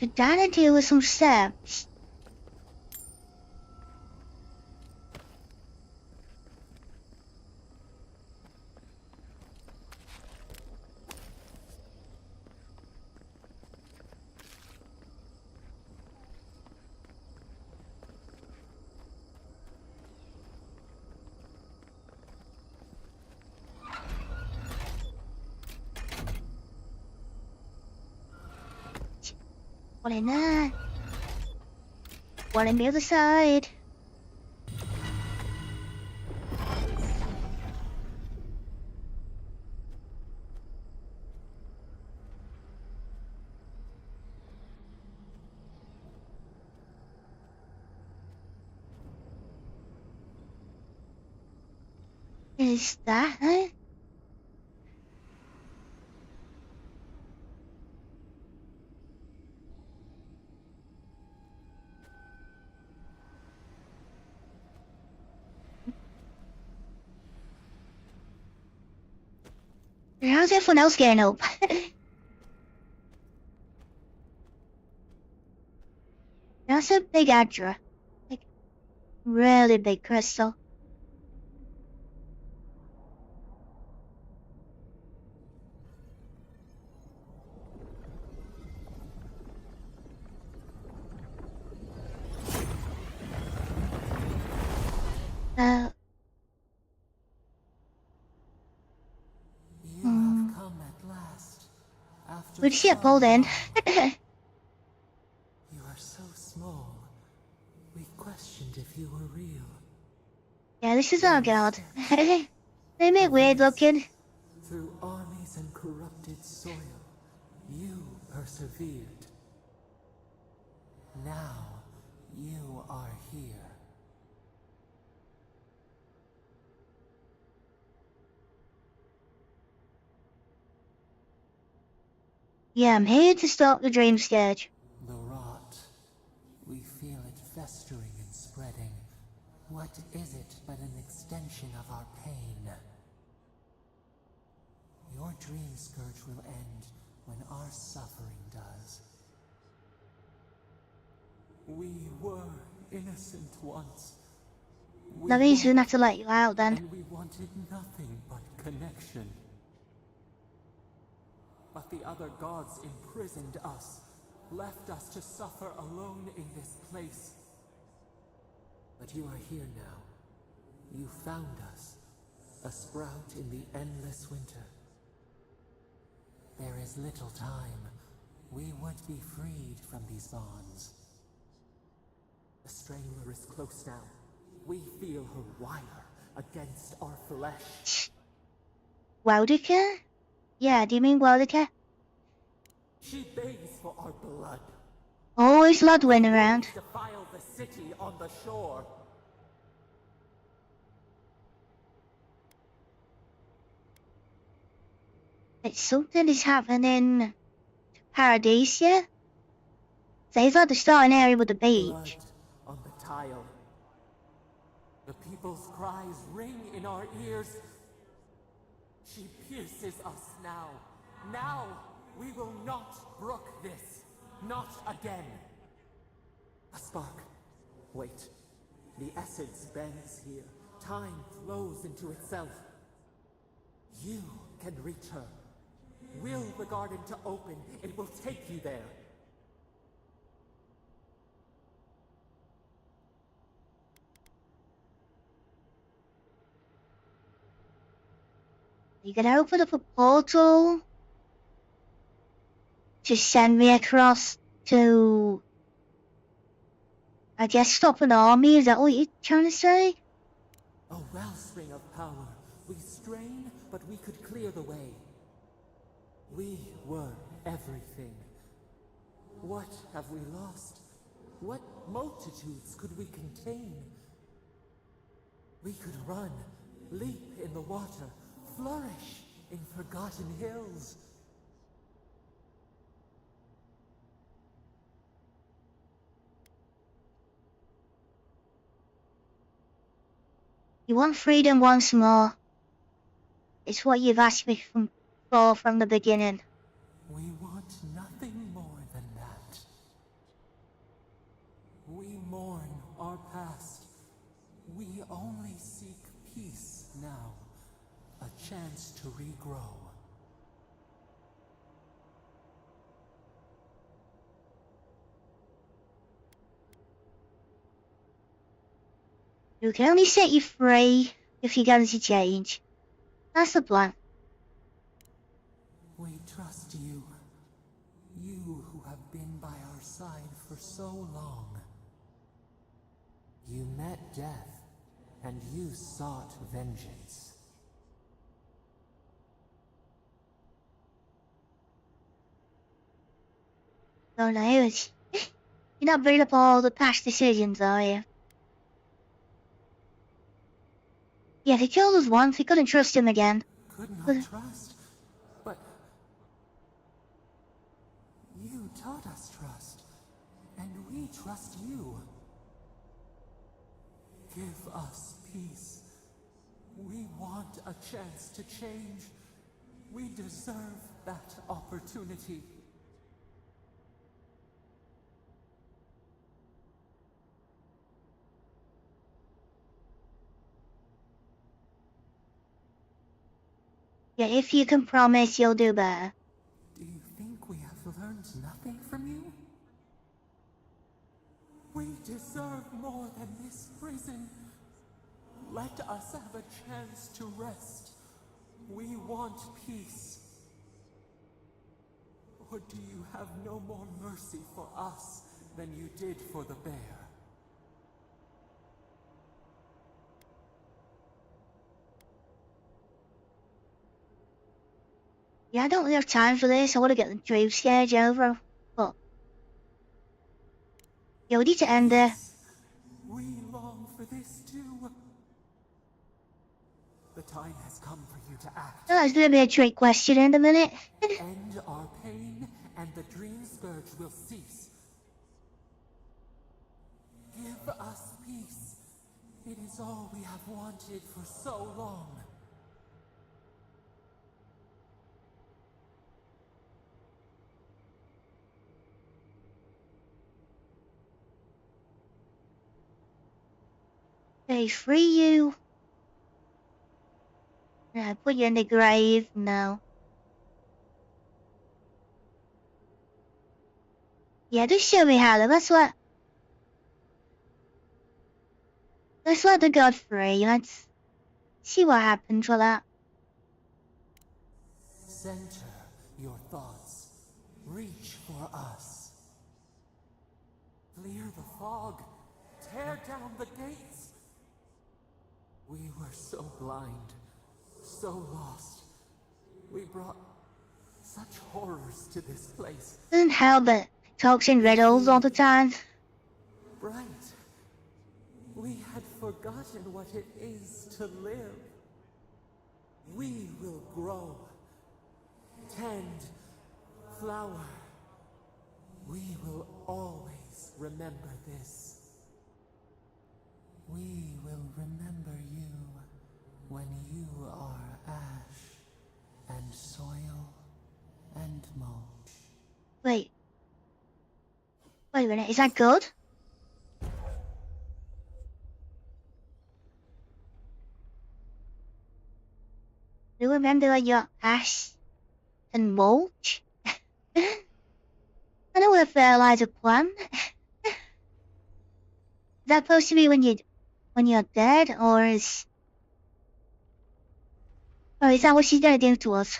So down and deal with some steps. One in there. One on the other side. Is that it? How's everyone else getting up? That's a big Adra. Like, really big crystal. Where'd she get pulled in? You are so small. We questioned if you were real. Yeah, this is our god. They make weird looking. Through armies and corrupted soil, you persevered. Now, you are here. Yeah, I'm here to stop the dream scourge. The rot. We feel it festering and spreading. What is it but an extension of our pain? Your dream scourge will end when our suffering does. We were innocent once. That means we have to let you out then. And we wanted nothing but connection. But the other gods imprisoned us, left us to suffer alone in this place. But you are here now. You found us, a sprout in the endless winter. There is little time. We would be freed from these bonds. The Strangler is close now. We feel her wire against our flesh. Wildika? Yeah, do you mean Wildika? She begs for our blood. Always Ludwin around. Defile the city on the shore. It's something is happening to Paradisia. They've had the starting area with the beach. Blood tile. The people's cries ring in our ears. She pierces us now. Now we will not brook this. Not again. A spark. Wait. The essence bends here. Time flows into itself. You can reach her. Will the garden to open. It will take you there. You can open up a portal to send me across to, I guess, stop an army. Is that what you're trying to say? A wellspring of power. We strain, but we could clear the way. We were everything. What have we lost? What multitudes could we contain? We could run, leap in the water, flourish in forgotten hills. You want freedom once more. It's what you've asked me for from the beginning. We want nothing more than that. We mourn our past. We only seek peace now. A chance to regrow. You can only set you free if you're going to change. That's the plan. We trust you. You who have been by our side for so long. You met death, and you sought vengeance. Oh no, you're not bringing up all the past decisions, are you? Yeah, they killed us once, we couldn't trust him again. Could not trust, but you taught us trust, and we trust you. Give us peace. We want a chance to change. We deserve that opportunity. Yeah, if you can promise you'll do better. Do you think we have learned nothing from you? We deserve more than this prison. Let us have a chance to rest. We want peace. Or do you have no more mercy for us than you did for the bear? Yeah, I don't really have time for this. I want to get the dream stage over. But yeah, we need to end there. We long for this too. The time has come for you to act. Oh, there's going to be a trick question in a minute. End our pain, and the dream scourge will cease. Give us peace. It is all we have wanted for so long. They free you. Yeah, put you in the grave now. Yeah, just show me how. Let's let the god free. Let's see what happens with that. Center your thoughts. Reach for us. Clear the fog. Tear down the gates. We were so blind, so lost. We brought such horrors to this place. Doesn't help that talks in riddles all the time. Bright. We had forgotten what it is to live. We will grow. Tend. Flower. We will always remember this. We will remember you when you are ash and soil and mulch. Wait. Wait a minute, is that good? Do you remember your ash and mulch? I know a fertilizer plant. Is that supposed to be when you're dead, or is that what she's gonna do to us?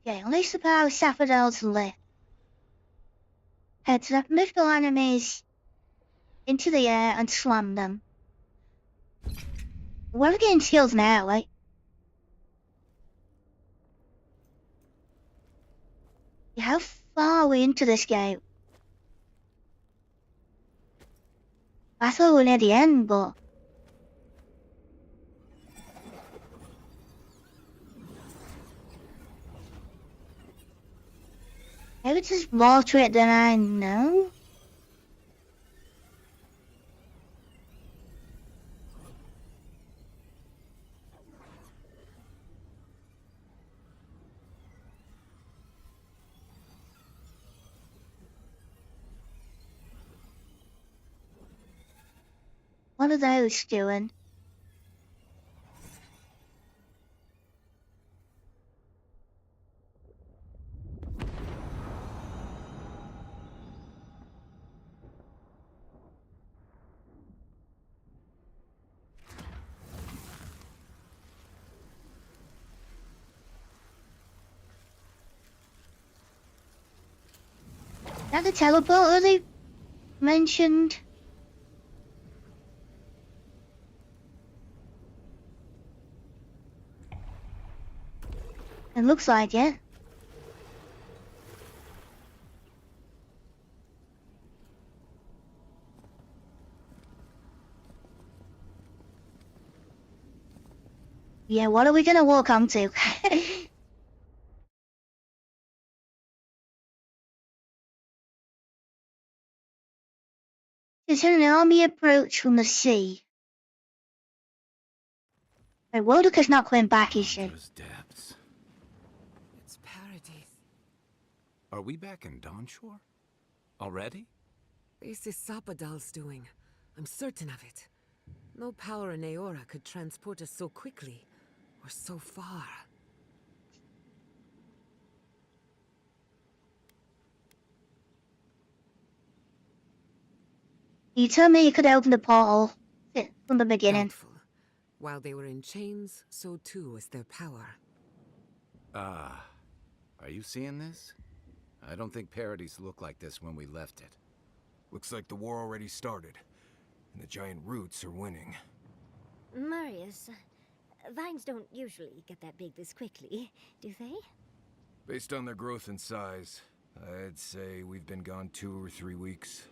Okay, unleash the power of Sapphidel's lift. Heads up mythical enemies into the air and slam them. We're getting skills now, right? How far are we into this game? I thought we were near the end, but... maybe there's more to it than I know? What are those doing? Is that the teleporter they mentioned? It looks like it. Yeah, what are we gonna walk onto? It's an army approach from the sea. Wait, Wodoka's not coming back, is she? Those depths. It's paradise. Are we back in Dawnshore? Already? This is Sapadal's doing. I'm certain of it. No power in Aora could transport us so quickly, or so far. You told me you could open the portal from the beginning. Doubtful. While they were in chains, so too was their power. Ah, are you seeing this? I don't think Paradise looked like this when we left it. Looks like the war already started, and the giant roots are winning. Marius, vines don't usually get that big this quickly, do they? Based on their growth and size, I'd say we've been gone 2 or 3 weeks.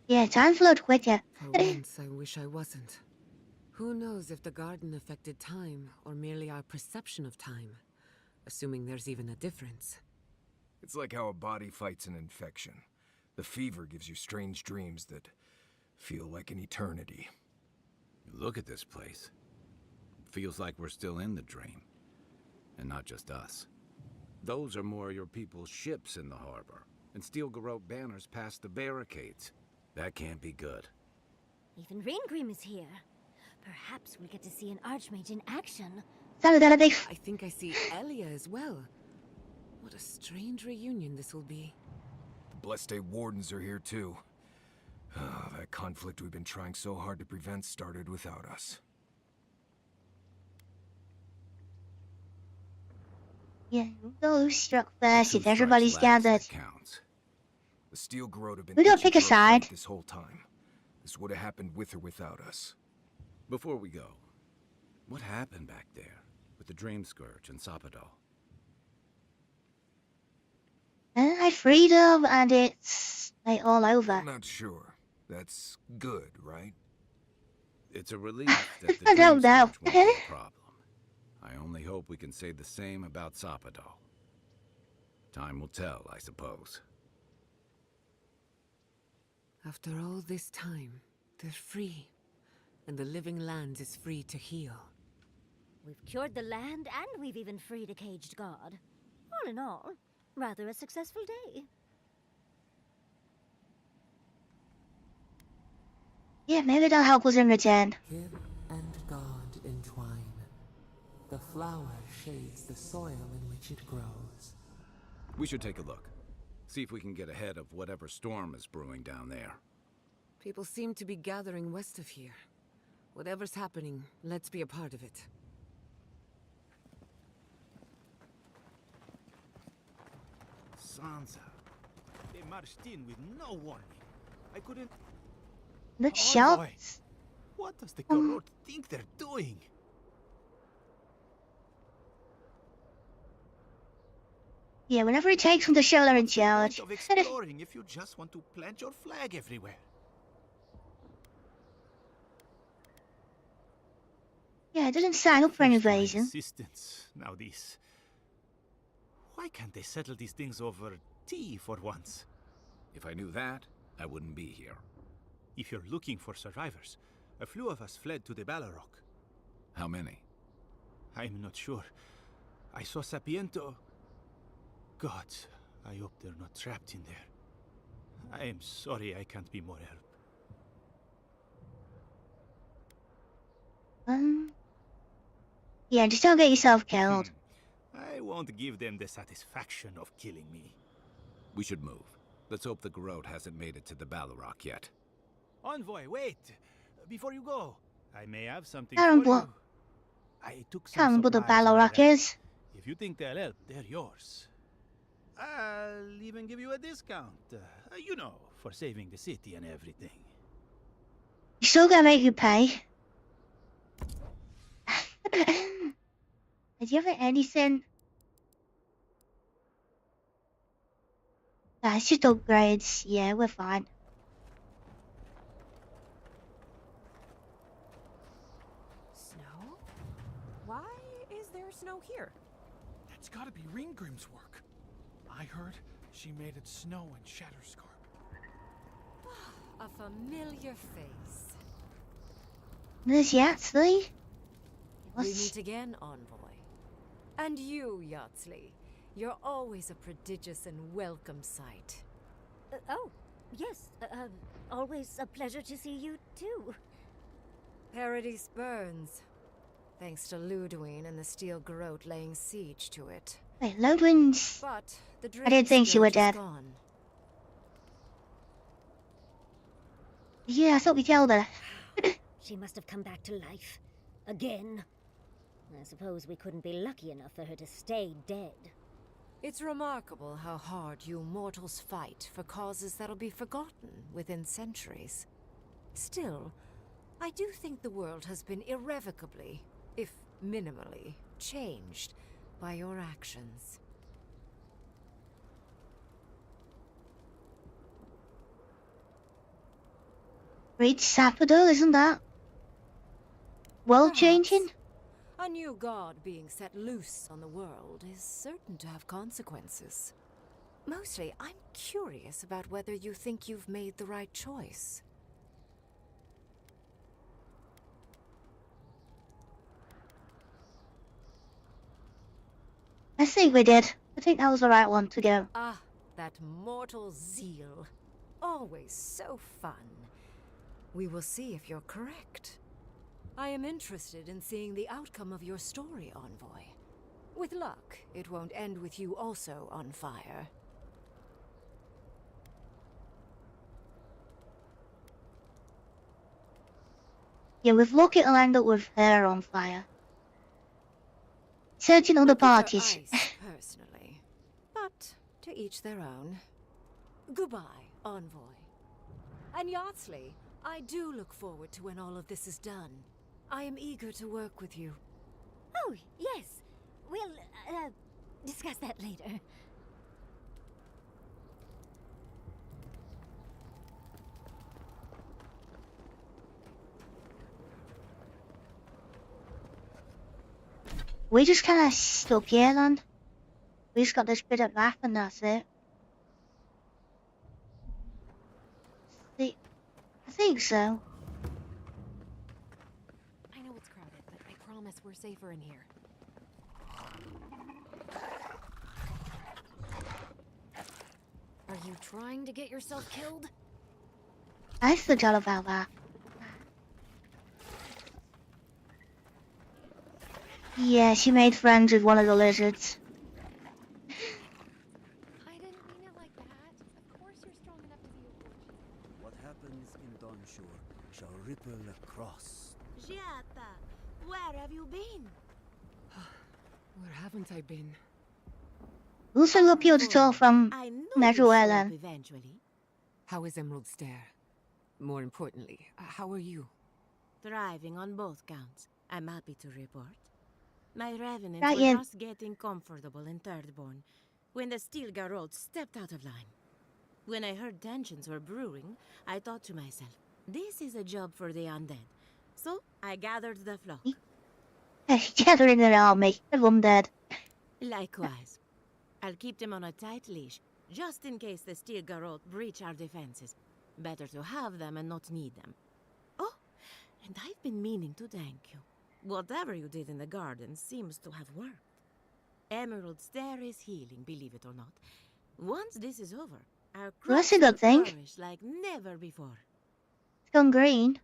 Yeah, time flowed quicker. For once, I wish I wasn't. Who knows if the garden affected time, or merely our perception of time? Assuming there's even a difference. It's like how a body fights an infection. The fever gives you strange dreams that feel like an eternity. Look at this place. Feels like we're still in the dream. And not just us. Those are more your people's ships in the harbor, and steel garrote banners past the barricades. That can't be good. Even Raingrim is here. Perhaps we'll get to see an Archmage in action. Solidarity. I think I see Elia as well. What a strange reunion this will be. The Blessed Day Wardens are here too. That conflict we've been trying so hard to prevent started without us. Yeah, those struck first Two if everybody's strikes last gathered. that counts. The Steel Garrote have been We don't itching pick a for fight side. this whole time. This would have happened with or without us. Before we go, what happened back there with the Dream Scourge and Sapadal? I freed them, and it's like all over. I'm not sure. That's good, right? It's a relief that the I Dream don't know. Scourge won't be a problem. I only hope we can say the same about Sapadal. Time will tell, I suppose. After all this time, they're free. And the living land is free to heal. We've cured the land, and we've even freed a caged god. All in all, rather a successful day. Yeah, maybe they'll help us in return. Him and God entwine. The flower shades the soil in which it grows. We should take a look. See if we can get ahead of whatever storm is brewing down there. People seem to be gathering west of here. Whatever's happening, let's be a part of it. Sansa. They marched in with no warning. I couldn't... Look, Envoy, shots. what does the Garrote think they're doing? Yeah, whenever it takes them to show they're in What's the point charge. of exploring if you just want to plant your flag everywhere? Yeah, it doesn't sign up for an First my invasion. assistants, now this. Why can't they settle these things over tea for once? If I knew that, I wouldn't be here. If you're looking for survivors, a few of us fled to the Balrog. How many? I'm not sure. I saw Sapiento. Gods, I hope they're not trapped in there. I am sorry I can't be more help. Yeah, just don't get yourself killed. I won't give them the satisfaction of killing me. We should move. Let's hope the Garrote hasn't made it to the Balrog yet. Envoy, wait! Before you go, I may have something Tell 'em for what. you. I took Tell some them what the supplies on Balrog the way. is. If you think they'll help, they're yours. I'll even give you a discount. You know, for saving the city and everything. He's still gonna make you pay. Did you ever anything? Nah, it's just upgrades. Yeah, we're fine. Snow? Why is there snow here? That's gotta be Ringgrim's work. I heard she made it snow in Shatterscarp. A familiar face. There's Yatsley. We meet again, Envoy. And you, Yatsley. You're always a prodigious and welcome sight. Oh, yes. Always a pleasure to see you, too. Paradise burns. Thanks to Ludwine and the Steel Garrote laying siege to it. Wait, Ludwin's... But the I didn't think she were Drake's dead. gone. Yeah, I thought we killed her. She must have come back to life. Again. I suppose we couldn't be lucky enough for her to stay dead. It's remarkable how hard you mortals fight for causes that'll be forgotten within centuries. Still, I do think the world has been irrevocably, if minimally, changed by your actions. Great Sapado, isn't that? World changing? A new god being set loose on the world is certain to have consequences. Mostly, I'm curious about whether you think you've made the right choice. I think we did. I think that was the right one to go. Ah, that mortal zeal. Always so fun. We will see if you're correct. I am interested in seeing the outcome of your story, Envoy. With luck, it won't end with you also on fire. Yeah, with luck it'll end up with her on fire. Searching other parties. Ice, personally. But to each their own. Goodbye, Envoy. And Yardsley, I do look forward to when all of this is done. I am eager to work with you. Oh, yes. We'll, discuss that later. We just kind of stuck here then. We just got this bit of laugh and that's it. See, I think so. I know it's crowded, but I promise we're safer in here. Are you trying to get yourself killed? I forgot about that. Yeah, she made friends with one of the lizards. I didn't mean it like that. Of course you're strong enough to be a witch. What happens in Dawnshore shall ripple across. Giata, where have you been? Where haven't I been? Also appealed to talk from I know everywhere you'd show up then. eventually. How is Emerald Stair? More importantly, how are you? Thriving on both counts. I'm happy to report. My revenants Right were in. just getting comfortable in Thirdborn when the Steel Garrote stepped out of line. When I heard tensions were brewing, I thought to myself, this is a job for the undead. So I gathered the flock. Gathering an army of undead. Likewise. I'll keep them on a tight leash, just in case the Steel Garrote breach our defenses. Better to have them and not need them. Oh, and I've been meaning to thank you. Whatever you did in the garden seems to have worked. Emerald Stair is healing, believe it or not. Once this is over, our That's crops a good will thing. flourish like never before. It's gone green.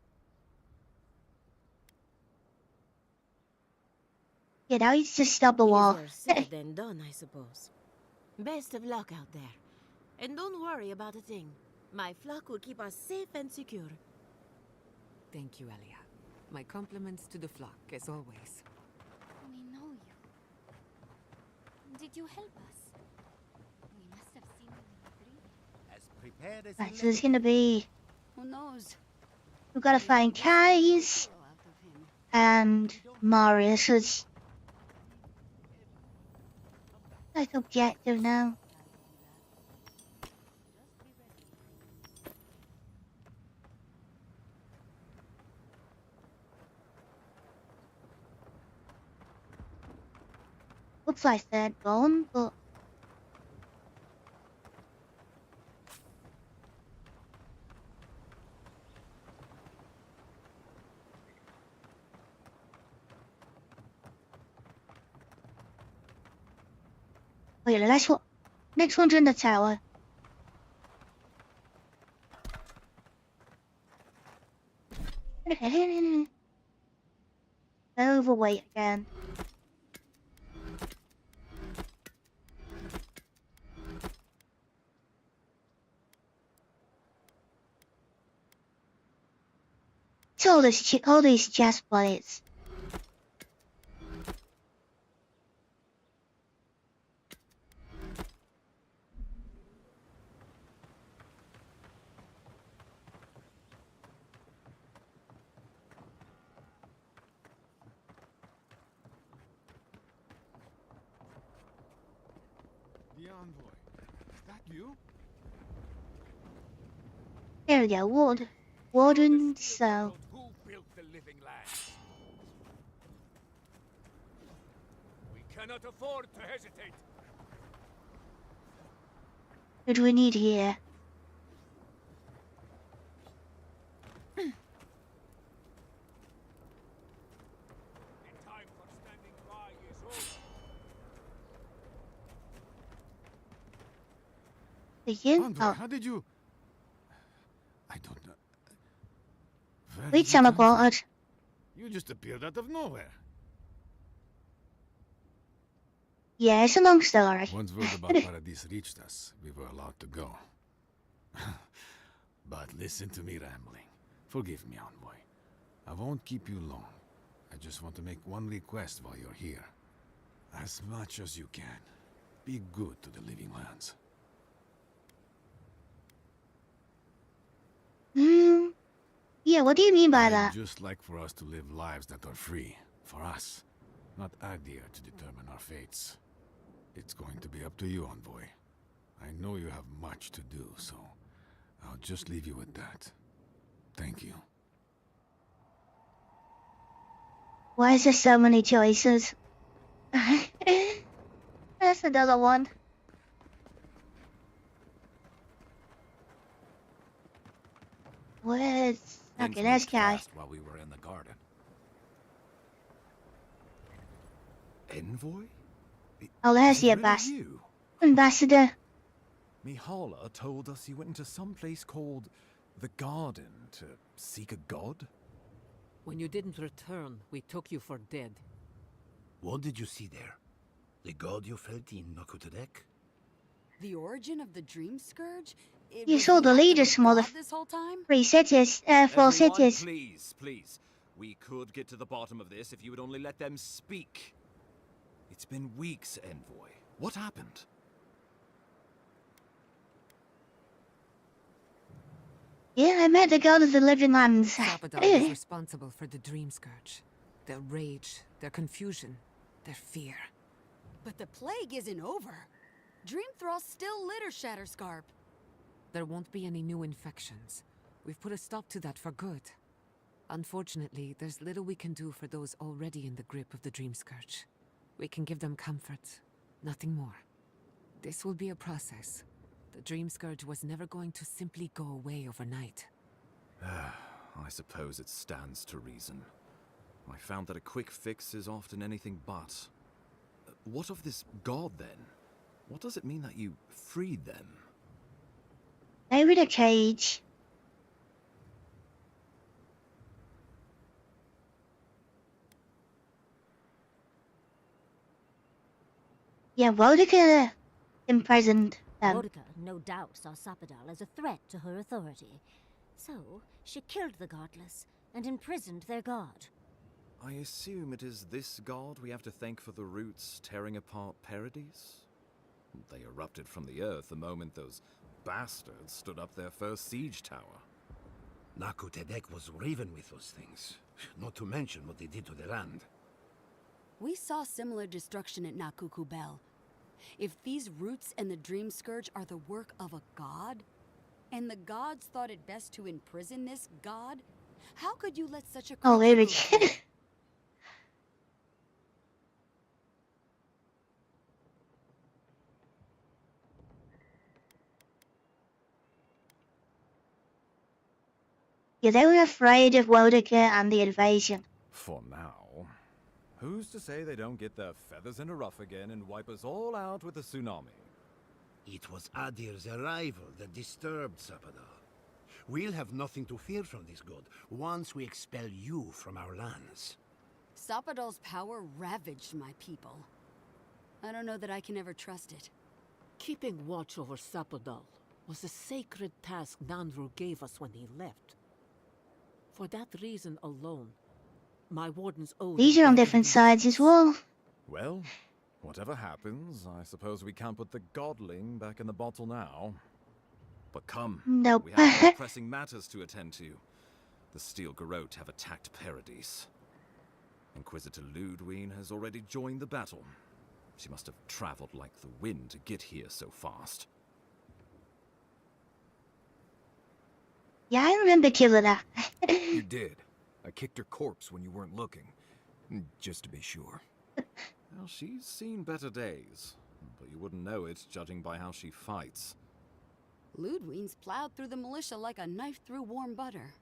Yeah, now you just stop the wall. Easier said than done, I suppose. Best of luck out there. And don't worry about a thing. My flock will keep us safe and secure. Thank you, Elia. My compliments to the flock, as always. We know you. Did you help us? We must have seen you in a dream. As prepared as Right, so there's gonna be. Who knows? We've got to find Kai's and Marius's. That's objective now. Looks like they're gone, but wait, next one's in the tower. Overweight again. It's all these chest plates. The envoy. Is that you? There we go, Warden cell. Who built the living lands? We cannot afford to hesitate. What do we need here? The time for standing by is over. Begin? Envoy, Oh, how did you? I don't know. Where wait, did you come from? teleported. You just appeared out of nowhere. Yeah, it's a long story. Once word about Paradis reached us, we were allowed to go. But listen to me rambling. Forgive me, Envoy. I won't keep you long. I just want to make one request while you're here. As much as you can, be good to the living lands. Yeah, what do you mean by I'd that? just like for us to live lives that are free. For us. Not Agdir to determine our fates. It's going to be up to you, Envoy. I know you have much to do, so I'll just leave you with that. Thank you. Why is there so many choices? That's That's another one. Where's... Things Okay, there's moved guy. fast while we were in the garden. Envoy? Oh, there's Is the it really ambassador. you? Ambassador. Mihala told us you went into some place called the Garden to seek a god? When you didn't return, we took you for dead. What did you see there? The god you felt in Nakutadek? The origin of the Dream Scourge? You saw the leaders from all the this whole time? 3 cities, 4 Everyone, cities. please, please. We could get to the bottom of this if you would only let them speak. It's been weeks, Envoy. What happened? Yeah, I met the god of the living lands. Sapadal is responsible for the Dream Scourge. Their rage, their confusion, their fear. But the plague isn't over. Dreamthrall's still litter Shatterscarp. There won't be any new infections. We've put a stop to that for good. Unfortunately, there's little we can do for those already in the grip of the Dream Scourge. We can give them comfort, nothing more. This will be a process. The Dream Scourge was never going to simply go away overnight. I suppose it stands to reason. I found that a quick fix is often anything but. What of this god, then? What does it mean that you freed them? They were in a cage. Yeah, Wodica imprisoned them. Boudica no doubt saw Sapadal as a threat to her authority. So, she killed the godless and imprisoned their god. I assume it is this god we have to thank for the roots tearing apart Paradise? They erupted from the earth the moment those bastards stood up their first siege tower. Nakutadek was raven with those things, not to mention what they did to the land. We saw similar destruction at Nakuku Bell. If these roots and the Dream Scourge are the work of a god, and the gods thought it best to imprison this god, how could you let such a Oh, creature maybe. go free? Yeah, they were afraid of Wodica and the invasion. For now. Who's to say they don't get their feathers in a ruff again and wipe us all out with a tsunami? It was Adir's arrival that disturbed Sapadal. We'll have nothing to fear from this god once we expel you from our lands. Sapadal's power ravaged my people. I don't know that I can ever trust it. Keeping watch over Sapadal was a sacred task Nanru gave us when he left. For that reason alone, my wardens owe... These are on different sides as well. Well, whatever happens, I suppose we can't put the godling back in the bottle now. But come, Nope. we have more pressing matters to attend to. The Steel Garrote have attacked Paradise. Inquisitor Ludwine has already joined the battle. She must have traveled like the wind to get here so fast. Yeah, I remember killing her. You did. I kicked her corpse when you weren't looking. Just to be sure. Well, she's seen better days, but you wouldn't know it judging by how she fights. Ludwine's plowed through the militia like a knife through warm butter.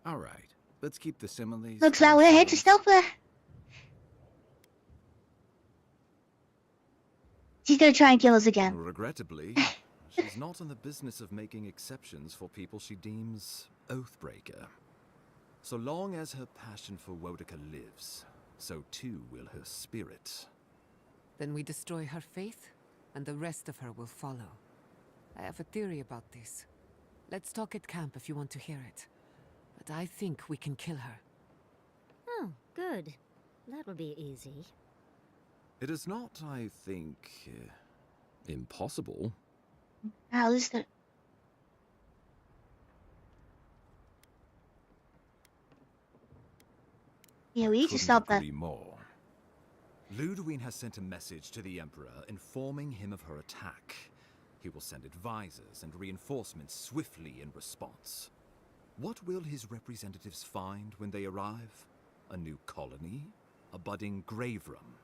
All right, let's keep the similes... Looks like we're here to stop her. She's gonna try and kill us again. Regrettably, she's not in the business of making exceptions for people she deems Oathbreaker. So long as her passion for Wodica lives, so too will her spirit. Then we destroy her faith, and the rest of her will follow. I have a theory about this. Let's talk at camp if you want to hear it. But I think we can kill her. Oh, good. That'll be easy. It is not, I think, impossible. How is that? Yeah, we need to stop that. More. Ludwine has sent a message to the Emperor informing him of her attack. He will send advisors and reinforcements swiftly in response. What will his representatives find when they arrive? A new colony? A budding grave room?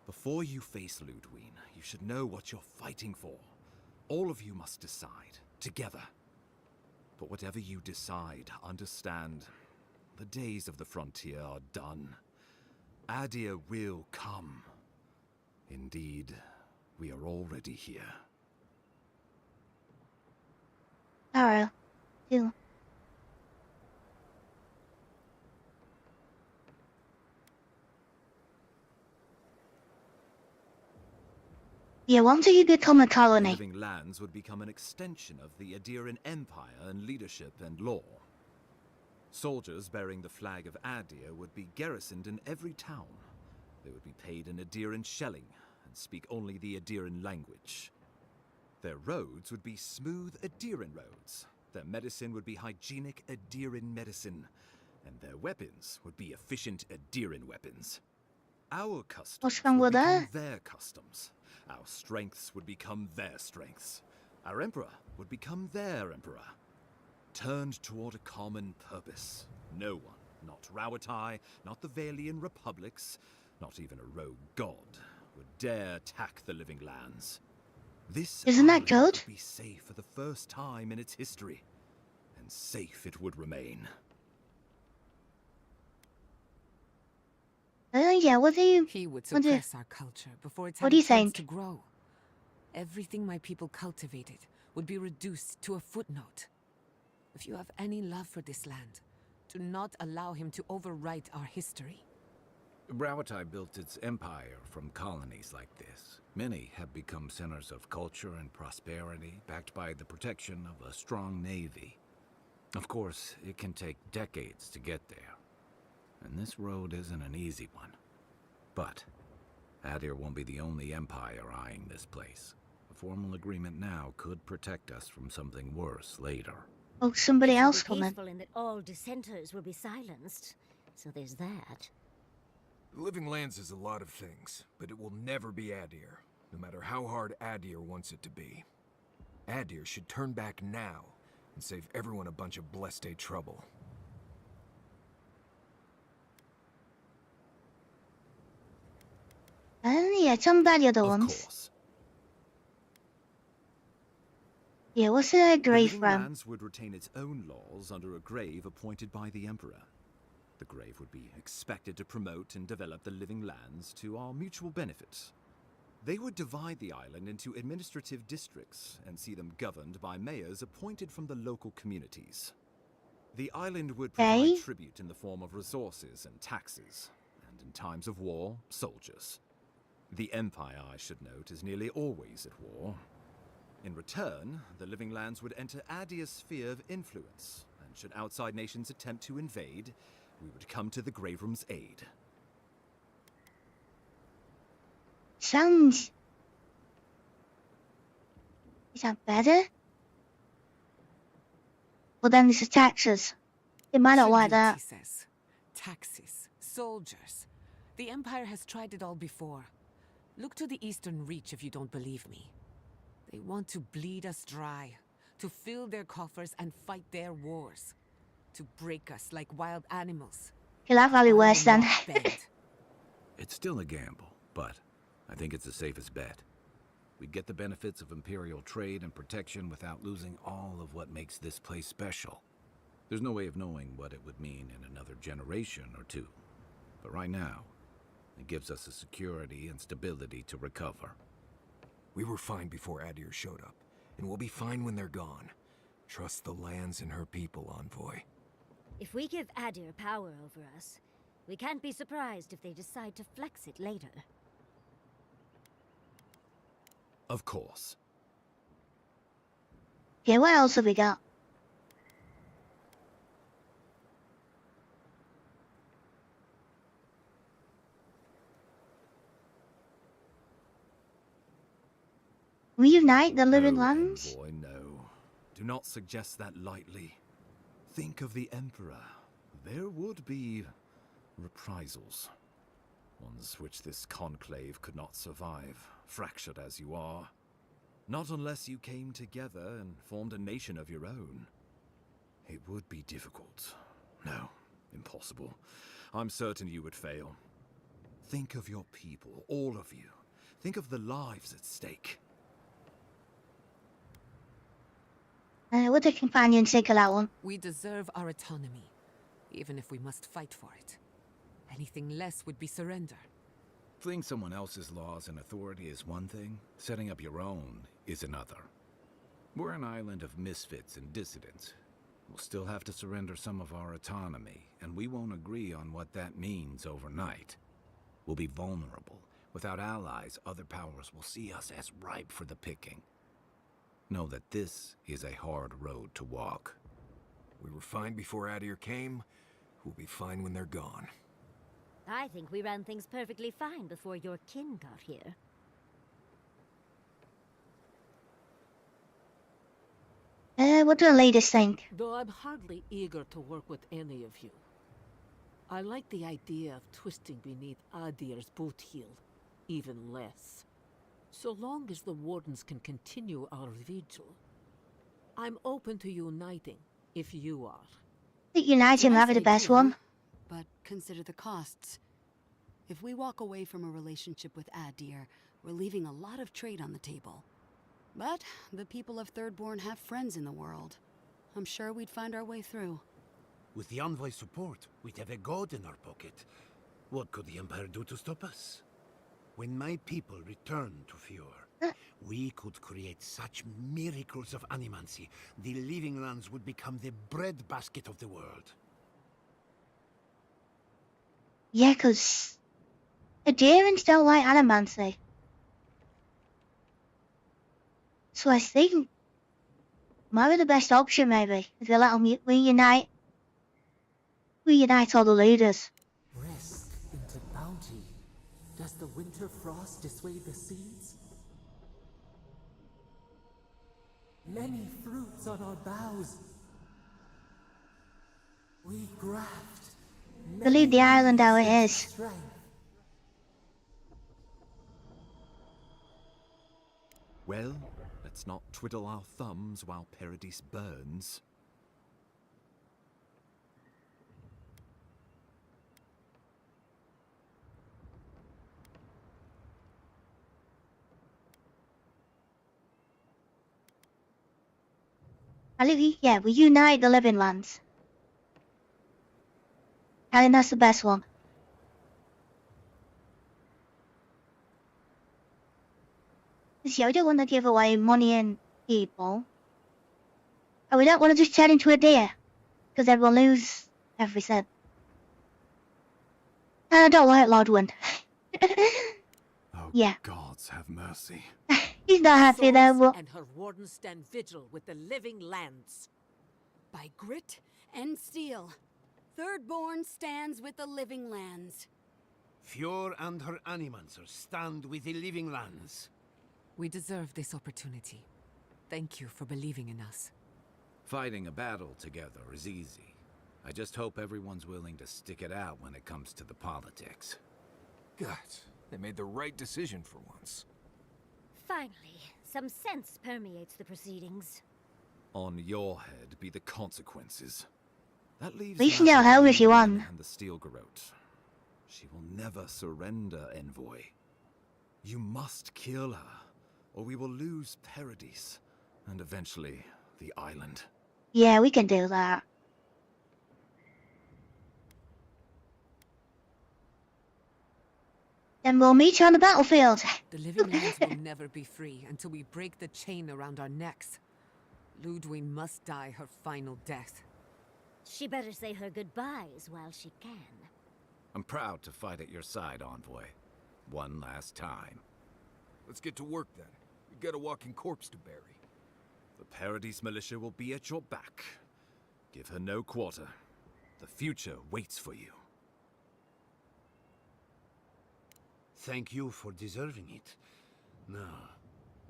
Before you face Ludwig, you should know what you're fighting for. All of you must decide, together. But whatever you decide, understand, the days of the frontier are done. Adir will come. Indeed, we are already here. Alright. Too. Yeah, once you become a The colony. Living Lands would become an extension of the Adiran Empire in leadership and law. Soldiers bearing the flag of Adir would be garrisoned in every town. They would be paid in Adiran shelling and speak only the Adiran language. Their roads would be smooth Adiran roads. Their medicine would be hygienic Adiran medicine. And their weapons would be efficient Adiran weapons. Our customs would become their customs. Our strengths would become their strengths. Our emperor would become their emperor. Turned toward a common purpose. No one, not Rawatai, not the Valian republics, not even a rogue god, would dare attack the Living Lands. This Isn't that good? would be safe for the first time in its history, and safe it would remain. Yeah, what do you... He would suppress our culture before it's What had do a you chance think? to grow. Everything my people cultivated would be reduced to a footnote. If you have any love for this land, do not allow him to overwrite our history. Rawatai built its empire from colonies like this. Many have become centers of culture and prosperity, backed by the protection of a strong navy. Of course, it can take decades to get there. And this road isn't an easy one. But Adir won't be the only empire eyeing this place. A formal agreement now could protect us from something worse later. Oh, somebody It will else be coming. peaceful in that all dissenters will be silenced. So there's that. The Living Lands is a lot of things, but it will never be Adir, no matter how hard Adir wants it to be. Adir should turn back now and save everyone a bunch of blessed day trouble. Yeah, some bad the other Of ones. course. Yeah, what's the grave The Living from? Lands would retain its own laws under a grave appointed by the Emperor. The grave would be expected to promote and develop the Living Lands to our mutual benefit. They would divide the island into administrative districts and see them governed by mayors appointed from the local communities. The island would provide tribute in the form of resources and taxes, and in times of war, soldiers. The Empire, I should note, is nearly always at war. In return, the Living Lands would enter Adir's sphere of influence, and should outside nations attempt to invade, we would come to the Grave Room's aid. Sounds... Is that better? Well then it's the taxes. They might not like Tribute, that. he says. Taxes, soldiers. The Empire has tried it all before. Look to the Eastern Reach if you don't believe me. They want to bleed us dry, to fill their coffers and fight their wars, to break us like wild animals. You'll have probably worse then. It's still a gamble, but I think it's the safest bet. We'd get the benefits of Imperial trade and protection without losing all of what makes this place special. There's no way of knowing what it would mean in another generation or two. But right now, it gives us the security and stability to recover. We were fine before Adir showed up, and we'll be fine when they're gone. Trust the lands and her people, Envoy. If we give Adir power over us, we can't be surprised if they decide to flex it later. Of course. Yeah, what else have we got? Reunite the Living Lands? Boy, no. Do not suggest that lightly. Think of the Emperor. There would be reprisals. Ones which this conclave could not survive, fractured as you are. Not unless you came together and formed a nation of your own. It would be difficult. No, impossible. I'm certain you would fail. Think of your people, all of you. Think of the lives at stake. What do companions think of that one? We deserve our autonomy, even if we must fight for it. Anything less would be surrender. Fleeing someone else's laws and authority is one thing, setting up your own is another. We're an island of misfits and dissidents. We'll still have to surrender some of our autonomy, and we won't agree on what that means overnight. We'll be vulnerable. Without allies, other powers will see us as ripe for the picking. Know that this is a hard road to walk. We were fine before Adir came. We'll be fine when they're gone. I think we ran things perfectly fine before your kin got here. What do the ladies think? Though I'm hardly eager to work with any of you. I like the idea of twisting beneath Adir's boot heel even less. So long as the Wardens can continue our vigil, I'm open to uniting, if you are. I think uniting might be the best one. But consider the costs. If we walk away from a relationship with Adir, we're leaving a lot of trade on the table. But the people of Thirdborn have friends in the world. I'm sure we'd find our way through. With the Envoy's support, we'd have a god in our pocket. What could the Empire do to stop us? When my people return to Fjord, we could create such miracles of animancy, the Living Lands would become the breadbasket of the world. Yeah, 'cause Adirans don't like animancy. So I think might be the best option, maybe, if they let them reunite all the leaders. Risk into bounty. Does the winter frost dissuade the seeds? Many fruits on our boughs. We graft. They leave the island how it is. Strength. Well, let's not twiddle our thumbs while Paradise burns. Yeah, we unite the Living Lands. I think that's the best one. See, we don't want to give away money and people. And we don't want to just turn into a deer, because then we'll lose everything. And I don't like Lordwind. Oh, yeah. Gods have mercy. He's not happy though, Souls but... and her wardens stand vigil with the Living Lands. By grit and steel, Thirdborn stands with the Living Lands. Fjord and her animancers stand with the Living Lands. We deserve this opportunity. Thank you for believing in us. Fighting a battle together is easy. I just hope everyone's willing to stick it out when it comes to the politics. God, they made the right decision for once. Finally, some sense permeates the proceedings. On your head be the consequences. That leaves We can go home if you want. and the Steel Garrote. She will never surrender, Envoy. You must kill her, or we will lose Paradise, and eventually the island. Yeah, we can do that. Then we'll meet you on the battlefield. The Living Lands will never be free until we break the chain around our necks. Ludwig must die her final death. She better say her goodbyes while she can. I'm proud to fight at your side, Envoy. One last time. Let's get to work then. We've got a walking corpse to bury. The Paradise militia will be at your back. Give her no quarter. The future waits for you. Thank you for deserving it. Now,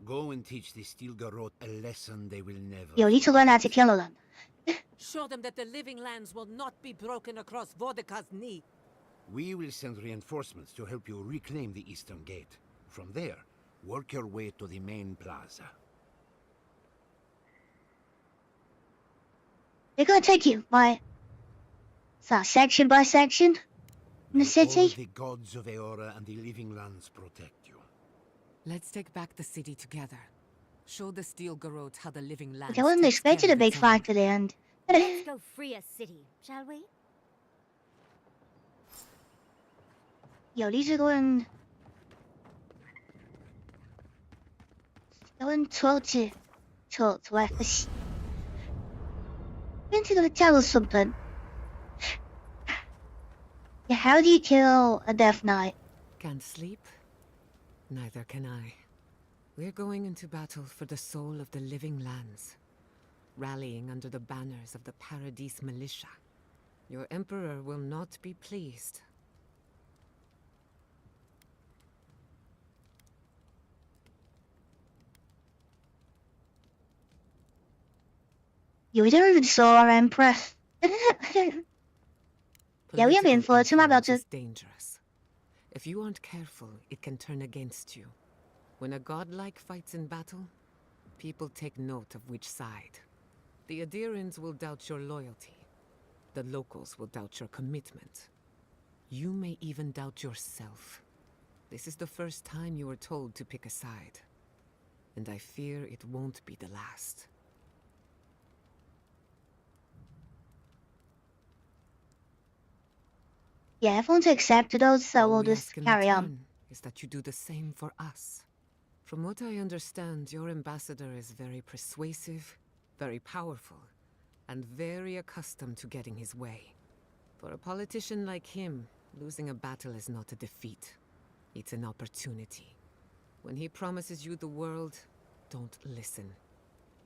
go and teach the Steel Garrote a lesson they will never... You need to learn how to kill her then. Show them that the Living Lands will not be broken across Vodka's knee. We will send reinforcements to help you reclaim the Eastern Gate. From there, work your way to the main plaza. They're gonna take you by... So, section by section? In the May all city? the gods of Eora and the living lands protect you. Let's take back the city together. Show the Steel Garrote how the living lands I wasn't takes care expecting a of big its own. fight at the end. Let's go free a city, shall we? 有的这个人出来复习，变成个加入 something. Yeah, how do you kill a Death Knight? Can't sleep? Neither can I. We're going into battle for the soul of the living lands, rallying under the banners of the Paradise Militia. Your Emperor will not be pleased. 有一点人说 our Empress. 谣言变说千万不要吃。 Is dangerous. If you aren't careful, it can turn against you. When a godlike fights in battle, people take note of which side. The Adirans will doubt your loyalty. The locals will doubt your commitment. You may even doubt yourself. This is the first time you were told to pick a side. And I fear it won't be the last. Yeah, everyone's accepted us, so we'll just carry on. Is that you do the same for us. From what I understand, your ambassador is very persuasive, very powerful, and very accustomed to getting his way. For a politician like him, losing a battle is not a defeat. It's an opportunity. When he promises you the world, don't listen.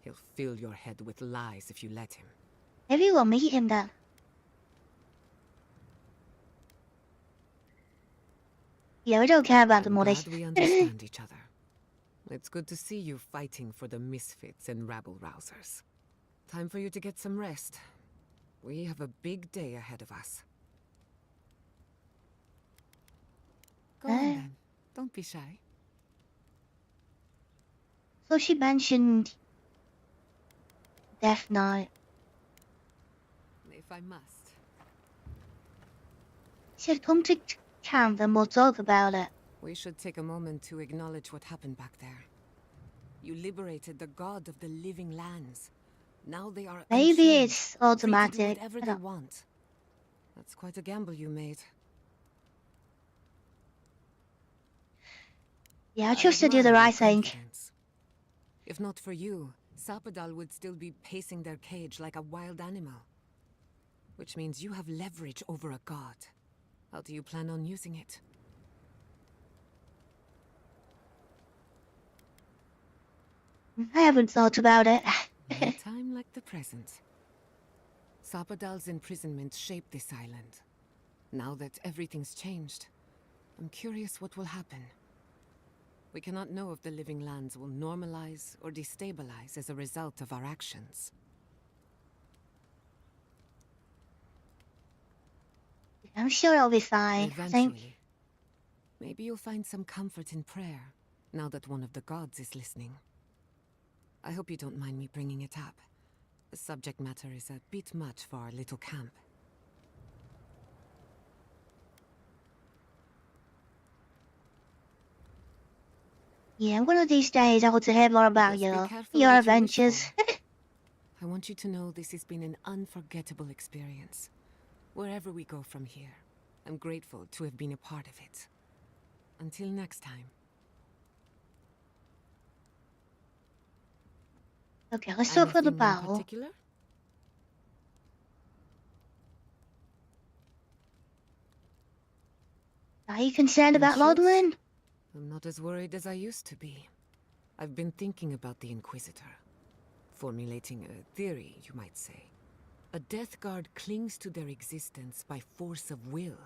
He'll fill your head with lies if you let him. Maybe we'll meet him then. Yeah, we don't care about the more Glad we understand each other. It's good to see you fighting for the misfits and rabble-rousers. Time for you to get some rest. We have a big day ahead of us. Go on then. Don't be shy. So she mentioned Death Knight. If I must. She had come to camp and we'll talk about it. We should take a moment to acknowledge what happened back there. You liberated the god of the living lands. Now they are Maybe unchained, it's free to do automatic. whatever they want. That's quite a gamble you made. Yeah, I trust to do the right thing. If not for you, Sapadal would still be pacing their cage like a wild animal. Which means you have leverage over a god. How do you plan on using it? I haven't thought about it. A time like the present. Sapadal's imprisonment shaped this island. Now that everything's changed, I'm curious what will happen. We cannot know if the living lands will normalize or destabilize as a result of our actions. I'm sure it'll be fine, I think. Eventually. Maybe you'll find some comfort in prayer, now that one of the gods is listening. I hope you don't mind me bringing it up. The subject matter is a bit much for our little camp. Yeah, one of these days I want to hear more about your adventures. I want you to know this has been an unforgettable experience. Wherever we go from here, I'm grateful to have been a part of it. Until next time. Okay, let's talk for the battle. Are you concerned about Lodwin? I'm not as worried as I used to be. I've been thinking about the Inquisitor. Formulating a theory, you might say. A Death Guard clings to their existence by force of will.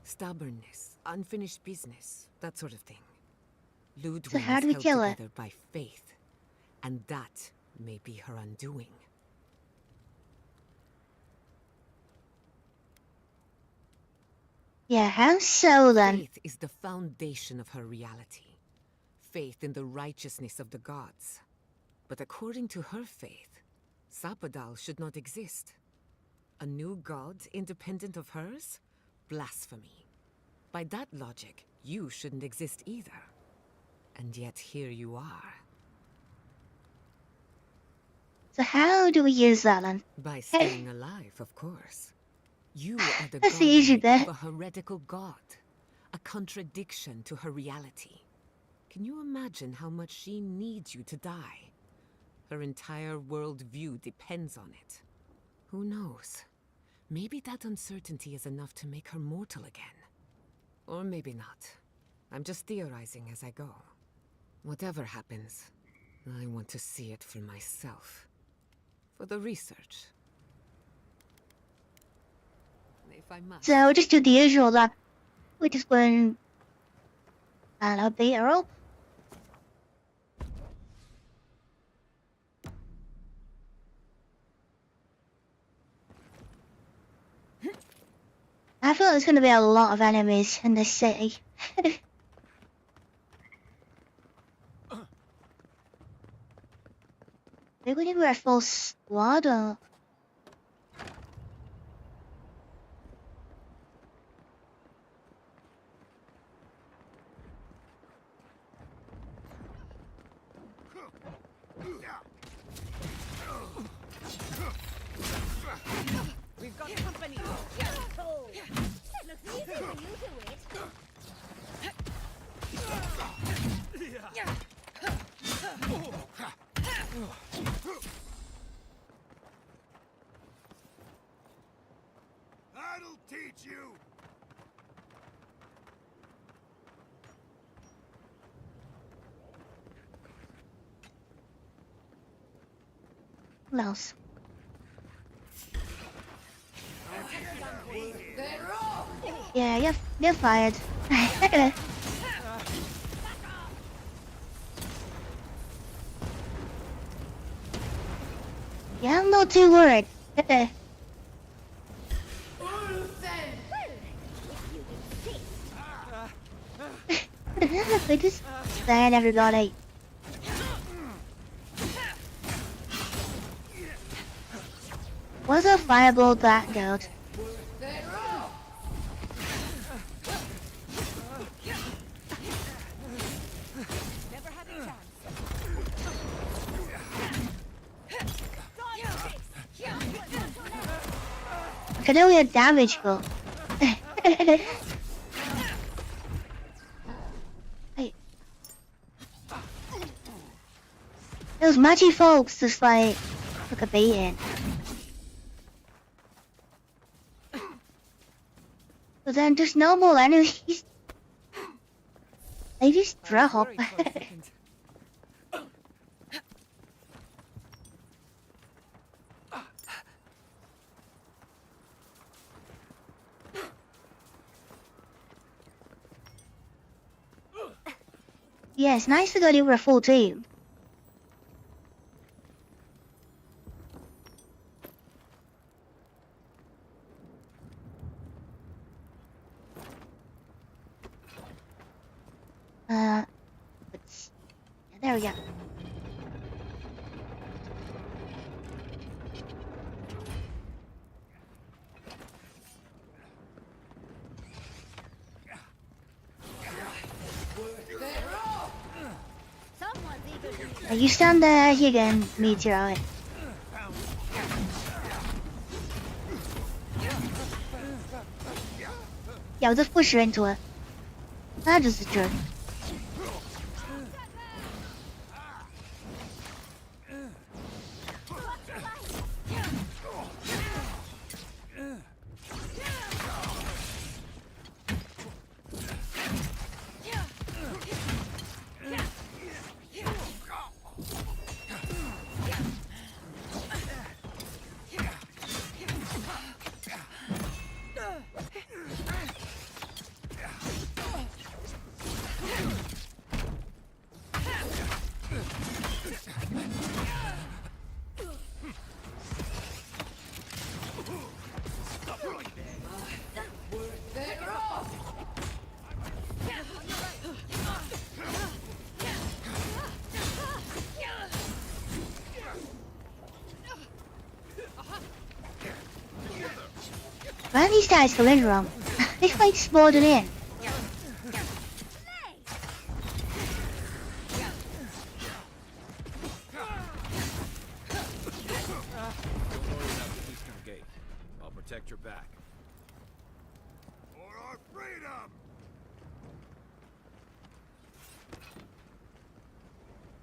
Stubbornness, unfinished business, that sort of thing. Ludwig is held together by faith. And that may be her undoing. Yeah, how so then? Faith is the foundation of her reality. Faith in the righteousness of the gods. But according to her faith, Sapadal should not exist. A new god independent of hers? blasphemy. By that logic, you shouldn't exist either. And yet here you are. So how do we use that then? By staying alive, of course. You are the That's the easy guardian bit. of a heretical god. A contradiction to her reality. Can you imagine how much she needs you to die? Her entire worldview depends on it. Who knows? Maybe that uncertainty is enough to make her mortal again. Or maybe not. I'm just theorizing as I go. Whatever happens, I want to see it for myself. For the research. If I must. So just do the usual that we just go and I don't know, beat her up. I feel there's going to be a lot of enemies in this city. They're going to be a full squad or... We've got company. Yeah. Oh. Looks easy when you do it. That'll teach you! What else? Yeah, you're fired. Yeah, I'm not too worried. They just stand everybody. What's a fireball that goat? I can only get damage go. Hey. Those magic folks just like took a beating. But then just normal enemies. They just drop. Yeah, it's nice to go over a full team. There we go. You stand there, you can meteorite. Yeah, I'll just push her into it. That is the truth. Where are these guys coming from? This fight's smaller than it. I'll protect your back. For our freedom!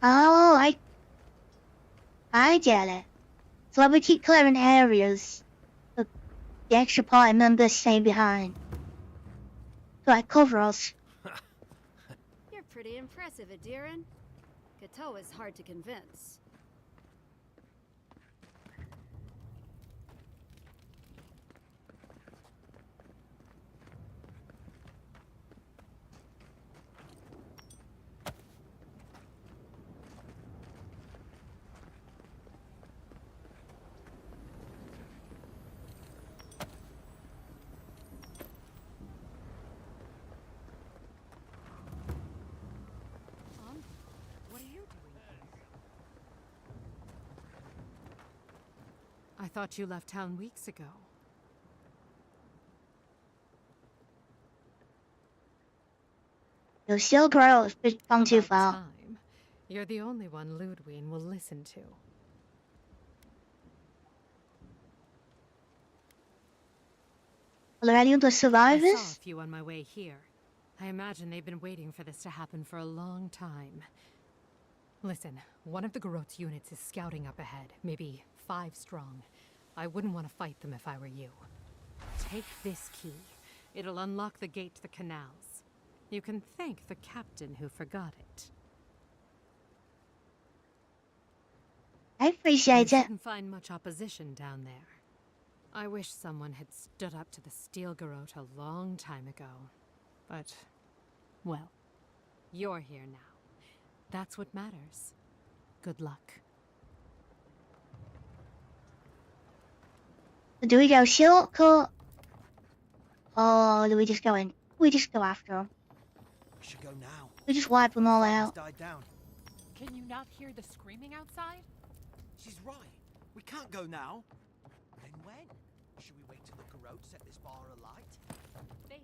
Oh, I get it. So we keep clearing areas that the extra party members stay behind. So I cover us. You're pretty impressive, Adiran. Kato is hard to convince. I thought you left town weeks ago. You'll still grow if it's gone too About far. time. You're the only one Ludwig will listen to. Are there any other I survivors? saw a few on my way here. I imagine they've been waiting for this to happen for a long time. Listen, one of the Garot's units is scouting up ahead, maybe 5 strong. I wouldn't want to fight them if I were you. Take this key. It'll unlock the gate to the canals. You can thank the captain who forgot it. I appreciate You it. shouldn't find much opposition down there. I wish someone had stood up to the Steel Garot a long time ago. But, well, you're here now. That's what matters. Good luck. Do we go shortcut? Or do we just go in? We just go after them. We should go now. We just wipe them all out. Died down. Can you not hear the screaming outside? She's right. We can't go now. Then when? Should we wait till the Garot set this bar alight? They have...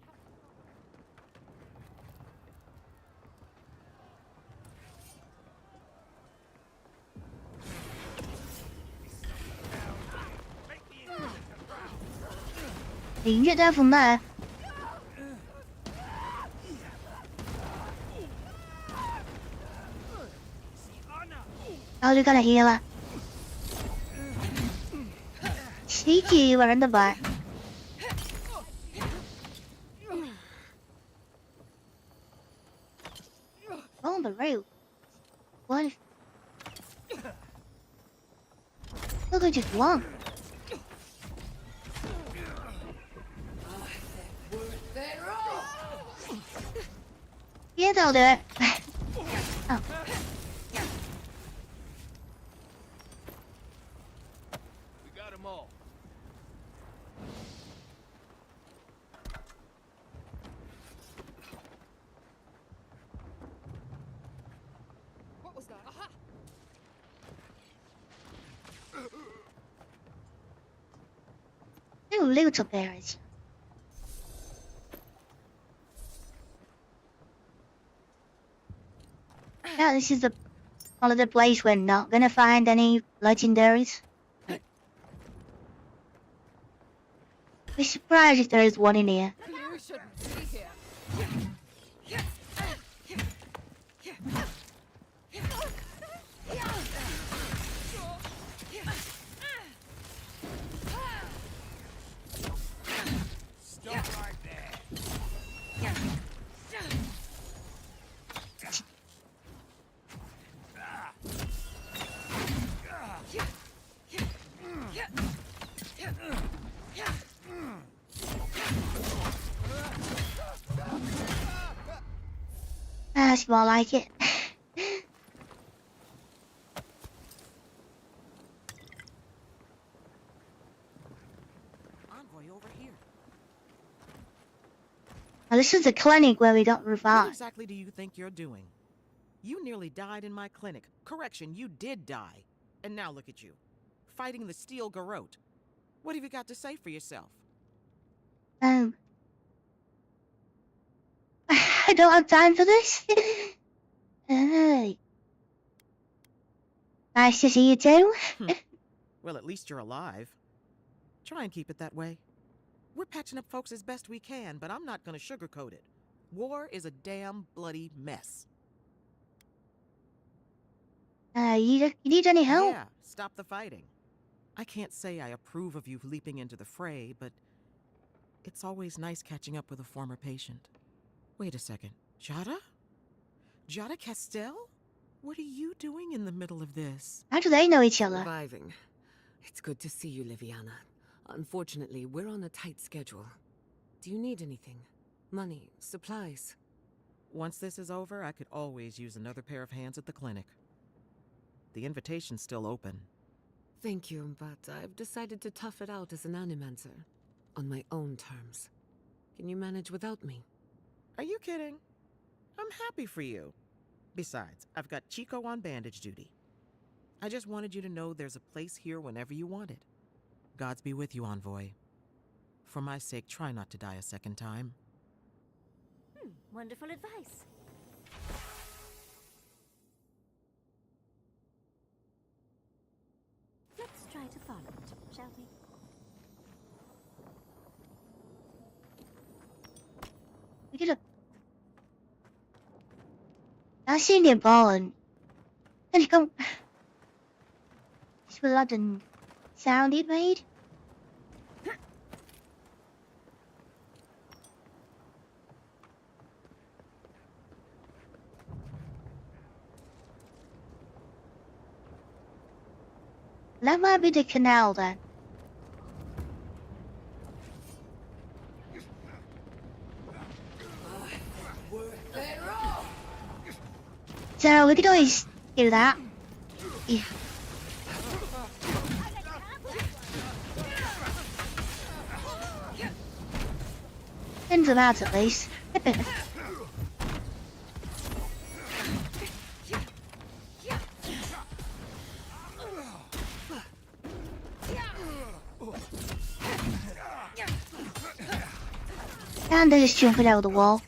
You can get down from there. Oh, we got a healer. Sneaky, you are in the back. On the roof. What if... Look, I just won. Yeah, they'll do it. Oh. We got them all. What was that? Aha! Ooh, little berries. Yeah, this is the one of the place we're not gonna find any legendaries. Be surprised if there is one in here. You shouldn't be here. Stop right there. That's more like it. Envoy over here. Now, this is the clinic where we got What revived. exactly do you think you're doing? You nearly died in my clinic. Correction, you did die. And now look at you, fighting the Steel Garot. What have you got to say for yourself? I don't have time for this. Hey. Nice to see you too. Well, at least you're alive. Try and keep it that way. We're patching up folks as best we can, but I'm not gonna sugarcoat it. War is a damn bloody mess. You need any help? Yeah, stop the fighting. I can't say I approve of you leaping into the fray, but it's always nice catching up with a former patient. Wait a second. Jada? Jada Castell? What are you doing in the middle of this? How do they know each other? Surviving. It's good to see you, Liviana. Unfortunately, we're on a tight schedule. Do you need anything? Money? Supplies? Once this is over, I could always use another pair of hands at the clinic. The invitation's still open. Thank you, but I've decided to tough it out as an animancer. On my own terms. Can you manage without me? Are you kidding? I'm happy for you. Besides, I've got Chico on bandage duty. I just wanted you to know there's a place here whenever you want it. Gods be with you, Envoy. For my sake, try not to die a second time. Wonderful advice. Let's try to follow it, shall we? We could have. I seen him balling. And he come. It's a lot of sound it made. That might be the canal then. So we could always do that. Yeah. Send them out at least. And they're just jumping over the wall.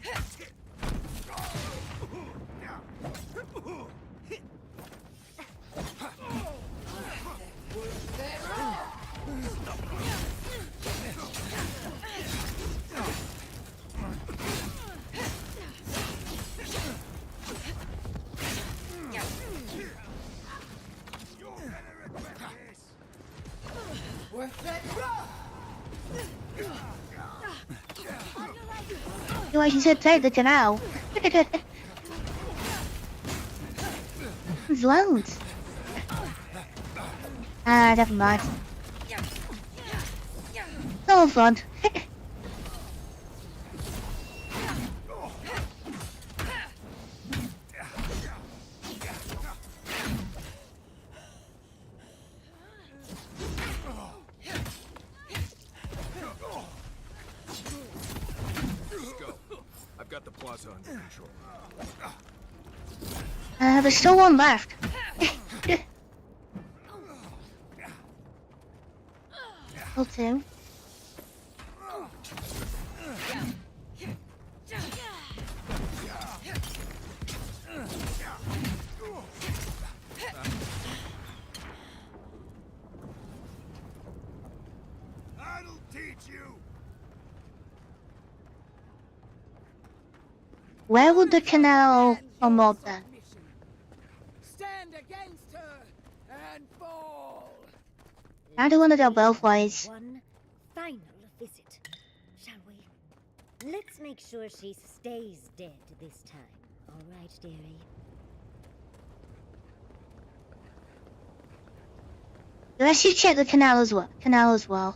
Anyway, she said take the canal. There's loads. Never mind. It's all fun. Under control. There's still one left. Still two. I'll teach you. Where would the canal come up then? Stand against her and fall. I don't want to go both ways. One final visit, shall we? Let's make sure she stays dead this time. All right, dearie? Let's just check the canal as well.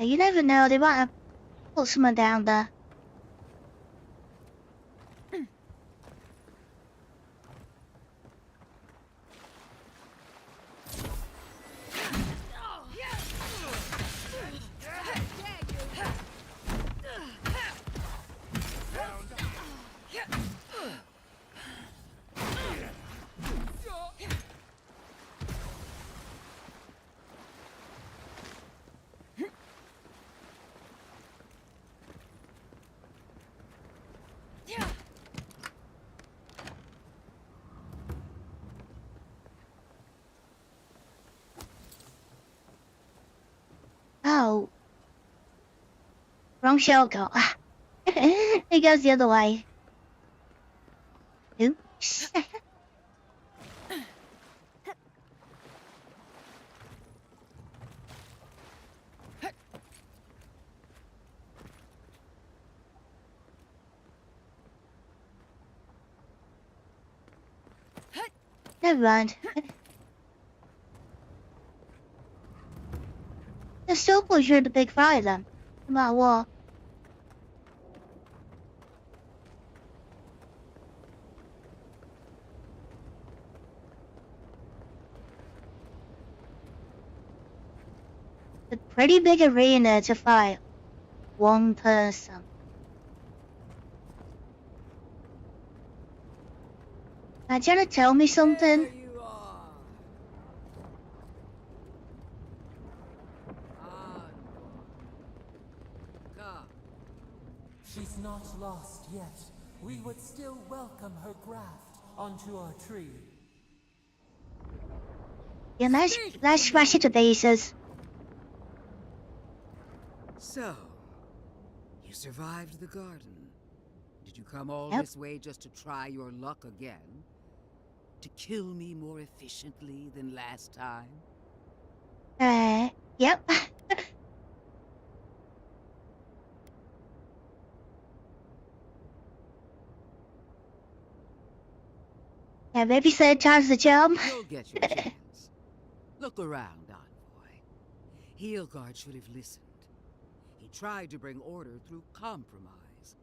You never know, they might have put someone down there. Wrong shortcut. It goes the other way. Oops. Never mind. They're still pushing the big fire then, no matter what. A pretty big arena to fight one person. Are you trying to tell me something? She's not lost yet. We would still welcome her graft onto our tree. Yeah, let's smash it to pieces. So, you survived the garden. Did you come all Yep. this way just to try your luck again? To kill me more efficiently than last time? Yep. Yeah, maybe third time's the charm. You'll get your chance. Look around, Envoy. Heelguard should have listened. He tried to bring order through compromise.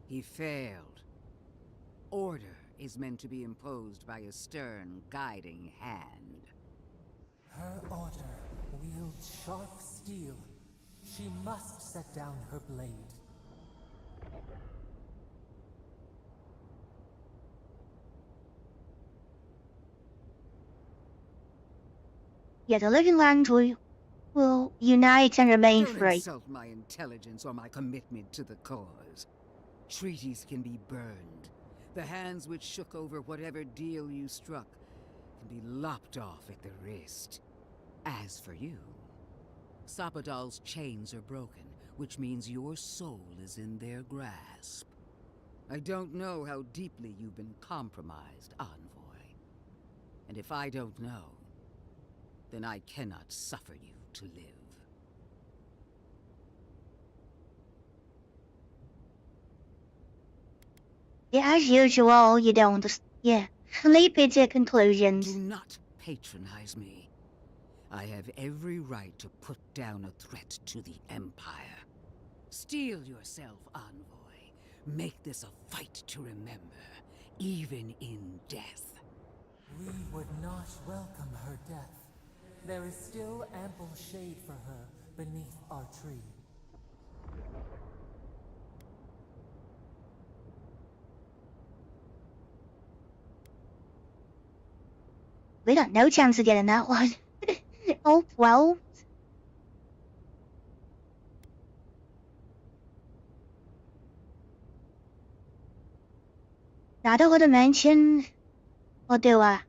He failed. Order is meant to be imposed by a stern, guiding hand. Her order wields sharp steel. She must set down her blade. Yeah, the living land will unite and remain Don't free. insult my intelligence or my commitment to the cause. Treaties can be burned. The hands which shook over whatever deal you struck can be lopped off at the wrist. As for you, Sapadal's chains are broken, which means your soul is in their grasp. I don't know how deeply you've been compromised, Envoy. And if I don't know, then I cannot suffer you to live. Yeah, as usual, you don't leap into conclusions. Do not patronize me. I have every right to put down a threat to the Empire. Steel yourself, Envoy. Make this a fight to remember, even in death. We would not welcome her death. There is still ample shade for her beneath our tree. We got no chance of getting that one. Oh, well. I don't want to mention, or do I?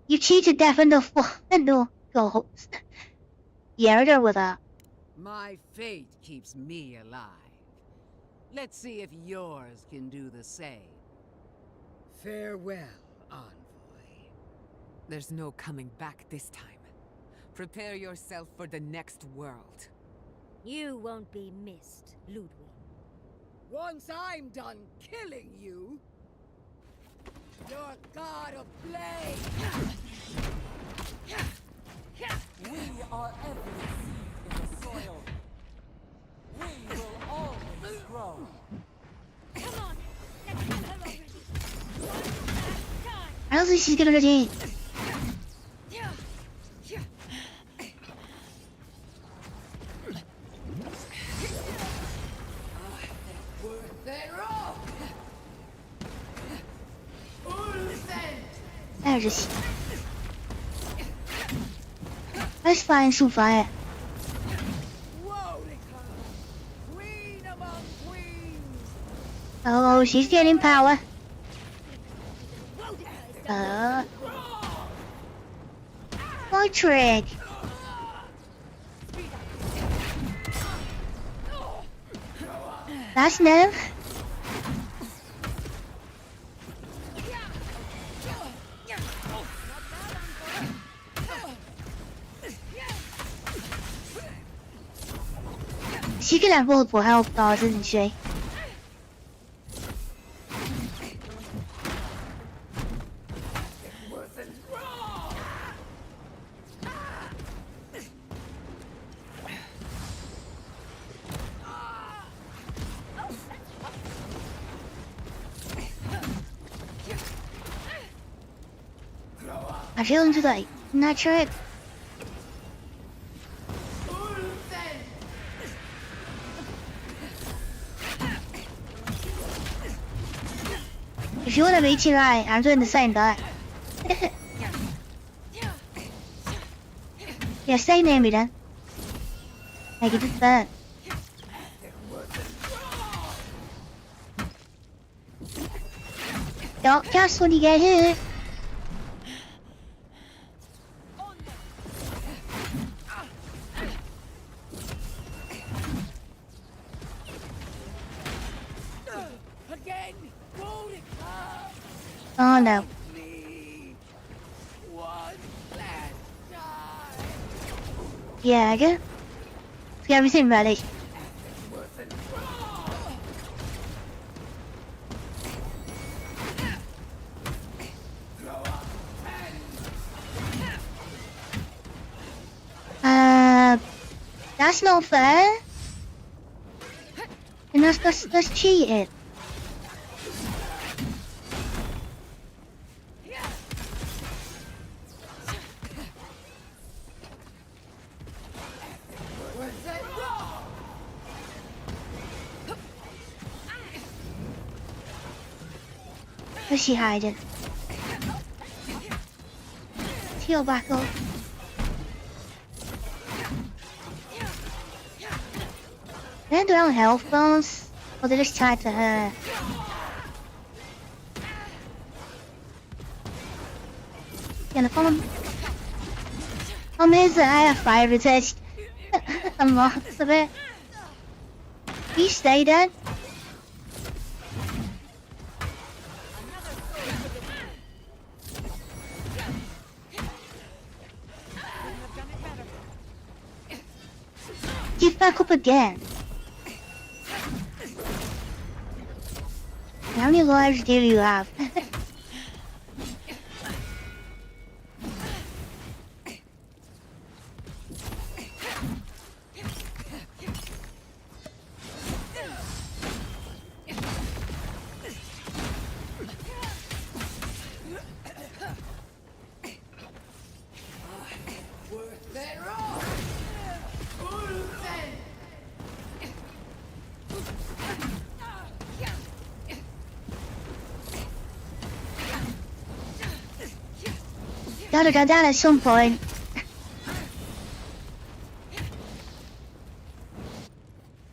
You cheated death and no ghost. Yeah, I don't with that. My fate keeps me alive. Let's see if yours can do the same. Farewell, Envoy. There's no coming back this time. Prepare yourself for the next world. You won't be missed, Ludwig. Once I'm done killing you, your god of blade! We are every seed in the soil. We will always grow. Come on, let's kill her already. One last time. I don't think she's gonna do. There it is. Let's find some fire. Oh, she's getting power. My trick. That's no. She can have multiple health bars, isn't she? I feel into like that trick. If you want to beat you right, I'm doing the same but yeah, stay near me then. Make it just burn. Don't cast when you get hit. Oh no. Yeah, good. Let's get everything ready. That's not fair. And that's cheating. Where's she hiding? Heal back up. They're their own health bones, or they're just tied to her. Yeah, the problem is that I have fire resist. I'm lost a bit. You stay dead. Give back up again. How many lives do you have? Gotta go down at some point.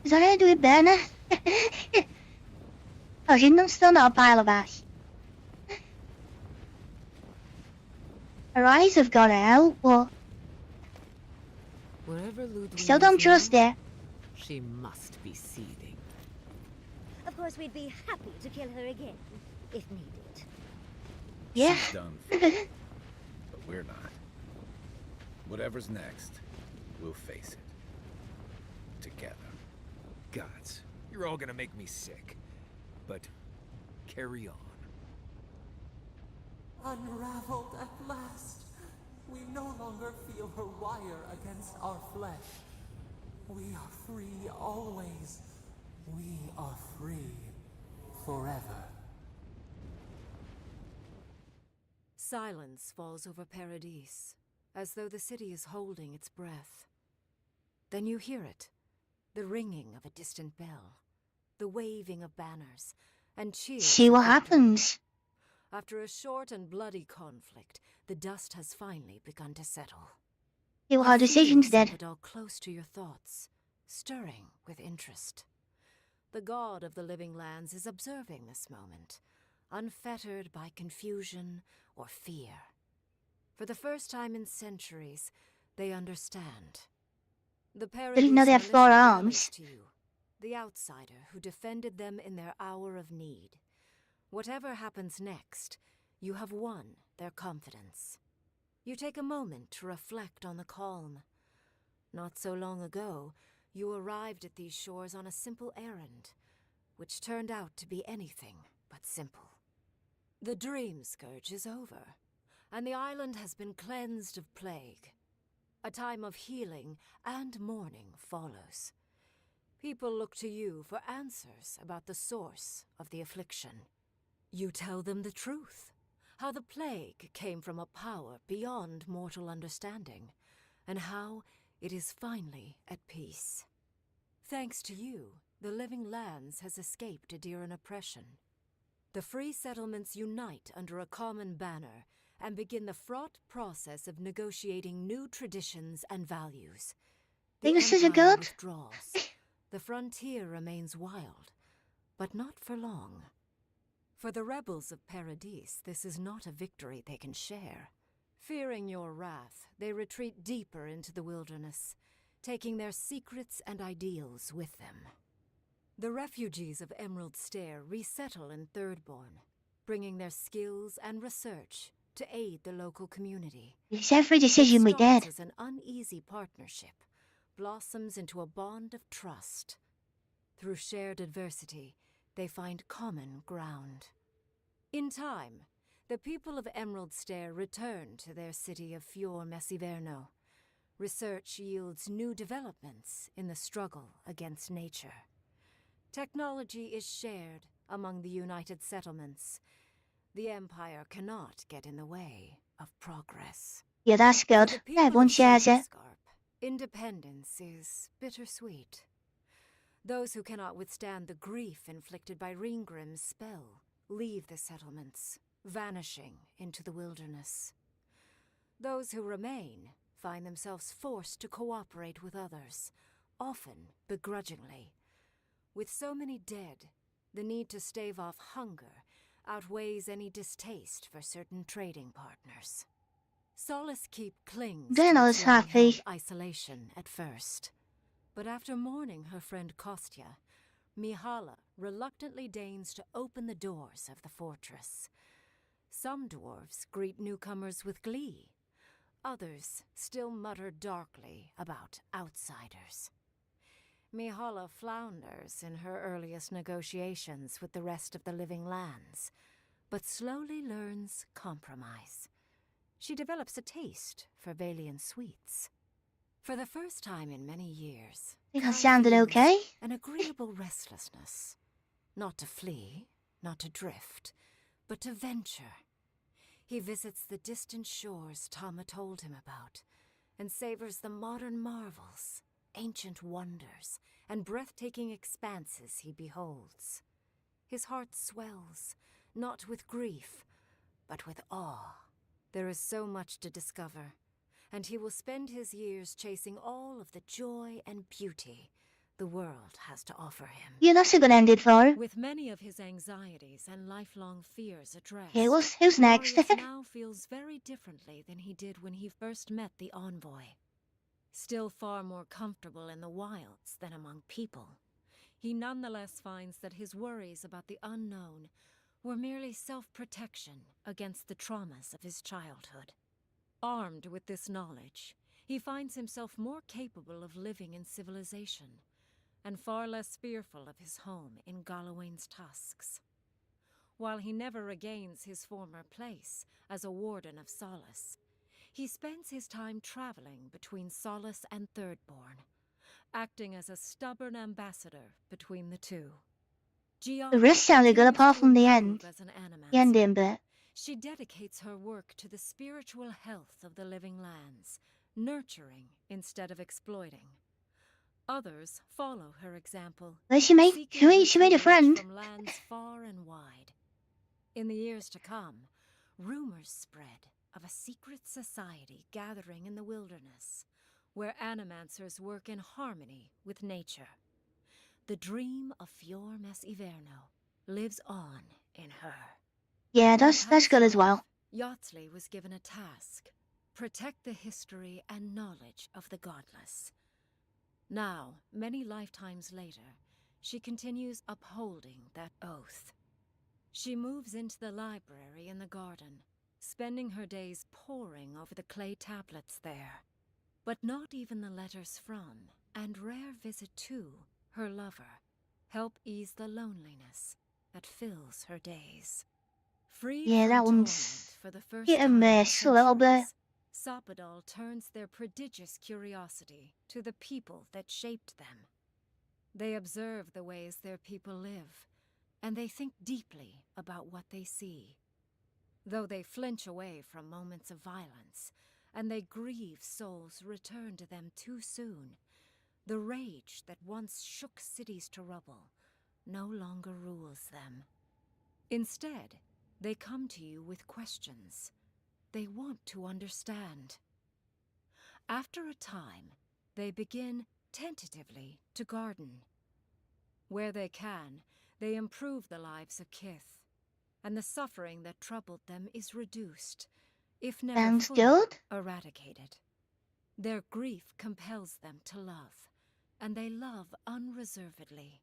Is that how I do it better? Oh, she's still not a pile of ash. Her eyes have gone out, but still don't trust her. She must be seething. Of course, we'd be happy to kill her again, if needed. Yeah. She's done for, but we're not. Whatever's next, we'll face it. Together. Gods, you're all gonna make me sick. But carry on. Unraveled at last. We no longer feel her wire against our flesh. We are free always. We are free forever. Silence falls over Paradise, as though the city is holding its breath. Then you hear it, the ringing of a distant bell, the waving of banners, and cheers. See what happens. After a short and bloody conflict, the dust has finally begun to settle. See what our decisions did. It all close to your thoughts, stirring with interest. The god of the living lands is observing this moment, unfettered by confusion or fear. For the first time in centuries, they understand. The Didn't know they had Paradise 4 militia arms. rallies to you, the outsider who defended them in their hour of need. Whatever happens next, you have won their confidence. You take a moment to reflect on the calm. Not so long ago, you arrived at these shores on a simple errand, which turned out to be anything but simple. The dream scourge is over, and the island has been cleansed of plague. A time of healing and mourning follows. People look to you for answers about the source of the affliction. You tell them the truth, how the plague came from a power beyond mortal understanding, and how it is finally at peace. Thanks to you, the Living Lands has escaped Adiran oppression. The free settlements unite under a common banner and begin the fraught process of negotiating new traditions and values. The Think this is a Empire good? withdraws. The frontier remains wild, but not for long. For the rebels of Paradise, this is not a victory they can share. Fearing your wrath, they retreat deeper into the wilderness, taking their secrets and ideals with them. The refugees of Emerald Stair resettle in Thirdborn, bringing their skills and research to aid the local community. It's every decision we It starts did. as an uneasy partnership, blossoms into a bond of trust. Through shared adversity, they find common ground. In time, the people of Emerald Stair return to their city of Fior Messiverno. Research yields new developments in the struggle against nature. Technology is shared among the united settlements. The Empire cannot get in the way of progress. Yeah, that's For the good. people Everyone of shares it. Silverscarp, independence is bittersweet. Those who cannot withstand the grief inflicted by Ringgrim's spell leave the settlements, vanishing into the wilderness. Those who remain find themselves forced to cooperate with others, often begrudgingly. With so many dead, the need to stave off hunger outweighs any distaste for certain trading partners. Solace Keep clings Then to I its was happy. long-held isolation at first. But after mourning her friend Kostya, Mihala reluctantly deigns to open the doors of the fortress. Some dwarves greet newcomers with glee. Others still mutter darkly about outsiders. Mihala flounders in her earliest negotiations with the rest of the Living Lands, but slowly learns compromise. She develops a taste for Valian sweets. For the first time in many years, Think I Kai sounded feels okay? an agreeable restlessness. Not to flee, not to drift, but to venture. He visits the distant shores Tama told him about, and savors the modern marvels, ancient wonders, and breathtaking expanses he beholds. His heart swells, not with grief, but with awe. There is so much to discover, and he will spend his years chasing all of the joy and beauty the world has to offer him. Yeah, that's a good ending for it. With many of his anxieties and lifelong fears addressed, Okay, who's next? Marius now feels very differently than he did when he first met the envoy. Still far more comfortable in the wilds than among people, he nonetheless finds that his worries about the unknown were merely self-protection against the traumas of his childhood. Armed with this knowledge, he finds himself more capable of living in civilization, and far less fearful of his home in Galawain's tusks. While he never regains his former place as a warden of Solace, he spends his time traveling between Solace and Thirdborn, acting as a stubborn ambassador between the two. The rest sounded good apart from the end. As an The ending bit. she dedicates her work to the spiritual health of the Living Lands, nurturing instead of exploiting. Others follow her example. Well, she made a friend. From lands far and wide. In the years to come, rumors spread of a secret society gathering in the wilderness, where animancers work in harmony with nature. The dream of Fior Messiverno lives on in her. Yeah, that's good as well. Yachtley was given a task, protect the history and knowledge of the godless. Now, many lifetimes later, she continues upholding that oath. She moves into the library in the garden, spending her days poring over the clay tablets there. But not even the letters from, and rare visit to, her lover help ease the loneliness that fills her days. Freed Yeah, from that torment one's for the first hit and time in miss a little bit. centuries, Soppadal turns their prodigious curiosity to the people that shaped them. They observe the ways their people live, and they think deeply about what they see. Though they flinch away from moments of violence, and they grieve souls returned to them too soon, the rage that once shook cities to rubble no longer rules them. Instead, they come to you with questions. They want to understand. After a time, they begin tentatively to garden. Where they can, they improve the lives of Kith, and the suffering that troubled them is reduced, if never Sounds fully good. eradicated. Their grief compels them to love, and they love unreservedly,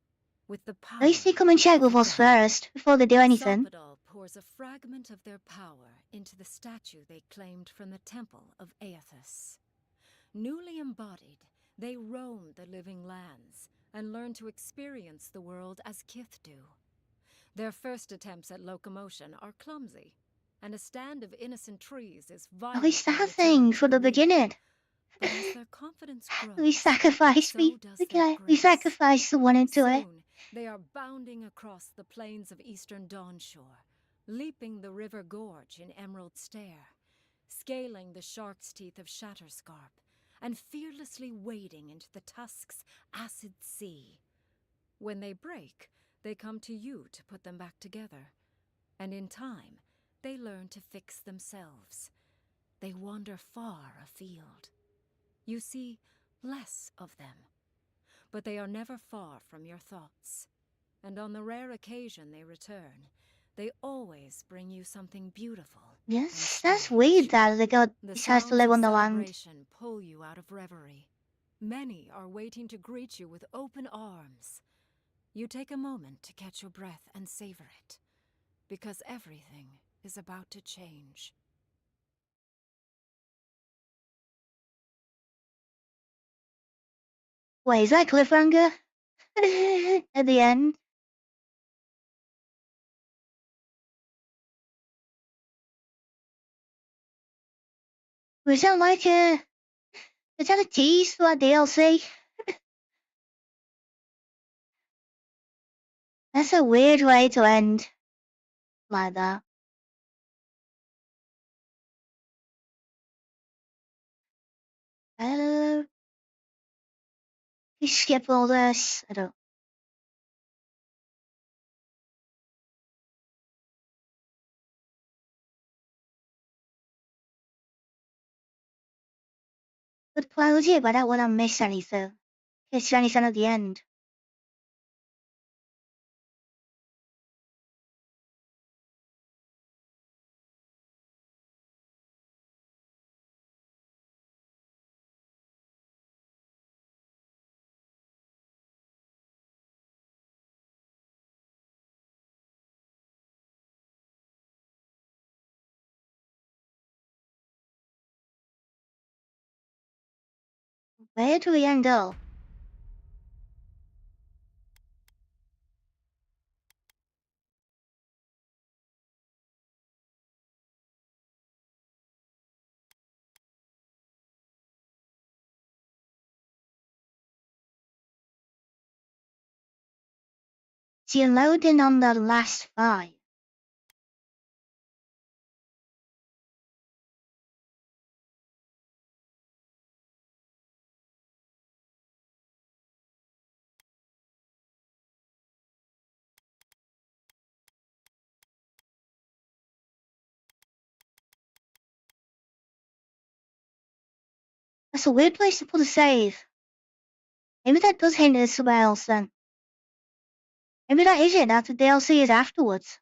with the power At least they come and check of with a us god. first before they do anything. Soppadal pours a fragment of their power into the statue they claimed from the temple of Aethys. Newly embodied, they roam the living lands and learn to experience the world as Kith do. Their first attempts at locomotion are clumsy, and a stand of innocent trees is At least violently that returned thing to for the the rear. beginning. But as their confidence grows, We sacrificed so me. does Okay, their we grace. sacrificed someone into it. Soon, they are bounding across the plains of eastern Dawnshore, leaping the river gorge in Emerald Stair, scaling the shark's teeth of Shatterscarp, and fearlessly wading into the Tusk's acid sea. When they break, they come to you to put them back together, and in time, they learn to fix themselves. They wander far afield. You see less of them, but they are never far from your thoughts. And on the rare occasion they return, they always bring you something beautiful. Yes, that's weird that the god The decides to sounds live of on the land. celebration pull you out of reverie. Many are waiting to greet you with open arms. You take a moment to catch your breath and savor it, because everything is about to change. Wait, is that cliffhanger? At the end? Was that like is that a tease for that DLC? That's a weird way to end like that. You skip all this. I don't. Good quality, but I don't want to miss anything. In case there's anything at the end. Where do we end up? So you're loading on the last 5. That's a weird place to put a save. Maybe that does hint at somewhere else then. Maybe that is it, that the DLC is afterwards.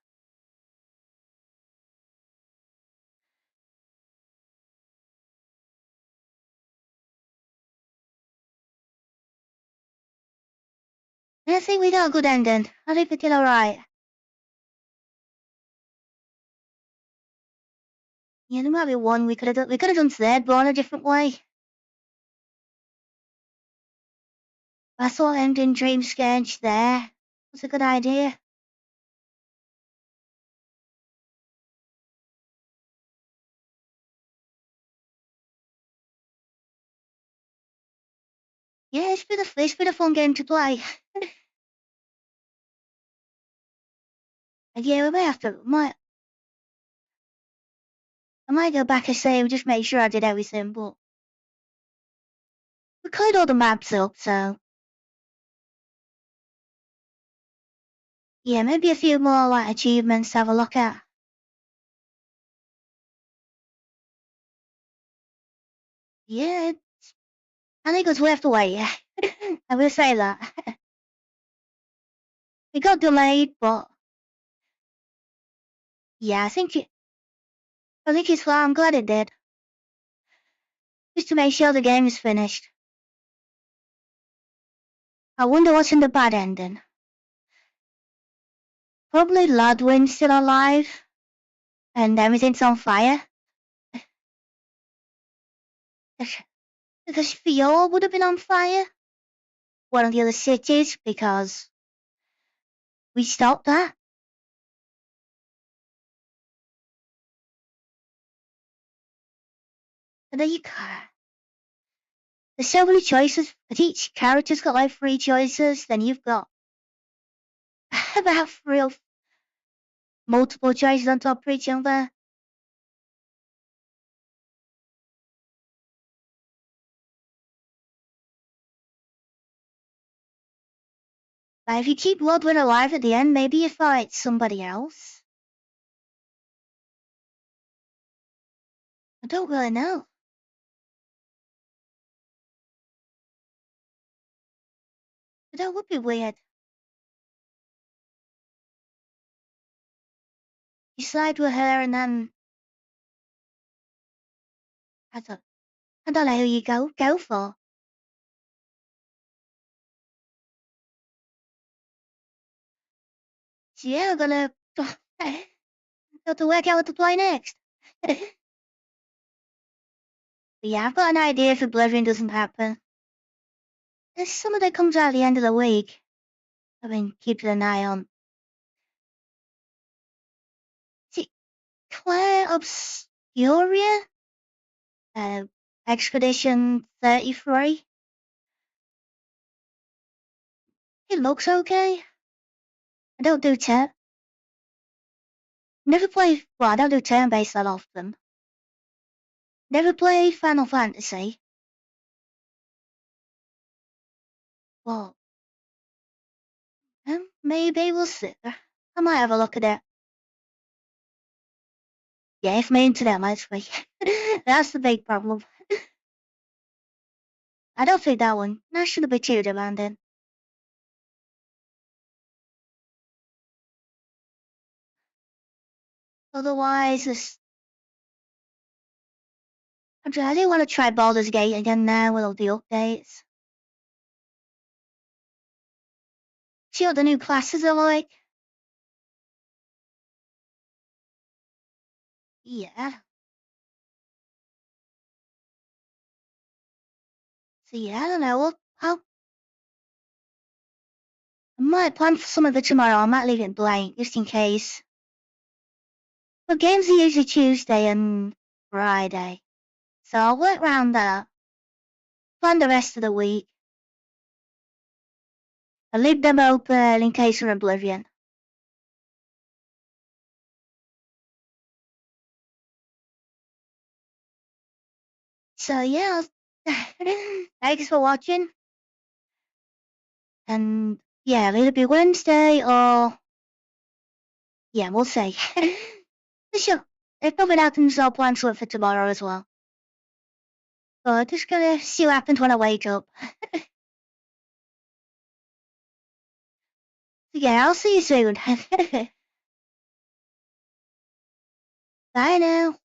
I think we got a good ending. I think we did alright. Yeah, there might be one we could have done. We could have done third, but in a different way. I thought ending Dream Scourge there was a good idea. Yeah, it's been a fun game to play. And yeah, we may have to. I might go back and say just make sure I did everything, but we cleared all the maps up, so yeah, maybe a few more like achievements to have a look at. Yeah, I think it's worth the wait. I will say that. It got delayed, but yeah, I think it's fine. I'm glad it did. Just to make sure the game is finished. I wonder what's in the bad ending. Probably Ludwig's still alive, and everything's on fire. Because Fior would have been on fire. One of the other cities, because we stopped that. And then you can't. There's so many choices, but each character's got like 3 choices, then you've got about 3 or multiple choices on top of each other. But if you keep Ludwig alive at the end, maybe you fight somebody else. I don't really know. But that would be weird. You side with her and then I don't know who you go for. So yeah, I'm gonna have to work out what to play next. But yeah, I've got an idea if Oblivion doesn't happen. There's some of that comes out at the end of the week. I've been keeping an eye on. See, Claire Obscuria? Expedition 33? It looks okay. I don't do Never play. Well, I don't do turn-based that often. Never play Final Fantasy. Well, maybe we'll see. I might have a look at it. Yeah, if my internet might be. That's the big problem. I don't think that shouldn't be too demanding. Otherwise, I really want to try Baldur's Gate again now with all the updates. See what the new classes are like. Yeah. So yeah, I don't know. I might plan for some of it tomorrow. I might leave it blank just in case. But games are usually Tuesday and Friday. So I'll work around that. Plan the rest of the week. I'll leave them open in case of Oblivion. So yeah, thanks for watching. And yeah, it'll either be Wednesday or yeah, we'll see. Sure, if nothing happens, I'll plan for it for tomorrow as well. But just gonna see what happens when I wake up. Yeah, I'll see you soon. Bye now.